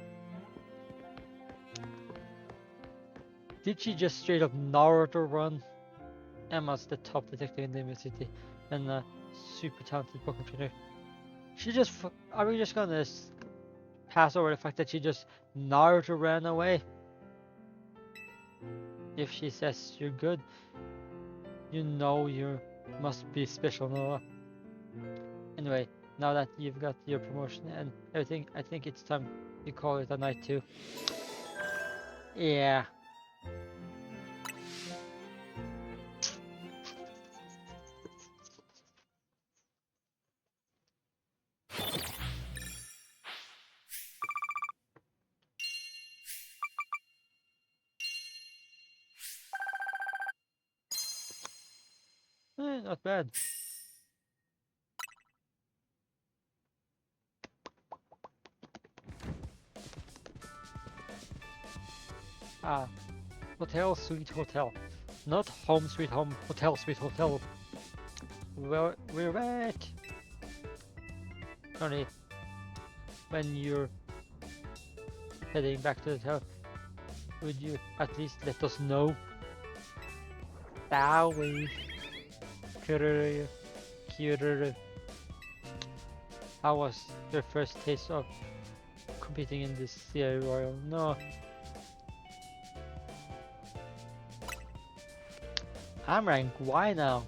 Did she just straight up Naruto run? Emma's the top detective in the university and a super talented Pokemon trainer. She just, are we just gonna pass over the fact that she just Naruto ran away? If she says you're good, you know you must be special, Noah. Anyway, now that you've got your promotion and everything, I think it's time you call it a night too. Yeah. Not bad. Ah, hotel, sweet hotel. Not home, sweet home, hotel, sweet hotel. Well, we're back. Tony, when you're heading back to the hotel, would you at least let us know? Wowie. How was your first taste of competing in this CA Royal? No. I'm rank Y now.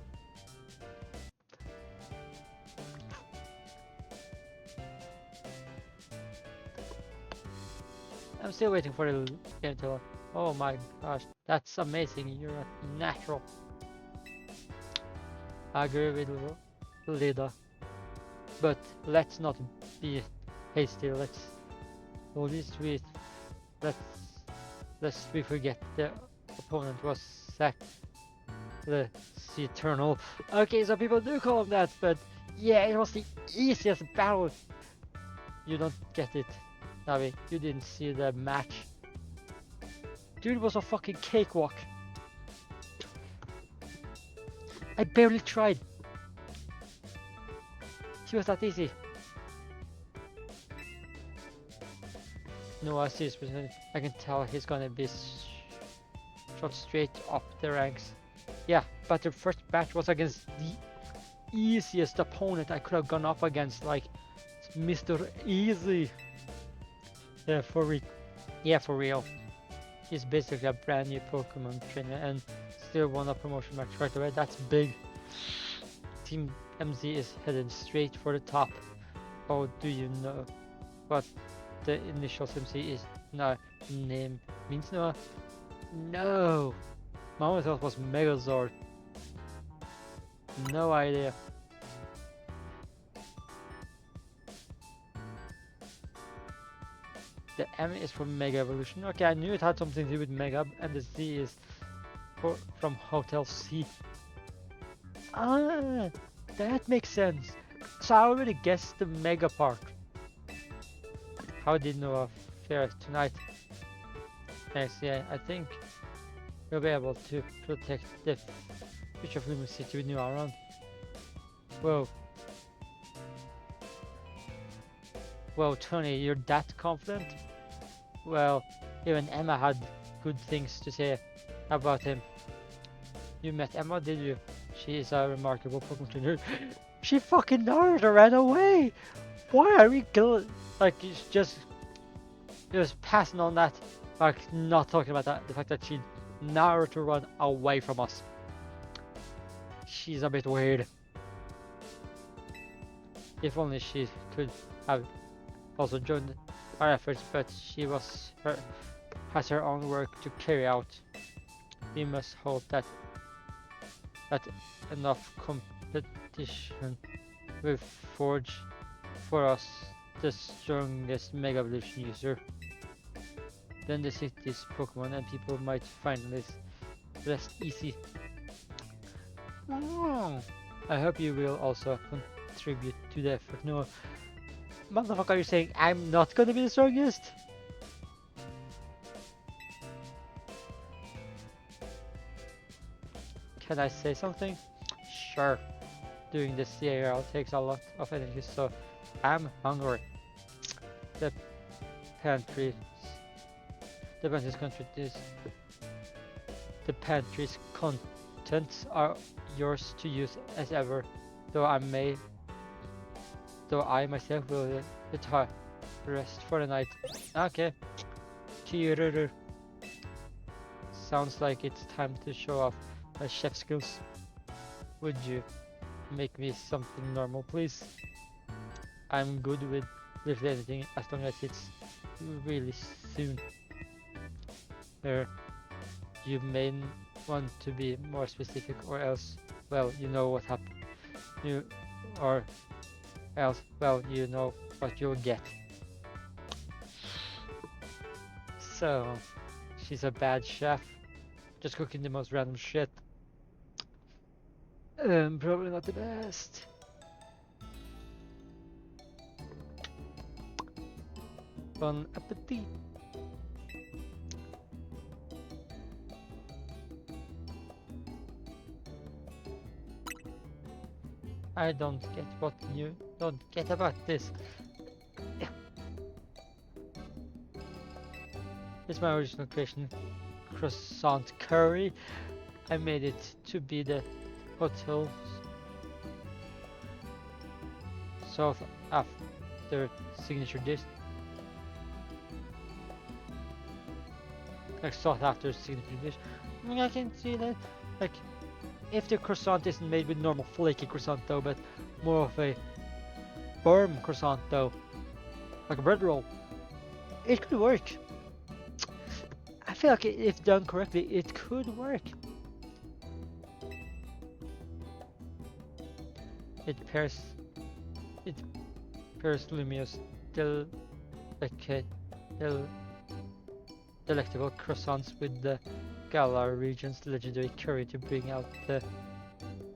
I'm still waiting for the game to. Oh my gosh, that's amazing. You're a natural. I agree with Lida. But let's not be hasty. Let's we forget the opponent was sacked. The Eternal. Okay, so people do call him that, but yeah, it was the easiest battle. You don't get it, Navi. You didn't see the match. Dude, was a fucking cakewalk. I barely tried. She was that easy. Noah sees, I can tell he's gonna be shot straight up the ranks. Yeah, but the first match was against the easiest opponent I could have gone up against, like Mr. Easy. Yeah, for real. He's basically a brand new Pokemon trainer and still won a promotion match right away. That's big. Team MZ is headed straight for the top. Oh, do you know what the initials MC is? No, name means no. No! My thought was Megazord. No idea. The M is for Mega Evolution. Okay, I knew it had something to do with Mega, and the Z is from Hotel C. Ah, that makes sense. So I already guessed the Mega part. How did Noah fare tonight? Yes, yeah, I think we'll be able to protect the future of Lumen City with Noah around. Whoa. Whoa, Tony, you're that confident? Well, even Emma had good things to say about him. You met Emma, did you? She is a remarkable Pokemon trainer. She fucking Naruto ran away! Why are we like, just passing on that, like, not talking about that, the fact that she Naruto run away from us. She's a bit weird. If only she could have also joined our efforts, but she has her own work to carry out. We must hope that enough competition will forge for us the strongest Mega Evolution user. Then the city's Pokemon and people might finally rest easy. Oh, I hope you will also contribute to the effort. No, motherfucker, are you saying I'm not gonna be the strongest? Can I say something? Sure. Doing this CARL takes a lot of energy, so I'm hungry. The pantry's contents are yours to use as ever, though I myself will retire rest for the night. Okay. Kiruru. Sounds like it's time to show off my chef skills. Would you make me something normal, please? I'm good with literally anything as long as it's really soon. You may want to be more specific, or else, well, you know what happened. You know what you'll get. So, she's a bad chef, just cooking the most random shit. Probably not the best. Bon appetit. I don't get what you don't get about this. It's my original creation, croissant curry. I made it to be the hotel's sought after signature dish. Like sought after signature dish. I can see that. Like, if the croissant isn't made with normal flaky croissant dough, but more of a firm croissant dough, like a bread roll, it could work. I feel like if done correctly, it could work. It pairs Lumiose delectable croissants with the Galar region's legendary curry to bring out the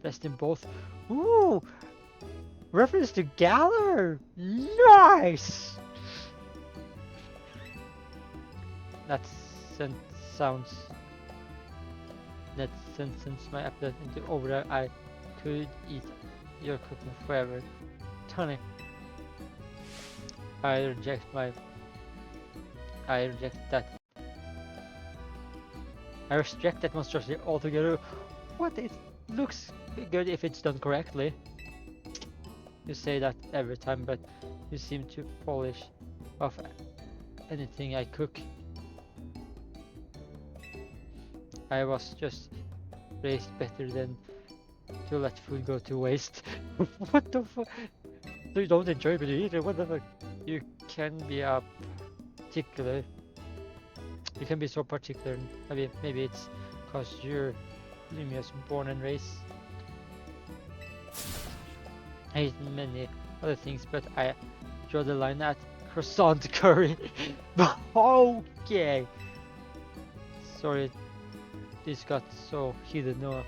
best in both. Ooh! Reference to Galar! Nice! That sentence my appetite into overdrive. I could eat your cooking forever. Tony, I reject my I reject that. I reject that monstrosity altogether. What? It looks good if it's done correctly. You say that every time, but you seem to polish off anything I cook. I was just raised better than to let food go to waste. What the fuck? So you don't enjoy but you eat it? What the fuck? You can be a particular. You can be so particular. Maybe it's cause you're Lumia's born and raised. I eat many other things, but I draw the line at croissant curry. Okay. Sorry, this got so heated, Noah.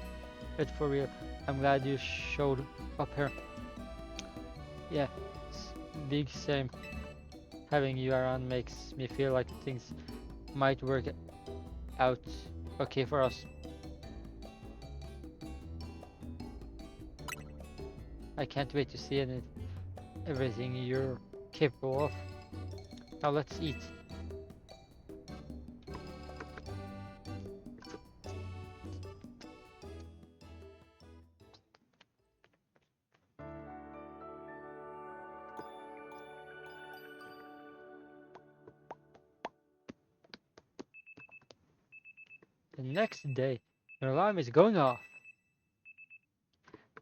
But for real, I'm glad you showed up here. Yeah, big same. Having you around makes me feel like things might work out okay for us. I can't wait to see everything you're capable of. Now let's eat. The next day, your alarm is going off.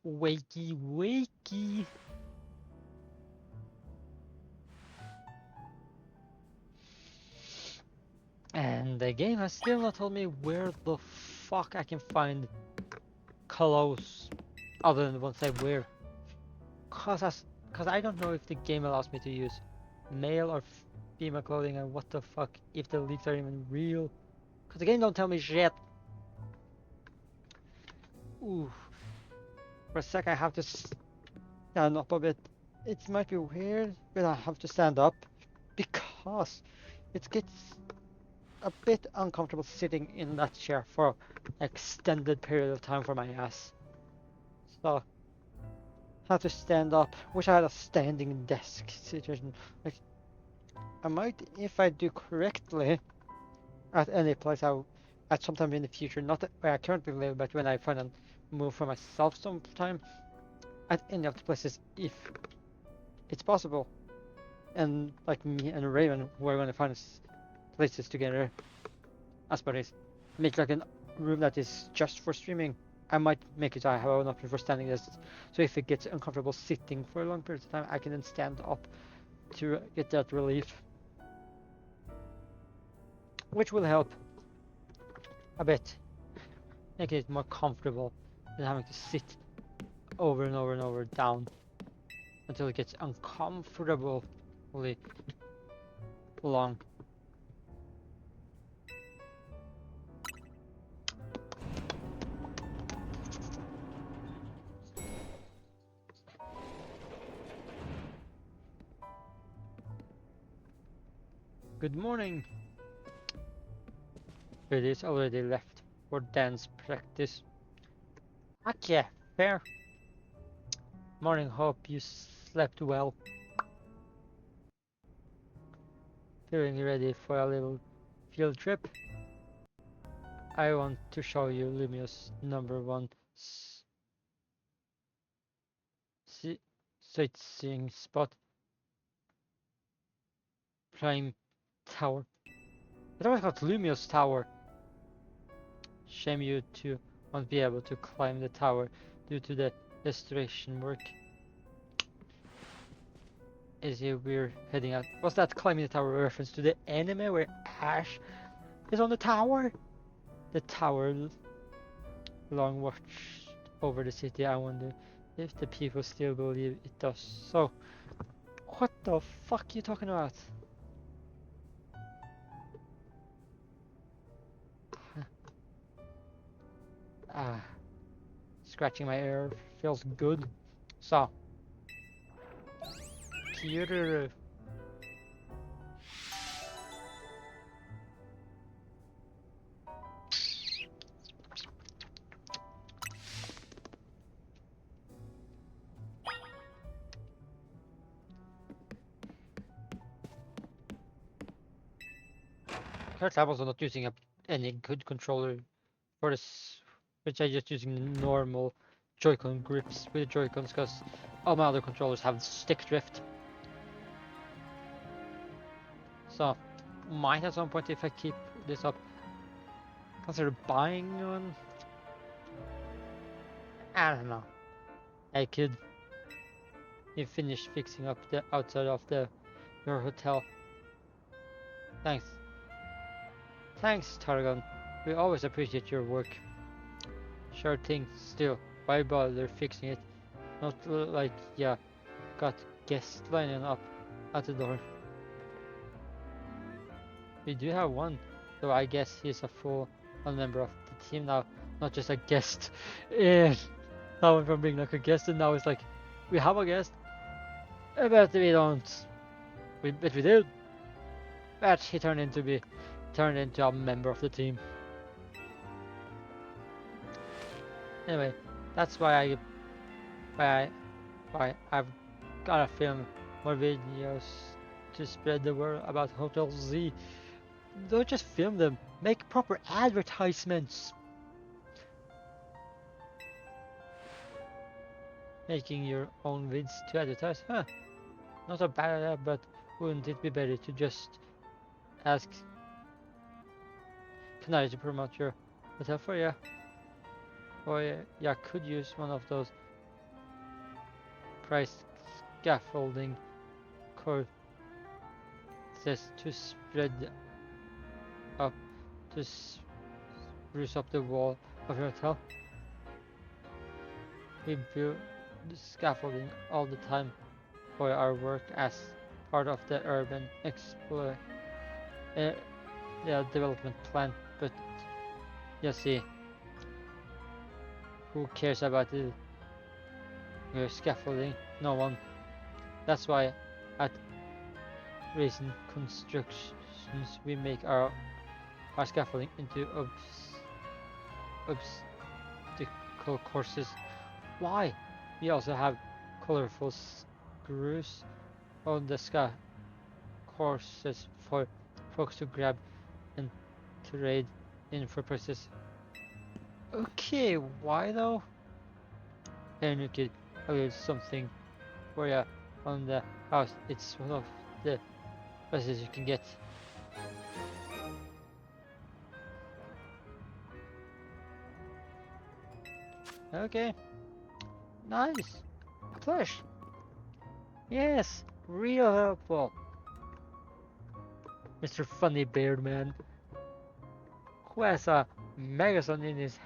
Wakey, wakey. And the game has still not told me where the fuck I can find clothes other than the ones I wear. Cause I don't know if the game allows me to use male or female clothing, and what the fuck if the leaks are even real. Cause the game don't tell me shit. Ooh. For a sec I have to stand up a bit. It might be weird, but I have to stand up because it gets a bit uncomfortable sitting in that chair for an extended period of time for my ass. So I have to stand up. Wish I had a standing desk situation. Like I might, if I do correctly, at any place at some time in the future, not where I currently live, but when I find a move for myself sometime, at any of the places if it's possible. And like me and Raven, we're gonna find places together as buddies. Make like a room that is just for streaming. I might make it so I have an option for standing this. So if it gets uncomfortable sitting for a long period of time, I can then stand up to get that relief. Which will help a bit. Making it more comfortable than having to sit over and over and over down until it gets uncomfortably long. Good morning. It is already left for dance practice. Okay, fair. Morning, hope you slept well. Feeling ready for a little field trip? I want to show you Lumia's #1 sightseeing spot. Prime Tower. I thought it was Lumia's Tower. Shame you two won't be able to climb the tower due to the restoration work. Is here we're heading out. Was that climbing the tower a reference to the anime where Ash is on the tower? The tower long watched over the city. I wonder if the people still believe it does. So, what the fuck are you talking about? Scratching my ear feels good. So, Kiruru. Apparently I'm also not using any good controller for this, which I'm just using the normal Joy-Con grips with the Joy-Cons because all my other controllers have stick drift. So, might at some point, if I keep this up, consider buying one. I don't know. I could. You finish fixing up the outside of your hotel. Thanks. Thanks, Targon. We always appreciate your work. Sure thing. Still, why bother fixing it? Not like, yeah, got guests lining up at the door. We do have one, though I guess he's a full member of the team now, not just a guest. That went from being like a guest and now it's like, we have a guest, but we don't. But we do. But he turned into a member of the team. Anyway, that's why I've gotta film more videos to spread the word about Hotel Z. Don't just film them, make proper advertisements. Making your own vids to advertise, huh? Not a bad idea, but wouldn't it be better to just ask Canary to promote your hotel for you? Or yeah, could use one of those price scaffolding courses to spread up, to spruce up the wall of your hotel. We build the scaffolding all the time for our work as part of the urban development plan, but you see, who cares about your scaffolding? No one. That's why at recent constructions we make our scaffolding into obstacle courses. Why? We also have colorful screws on the courses for folks to grab and trade in for prices. Okay, why though? Here, new kid, I will something for you on the house. It's one of the best you can get. Okay, nice. Plush. Yes, real helpful. Mr. Funny Beard Man, who has a magazine in his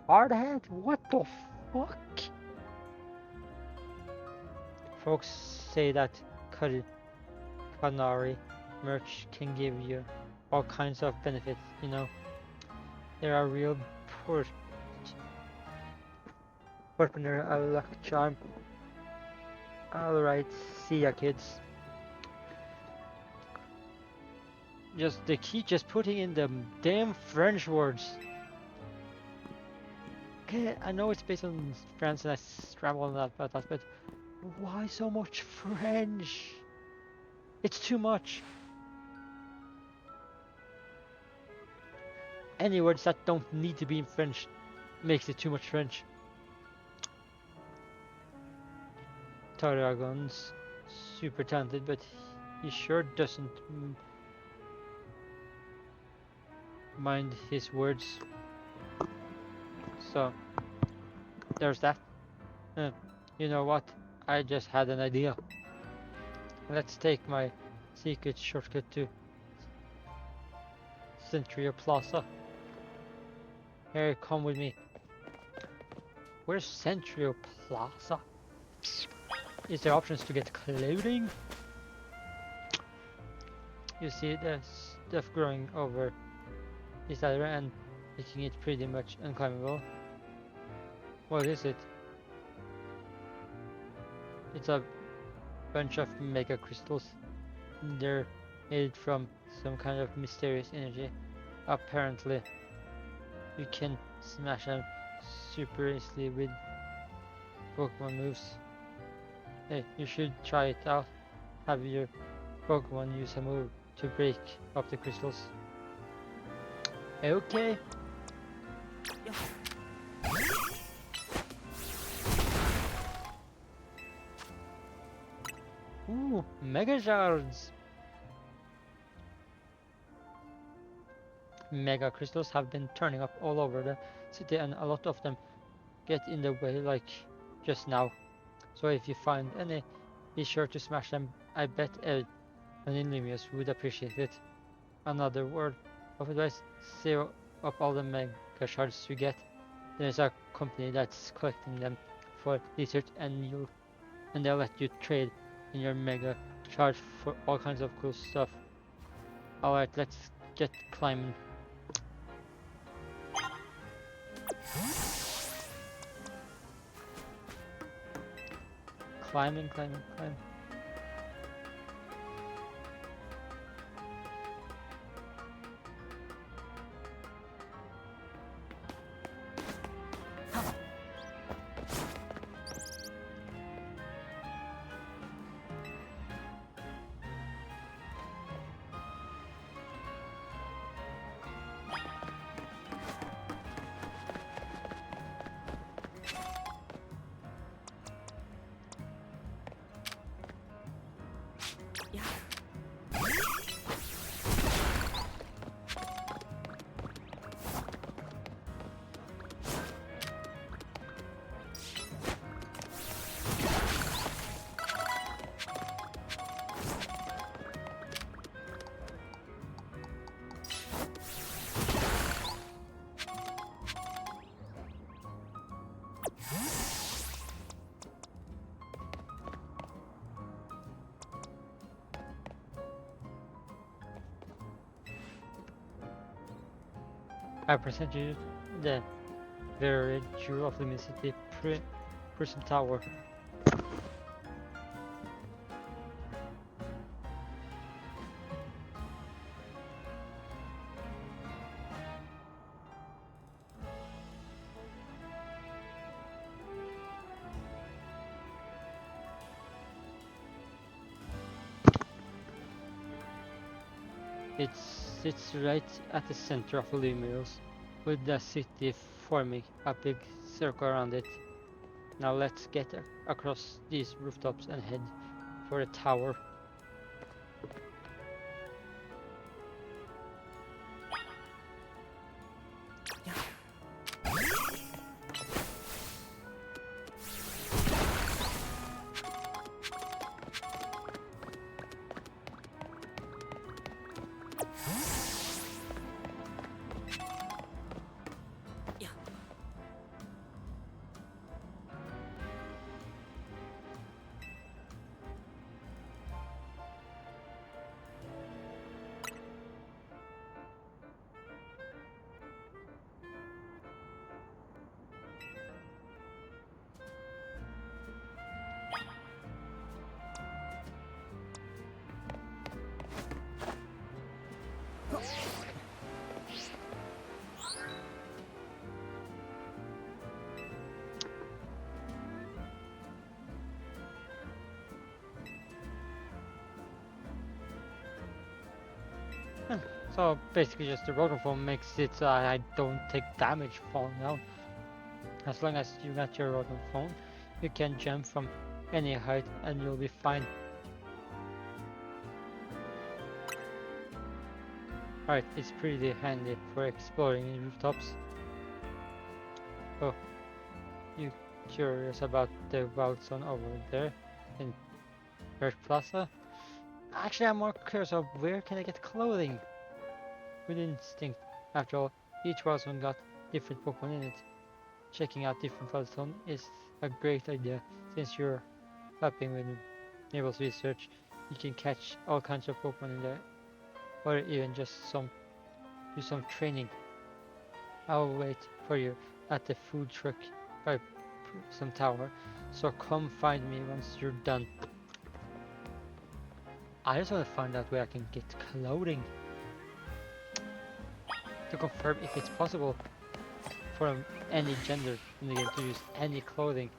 hard hat? What the fuck? Folks say that Canary merch can give you all kinds of benefits, you know. There are real partner a luck charm. Alright, see ya kids. They keep just putting in the damn French words. Okay, I know it's based on France and I scramble on that, but why so much French? It's too much. Any words that don't need to be in French makes it too much French. Taragon's super talented, but he sure doesn't mind his words. So, there's that. You know what? I just had an idea. Let's take my secret shortcut to Century Plaza. Here, come with me. Where's Century Plaza? Is there options to get clothing? You see the stuff growing over this ladder and making it pretty much unclimbable. What is it? It's a bunch of mega crystals. They're made from some kind of mysterious energy. Apparently, you can smash them super easily with Pokemon moves. Hey, you should try it out. Have your Pokemon use a move to break up the crystals. Okay. Ooh, Mega Shards! Mega crystals have been turning up all over the city, and a lot of them get in the way, like just now. So if you find any, be sure to smash them. I bet Anonymous would appreciate it. Another word of advice: save up all the mega shards you get. There's a company that's collecting them for research, and they'll let you trade in your mega shard for all kinds of cool stuff. Alright, let's get climbing. Climbing. I present you the very jewel of the Mississippi Prison Tower. It sits right at the center of Lumios, with the city forming a big circle around it. Now let's get across these rooftops and head for the tower. So basically just the rotor foam makes it so I don't take damage falling down. As long as you got your rotor foam, you can jump from any height and you'll be fine. Alright, it's pretty handy for exploring in rooftops. Oh, you curious about the wild zone over there in Earth Plaza? Actually, I'm more curious of where can I get clothing? With instinct. After all, each wild zone got different Pokemon in it. Checking out different wild zone is a great idea since you're helping with Naval's research. You can catch all kinds of Pokemon in there, or even just do some training. I'll wait for you at the food truck by some tower, so come find me once you're done. I just want to find out where I can get clothing to confirm if it's possible for any gender in the game to use any clothing.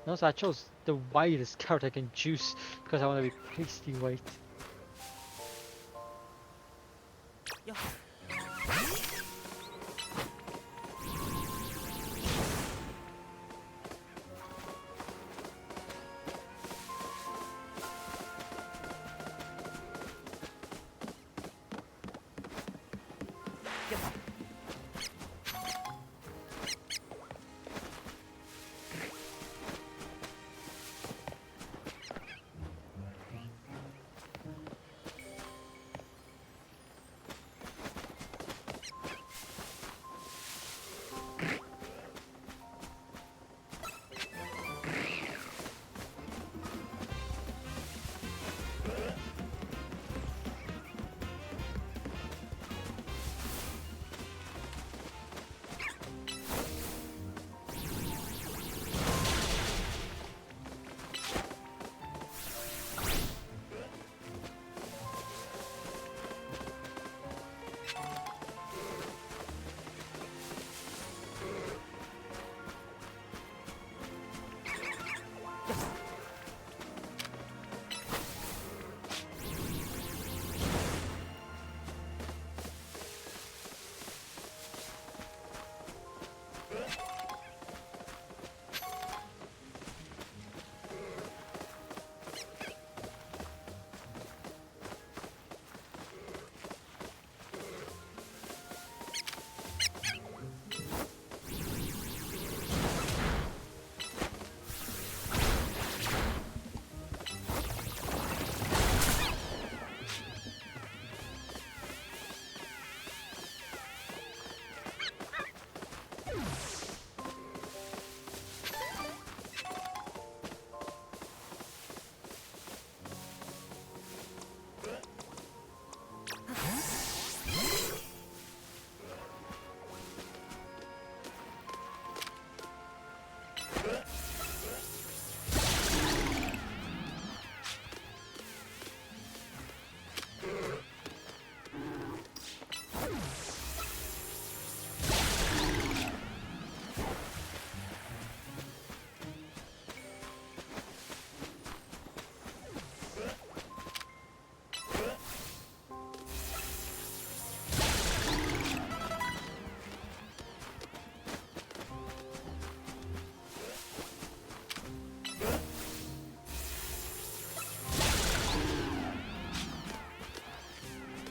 And also I chose the widest card I can choose because I want to be pasty white.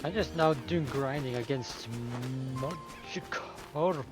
I'm just now doing grinding against Magikarp.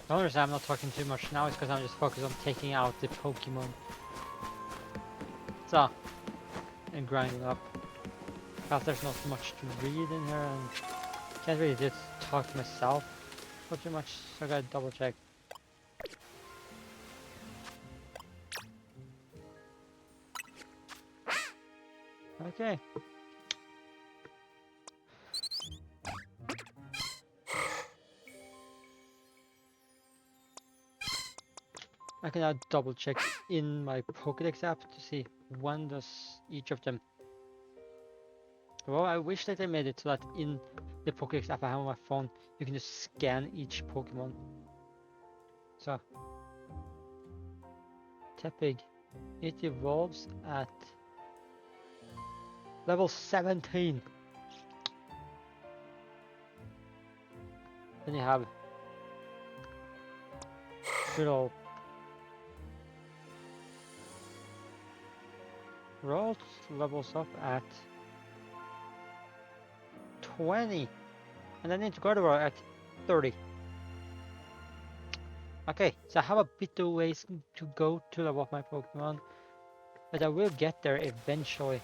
The only reason I'm not talking too much now is because I'm just focused on taking out the Pokemon. So, and grinding up. Because there's not much to read in here and can't really just talk to myself for too much, so I gotta double check. Okay. I can now double check in my Pokédex app to see when does each of them. Well, I wish that they made it so that in the Pokédex app I have on my phone, you can just scan each Pokemon. So, Tepig, it evolves at level 17. Then you have good old Rolls levels up at 20. And then into Gardevoir at 30. Okay, so I have a bit of ways to go to level up my Pokemon, but I will get there eventually.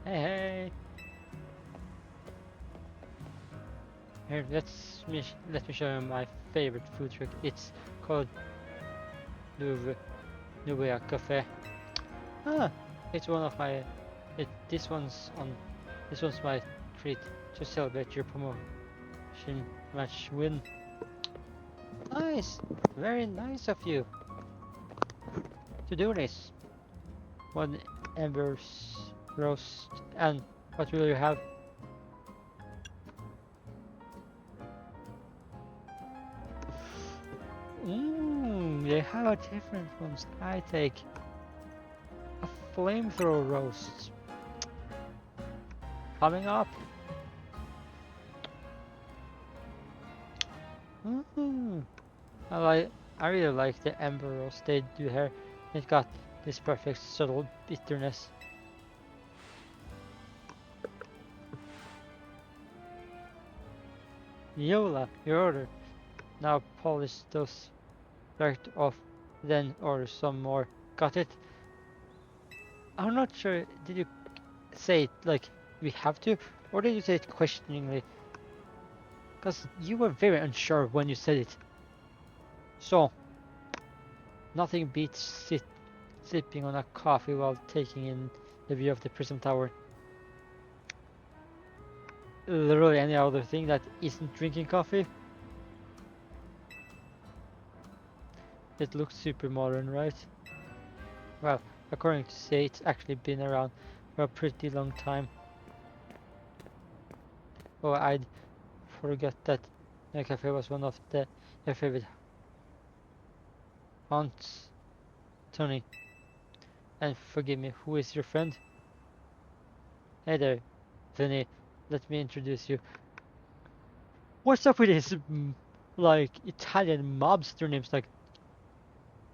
Hey, hey. Here, let me show you my favorite food truck. It's called Nubia Cafe. Ah, it's one of my. This one's my treat to celebrate your promotion match win. Nice, very nice of you to do this. One embers roast, and what will you have? They have different ones. I take a flamethrower roast. Coming up. I really like the ember roast they do here. It got this perfect subtle bitterness. Yola, your order. Now polish those right off, then order some more. Got it? I'm not sure, did you say it like we have to, or did you say it questioningly? Because you were very unsure when you said it. So, nothing beats sipping on a coffee while taking in the view of the Prism Tower. Literally any other thing that isn't drinking coffee. It looks super modern, right? Well, according to say, it's actually been around for a pretty long time. Oh, I'd forgot that the cafe was one of your favorite haunts, Tony. And forgive me, who is your friend? Hey there, Vinny. Let me introduce you. What's up with this, like, Italian mobster names like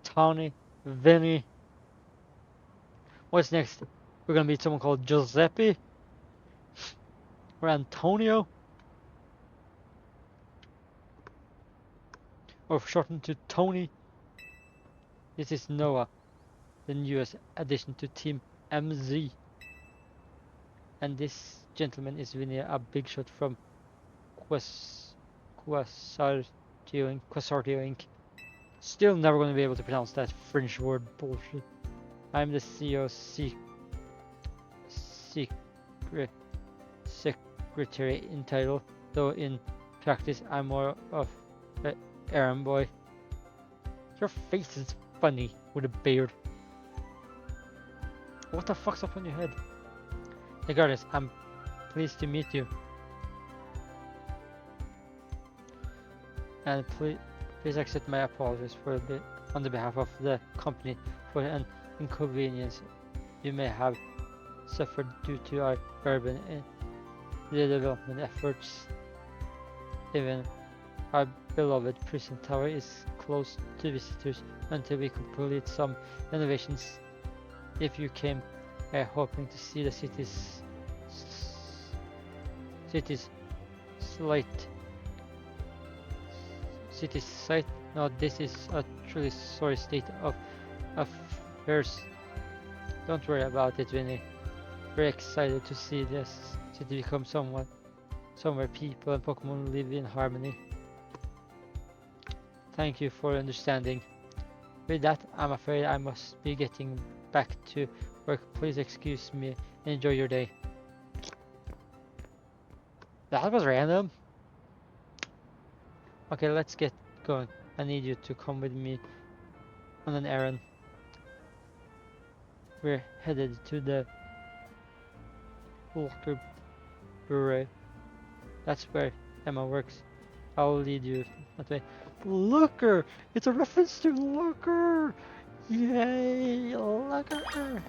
Tony, Vinny? What's next? We're gonna meet someone called Giuseppe? Or Antonio? Or shortened to Tony? This is Noah, the newest addition to Team MZ. And this gentleman is Vinny, a big shot from Quasartio Inc. Still never gonna be able to pronounce that French word bullshit. I'm the CEO secretary in title, though in practice I'm more of an errand boy. Your face is funny with a beard. What the fuck's up on your head? Regardless, I'm pleased to meet you. And please accept my apologies on the behalf of the company for an inconvenience you may have suffered due to our urban redevelopment efforts. Even our beloved prison tower is closed to visitors until we complete some renovations. If you came here hoping to see the city's site, no, this is a truly sorry state of affairs. Don't worry about it, Winnie. We're excited to see this city become somewhere people and Pokemon live in harmony. Thank you for understanding. With that, I'm afraid I must be getting back to work. Please excuse me and enjoy your day. That was random. Okay, let's get going. I need you to come with me on an errand. We're headed to the Walker Brewery. That's where Emma works. I'll lead you that way. Looker! It's a reference to Looker! Yay! Looker!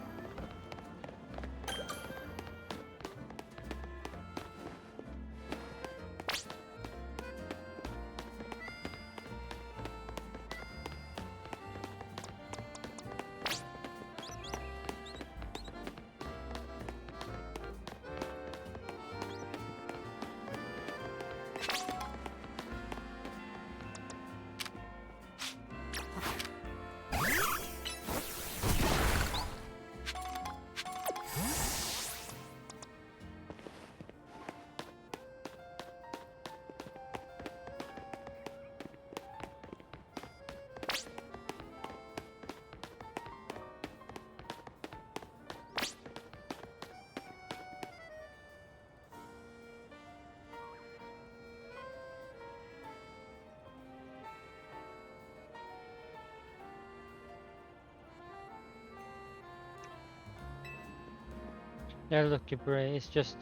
Their Lucky Bray is just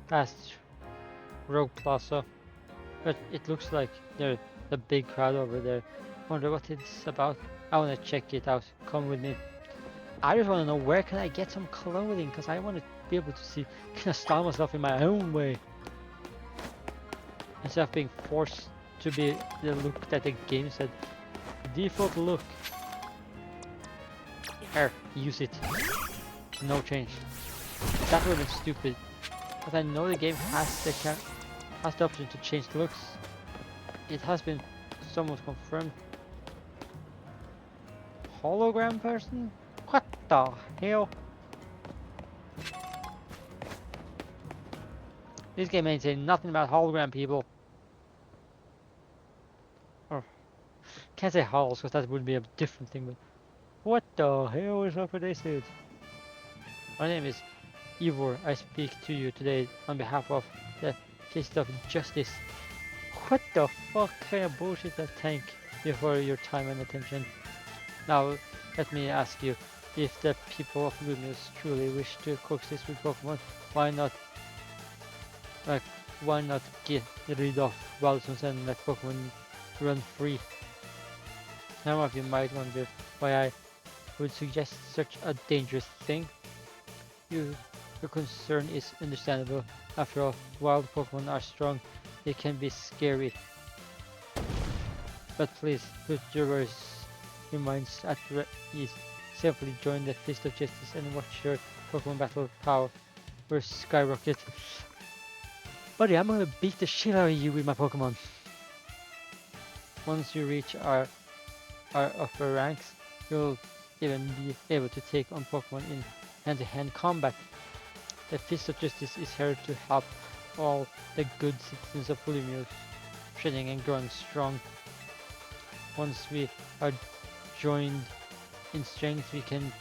past Rogue Plaza, but it looks like there's a big crowd over there. Wonder what it's about. I wanna check it out. Come with me. I just wanna know where can I get some clothing, cause I wanna be able to see, can I style myself in my own way instead of being forced to be the look that the game said. Default look. Here, use it. No change. That would have been stupid, but I know the game has the option to change the looks. It has been somewhat confirmed. Hologram person? What the hell? This game ain't saying nothing about hologram people. Or can't say holos because that would be a different thing. But what the hell is up with this dude? My name is Ivor. I speak to you today on behalf of the Fist of Justice. What the fuck kind of bullshit I thank you for your time and attention. Now, let me ask you, if the people of Lumios truly wish to coexist with Pokemon, why not get rid of Wildsons and let Pokemon run free? Some of you might wonder why I would suggest such a dangerous thing. Your concern is understandable. After all, wild Pokemon are strong. They can be scary. But please, put your minds at ease. Simply join the Fist of Justice and watch your Pokemon battle power skyrocket. Buddy, I'm gonna beat the shit out of you with my Pokemon. Once you reach our upper ranks, you'll even be able to take on Pokemon in hand-to-hand combat. The Fist of Justice is here to help all the good citizens of Lumios, training and growing strong. Once we are joined in strength, we can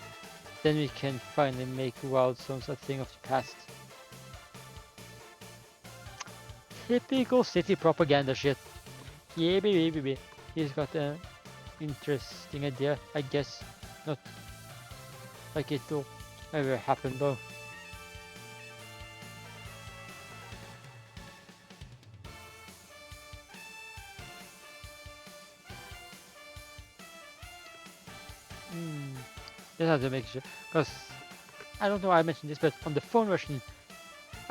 finally make Wild Zones a thing of the past. Typical city propaganda shit. Yeah, baby. He's got an interesting idea, I guess. Not like it'll Never happened though. Just have to make sure, because I don't know why I mentioned this, but on the phone version,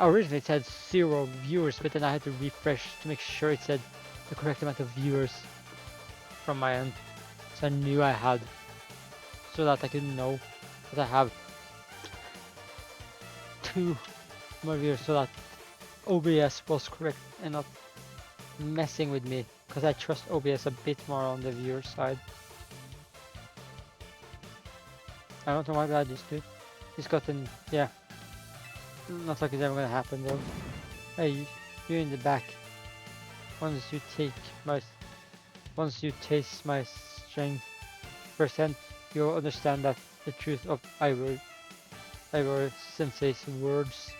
originally it said 0 viewers, but then I had to refresh to make sure it said the correct amount of viewers from my end. So I knew I had, so that I could know that I have 2 more viewers, so that OBS was correct and not messing with me, because I trust OBS a bit more on the viewer side. I don't know why I just did. He's gotten, yeah. Not like it's ever gonna happen though. Hey, you in the back. Once you taste my strength percent, you'll understand that the truth of Ivor Sensei's words.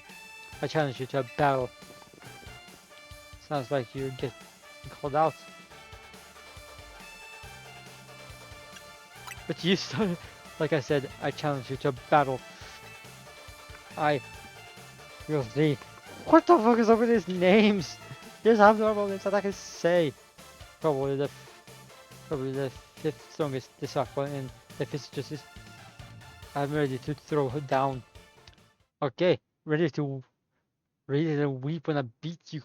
I challenge you to a battle. Sounds like you're getting called out. But you started, like I said, I challenge you to a battle. I will see. What the fuck is up with these names? Just have normal names that I can say. Probably the 5th strongest disciple in the fifth justice. I'm ready to throw her down. Okay, ready to weep when I beat you.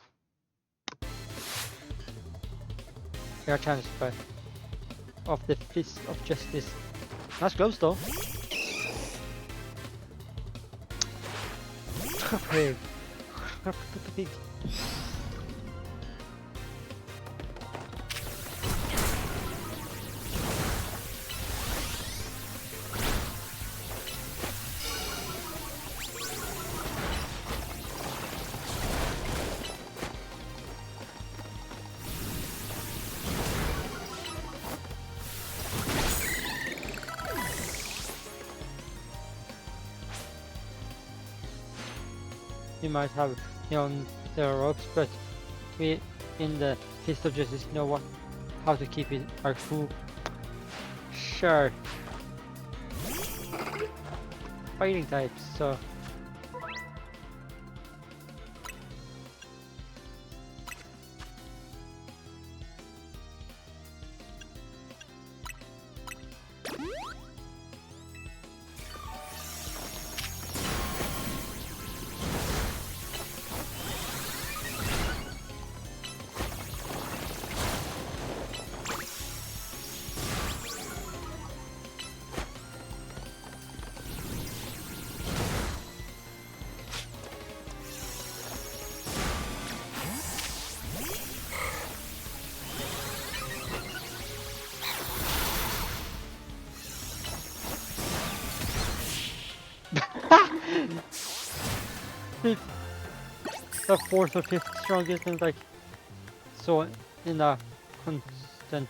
Your chance by of the fist of justice. That's close though. Pig. Pig. You might have known the ropes, but we in the Fist of Justice know how to keep it our cool. Sure. Fighting types, so the 4th or 5th strongest and like so in a constant.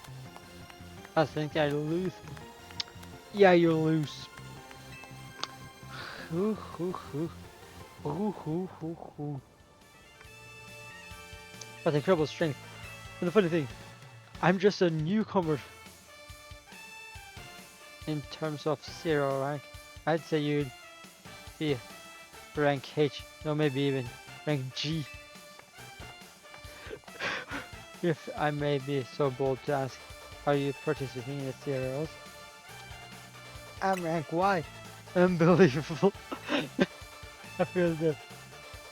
I think I lose. Yeah, you lose. Ooh, ooh, ooh. Ooh, ooh, ooh, ooh. But incredible strength. And the funny thing, I'm just a newcomer in terms of 0 rank. I'd say you'd be rank H, no maybe even rank G. If I may be so bold to ask, are you participating in the zeros? I'm rank Y. Unbelievable.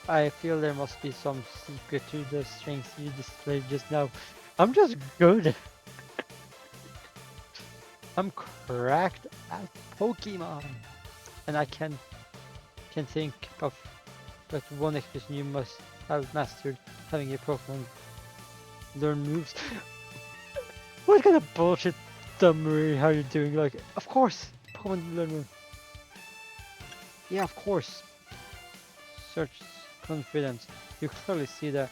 I feel there must be some secret to the strengths you displayed just now. I'm just good. I'm cracked at Pokemon. And I can think of but one expression you must have mastered, having your Pokemon learn moves. What kind of bullshit summary are you doing? Like, of course, Pokemon learn moves. Yeah, of course. Search confidence. You clearly see to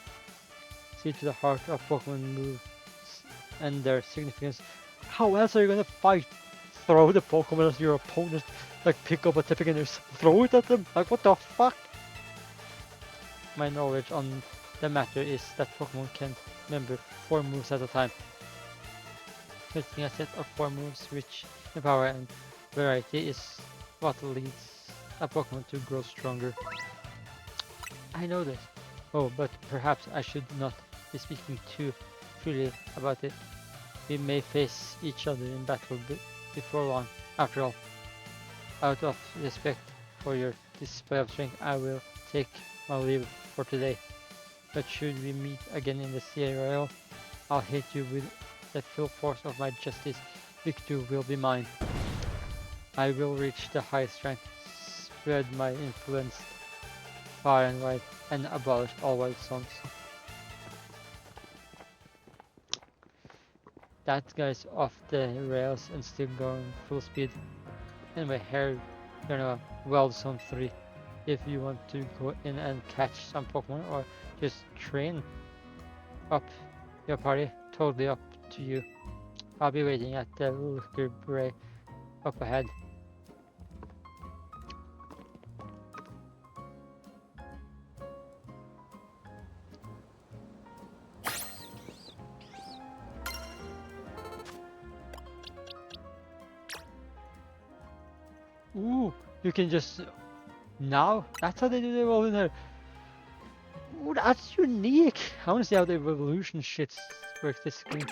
the heart of Pokemon moves and their significance. How else are you gonna fight? Throw the Pokemon at your opponent, like pick up a Typic and just throw it at them? Like what the fuck? My knowledge on the matter is that Pokemon can remember 4 moves at a time. Using a set of 4 moves which in power and variety is what leads a Pokemon to grow stronger. I know this. Oh, but perhaps I should not be speaking too freely about it. We may face each other in battle before long. After all, out of respect for your display of strength, I will take my leave for today. But should we meet again in the Sea Royal, I'll hit you with the full force of my justice. Victory will be mine. I will reach the highest rank, spread my influence far and wide, and abolish all wild songs. That guy's off the rails and still going full speed. Anyway, here you're now Wild Zone 3. If you want to go in and catch some Pokemon or just train up your party, totally up to you. I'll be waiting at the Looker Bray up ahead. Ooh, you can just... Now? That's how they do the evolve in there. Ooh, that's unique. I want to see how the evolution shits works this screen.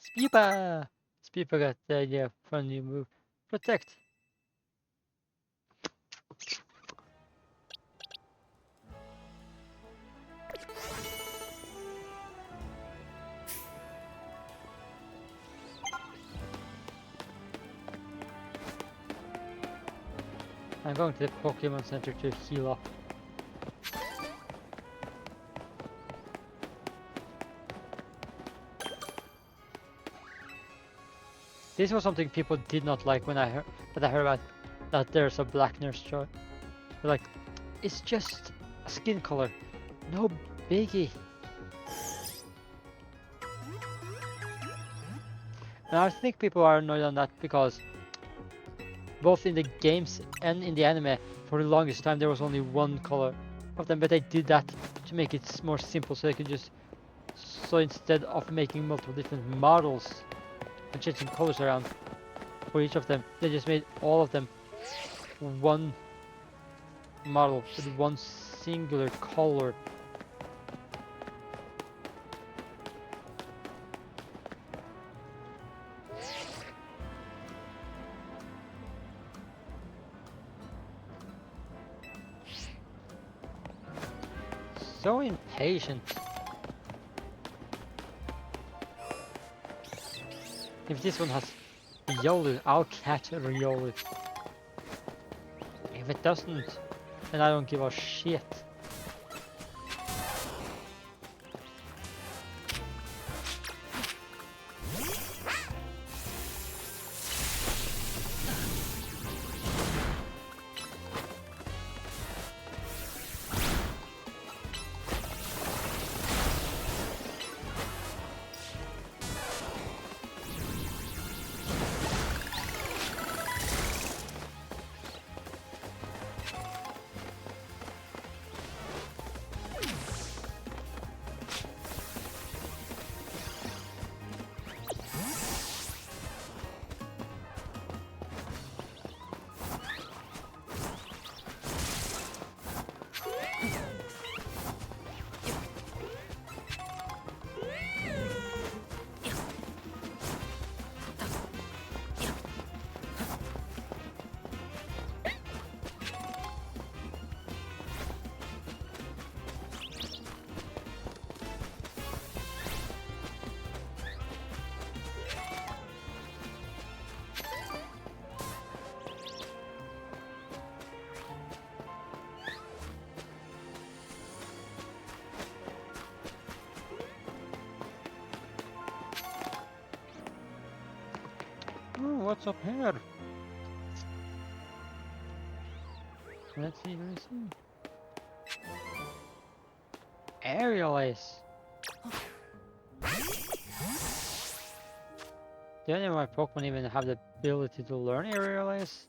Speepa! Speepa got the idea for a new move. Protect. I'm going to the Pokemon Center to heal up. This was something people did not like when I heard about that there's a black nurse joy. They're like, it's just a skin color, no biggie. And I think people are annoyed on that because both in the games and in the anime, for the longest time there was only one color of them, but they did that to make it more simple, so they could just, so instead of making multiple different models and changing colors around for each of them, they just made all of them one model with one singular color. So impatient. If this one has Riolu, I'll catch Riolu. If it doesn't, then I don't give a shit. Oh, what's up here? Let's see, let's see. Aerial Ace. Do any of my Pokemon even have the ability to learn Aerial Ace?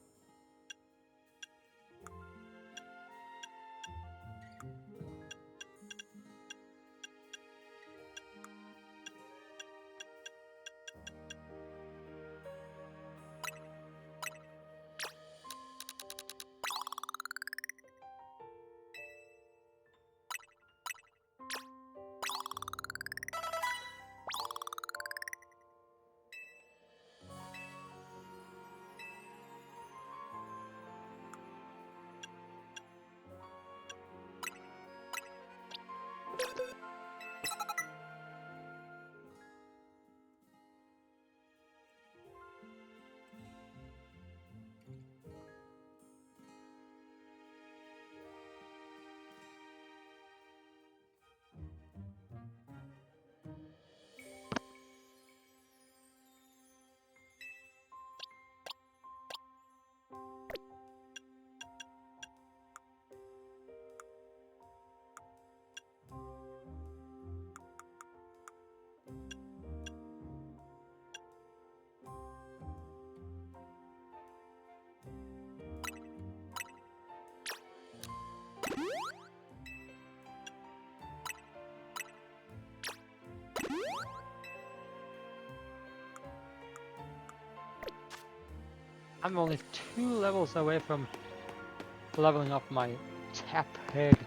I'm only 2 levels away from leveling up my tap head,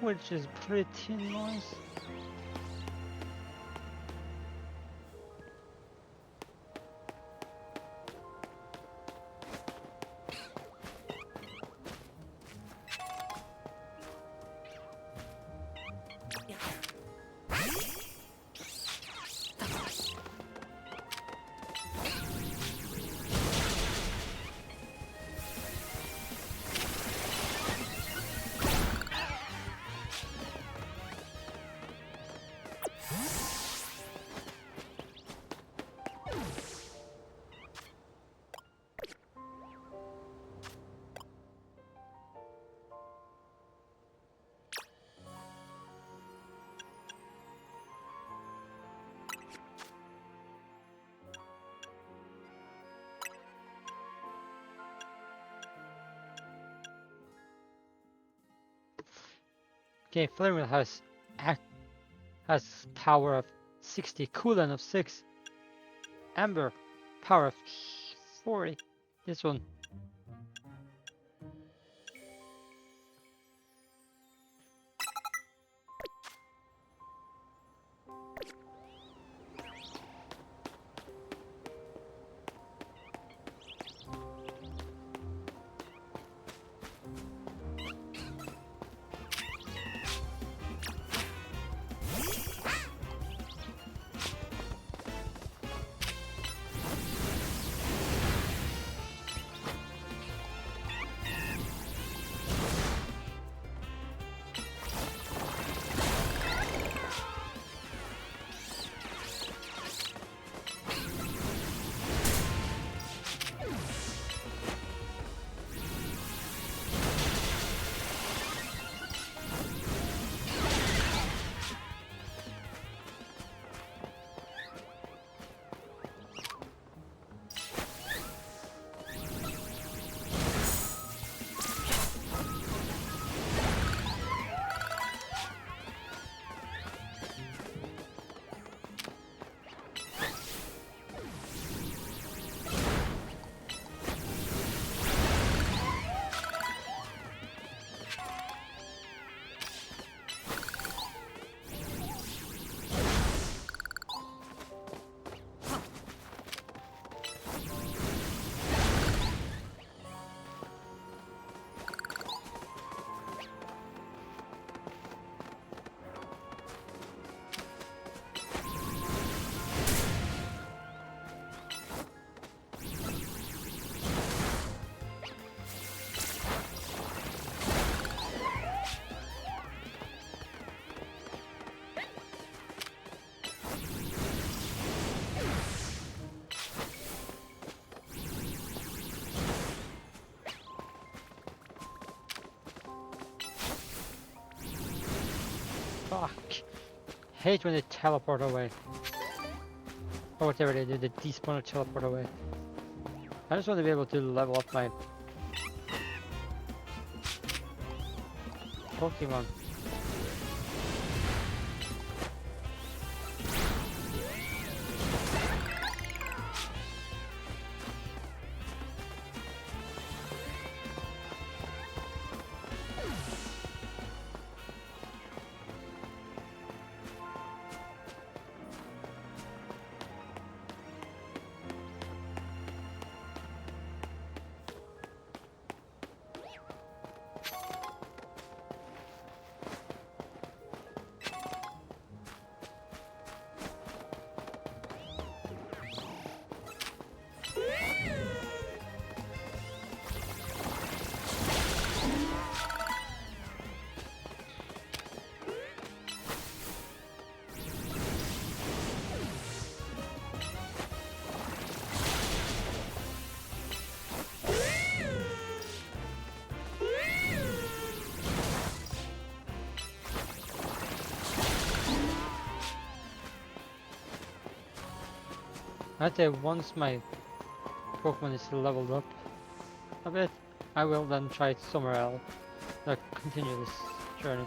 which is pretty nice. Okay, Flame Wheel has power of 60, cooldown of 6, Amber power of 40. This one. Fuck. Hate when they teleport away. Or whatever they do, they despawn or teleport away. I just want to be able to level up my Pokemon. I'd say once my Pokemon is leveled up a bit, I will then try it somewhere else. Like continue this journey.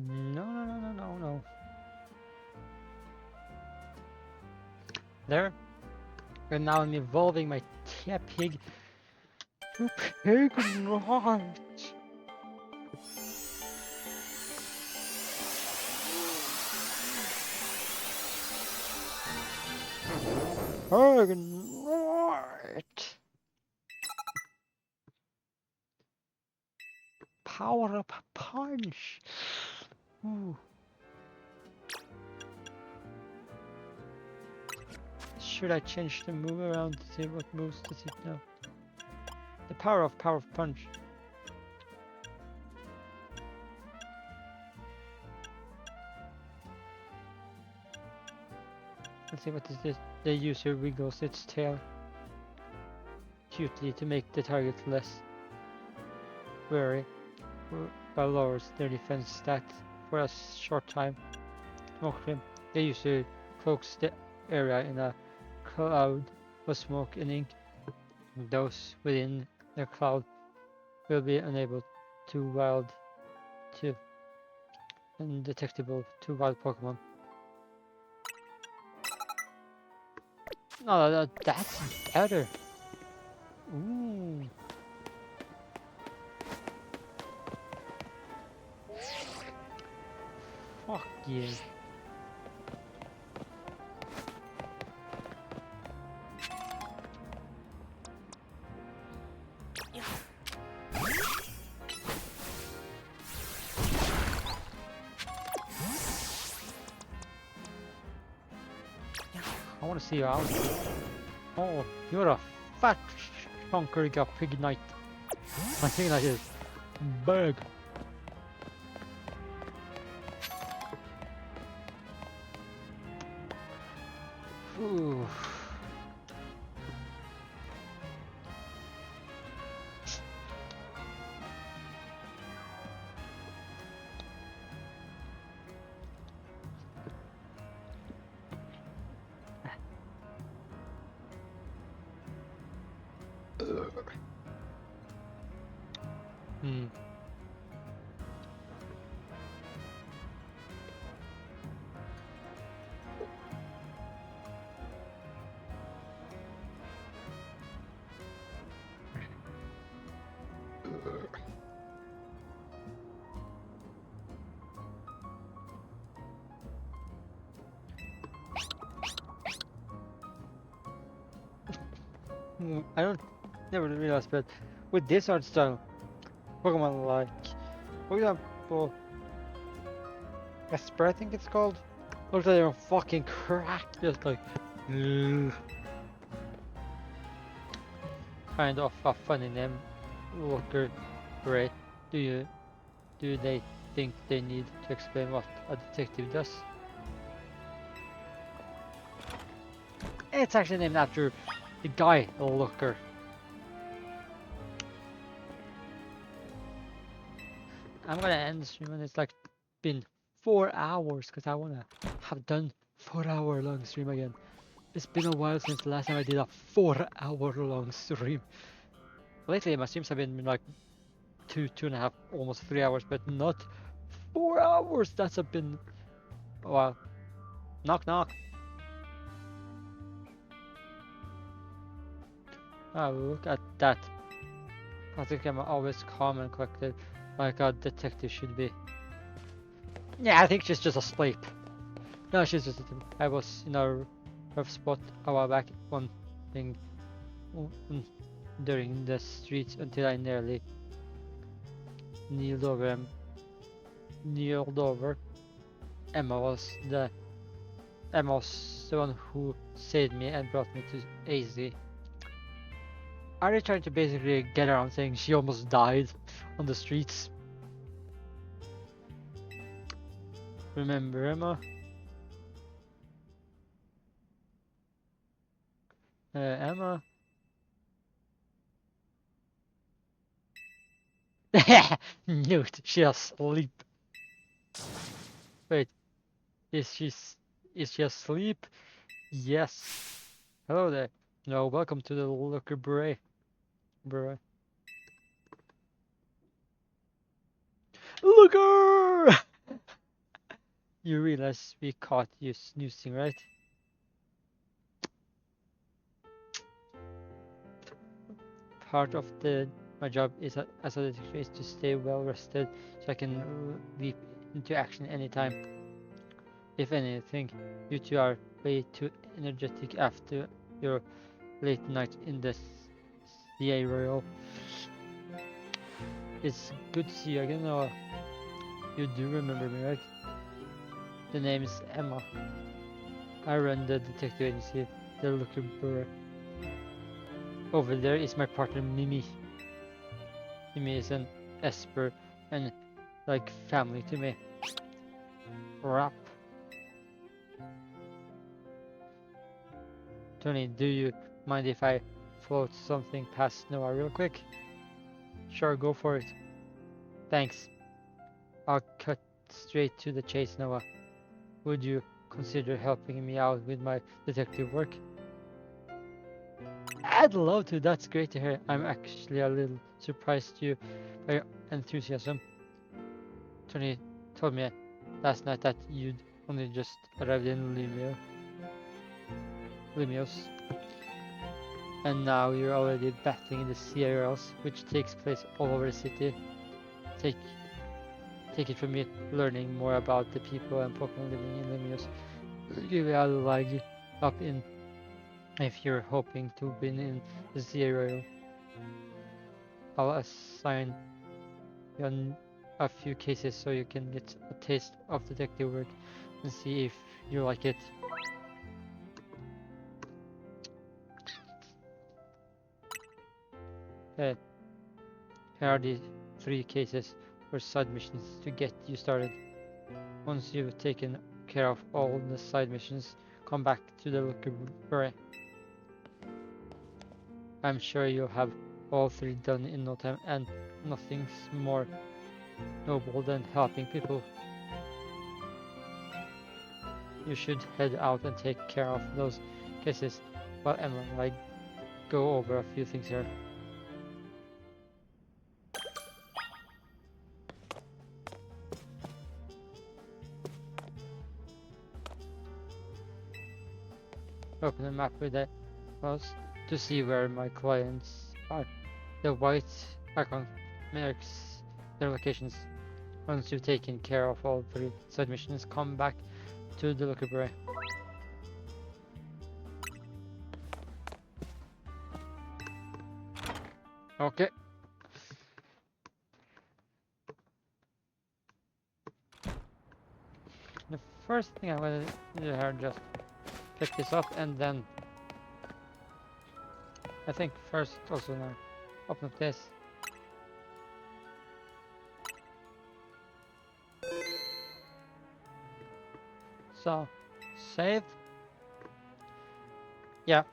No, no, no, no, no, no. There. And now I'm evolving my pig to pig knight. Pig knight. Power up punch. Ooh. Should I change the move around to see what moves does it know? The power of punch. Let's see what is this. The user wiggles its tail cutely to make the target less wary, while lowers their defense stat for a short time. Smoke rim. The user cloaks the area in a cloud of smoke and ink. Those within the cloud will be unable to wild to undetectable to wild Pokemon. No, that's better. Ooh. Fuck yeah. I want to see you out. Oh, you're a fat chunker pig knight. My pig knight is big. Ooh. Hmm. I don't never realized, but with this art style, Pokemon like, for example, Esper, I think it's called, looks like they're fucking cracked, just like, ugh. Kind of a funny name. Walker, great. Do they think they need to explain what a detective does? It's actually named after the guy, Looker. I'm gonna end the stream when it's like been 4 hours because I wanna have done 4-hour long stream again. It's been a while since the last time I did a 4-hour long stream. Lately my streams have been like 2.5, almost 3 hours, but not 4 hours. That's been a while. Knock knock. Oh, look at that. I think I'm always calm and collected, like a detective should be. Yeah, I think she's just asleep. No, she's just. I was in a rough spot a while back, one thing during the streets until I nearly kneeled over him. Kneeled over. Emma was the one who saved me and brought me to AZ. Are they trying to basically get around saying she almost died on the streets? Remember Emma? Emma? Newt, she asleep. Wait, is she asleep? Yes. Hello there. No, welcome to the Looker Bray. Looker! You realize we caught you snoozing, right? Part of my job as a detective is to stay well rested so I can leap into action anytime. If anything, you two are way too energetic after your late night in the CA Royal. It's good to see you again, Noah. You do remember me, right? The name is Emma. I run the detective agency, the Looker Bureau. Over there is my partner Mimi. Mimi is an Esper and like family to me. Rap. Tony, do you mind if I float something past Noah real quick? Sure, go for it. Thanks. I'll cut straight to the chase, Noah. Would you consider helping me out with my detective work? I'd love to, that's great to hear. I'm actually a little surprised by your enthusiasm. Tony told me last night that you'd only just arrived in Limios, and now you're already battling in the CRLs, which takes place all over the city. Take it from me, learning more about the people and Pokemon living in Limios. Give you a leg up in if you're hoping to win in the CRL. I'll assign you a few cases so you can get a taste of detective work and see if you like it. Here are the 3 cases or side missions to get you started. Once you've taken care of all the side missions, come back to the library. I'm sure you'll have all 3 done in no time, and nothing's more noble than helping people. You should head out and take care of those cases while Emma and I go over a few things here. Open the map with the mouse to see where my clients are. The white icon marks their locations. Once you've taken care of all 3 side missions, come back to the library. Okay. The first thing I'm gonna do here, just pick this up, and then I think first also now open up this. So save. Yeah.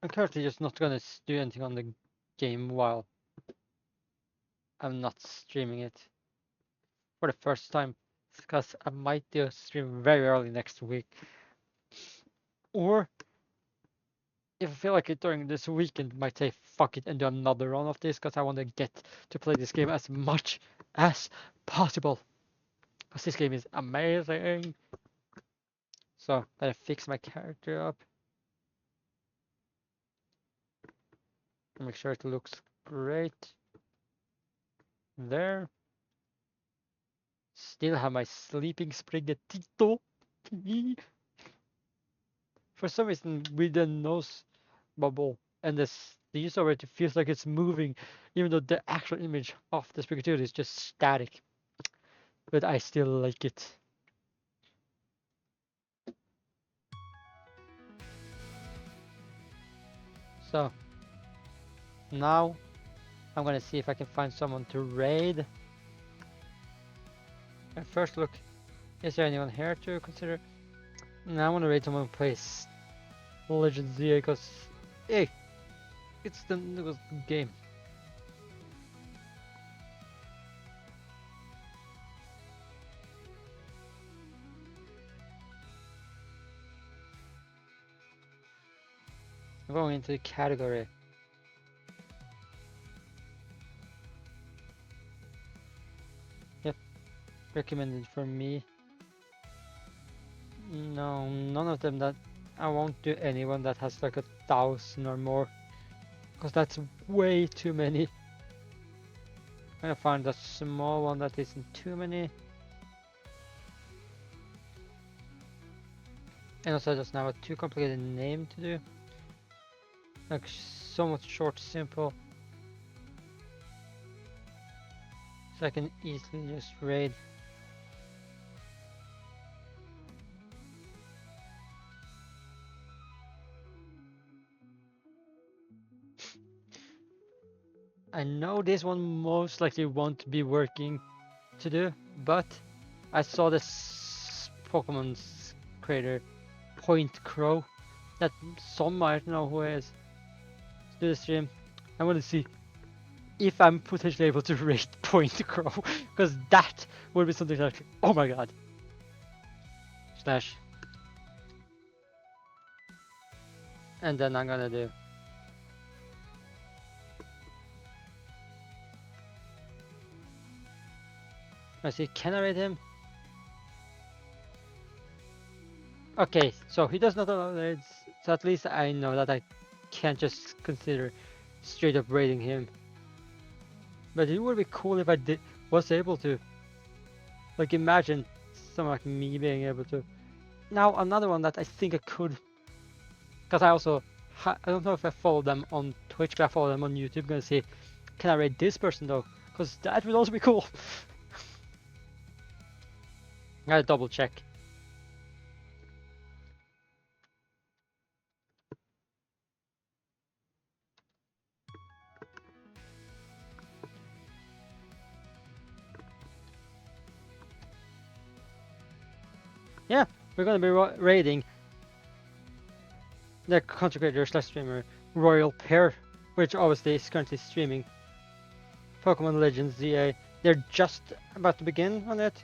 I'm currently just not gonna do anything on the game while I'm not streaming it for the first time, because I might do a stream very early next week, or if I feel like it during this weekend, I might say fuck it and do another run of this, because I want to get to play this game as much as possible, because this game is amazing. So gotta fix my character up, make sure it looks great. There. Still have my sleeping Sprigatito. For some reason, with the nose bubble and the use of it, it feels like it's moving, even though the actual image of the Sprigatito is just static. But I still like it. So now I'm gonna see if I can find someone to raid. And first look, is there anyone here to consider? Now I want to raid someone who plays Legends ZA, because hey, it's the newest game. I'm going into the category. Yep, recommended for me. No, none of them that I won't do anyone that has like 1,000 or more, because that's way too many. I'm gonna find a small one that isn't too many. And also just now a too complicated name to do. Like so much short, simple. So I can easily just raid. I know this one most likely won't be working to do, but I saw this Pokemon's creator, Point Crow, that some might know who is. Let's do the stream. I want to see if I'm potentially able to rate Point Crow, because that would be something like, oh my god. Slash. And then I'm gonna do. I see, can I rate him? Okay, so he does not allow raids, so at least I know that I can't just consider straight up raiding him. But it would be cool if I was able to. Like imagine someone like me being able to. Now another one that I think I could, because I also I don't know if I follow them on Twitch, but I follow them on YouTube. Gonna see, can I raid this person though? Because that would also be cool. I gotta double check. Yeah, we're gonna be raiding the content creator slash streamer Royal Pair, which obviously is currently streaming Pokémon Legends ZA. They're just about to begin on it,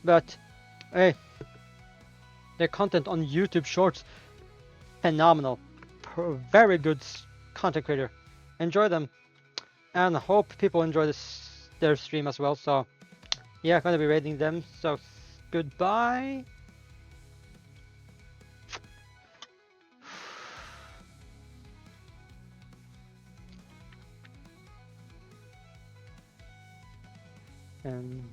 but hey, their content on YouTube Shorts, phenomenal. Very good content creator. Enjoy them, and hope people enjoy their stream as well. So yeah, gonna be rating them. So goodbye. And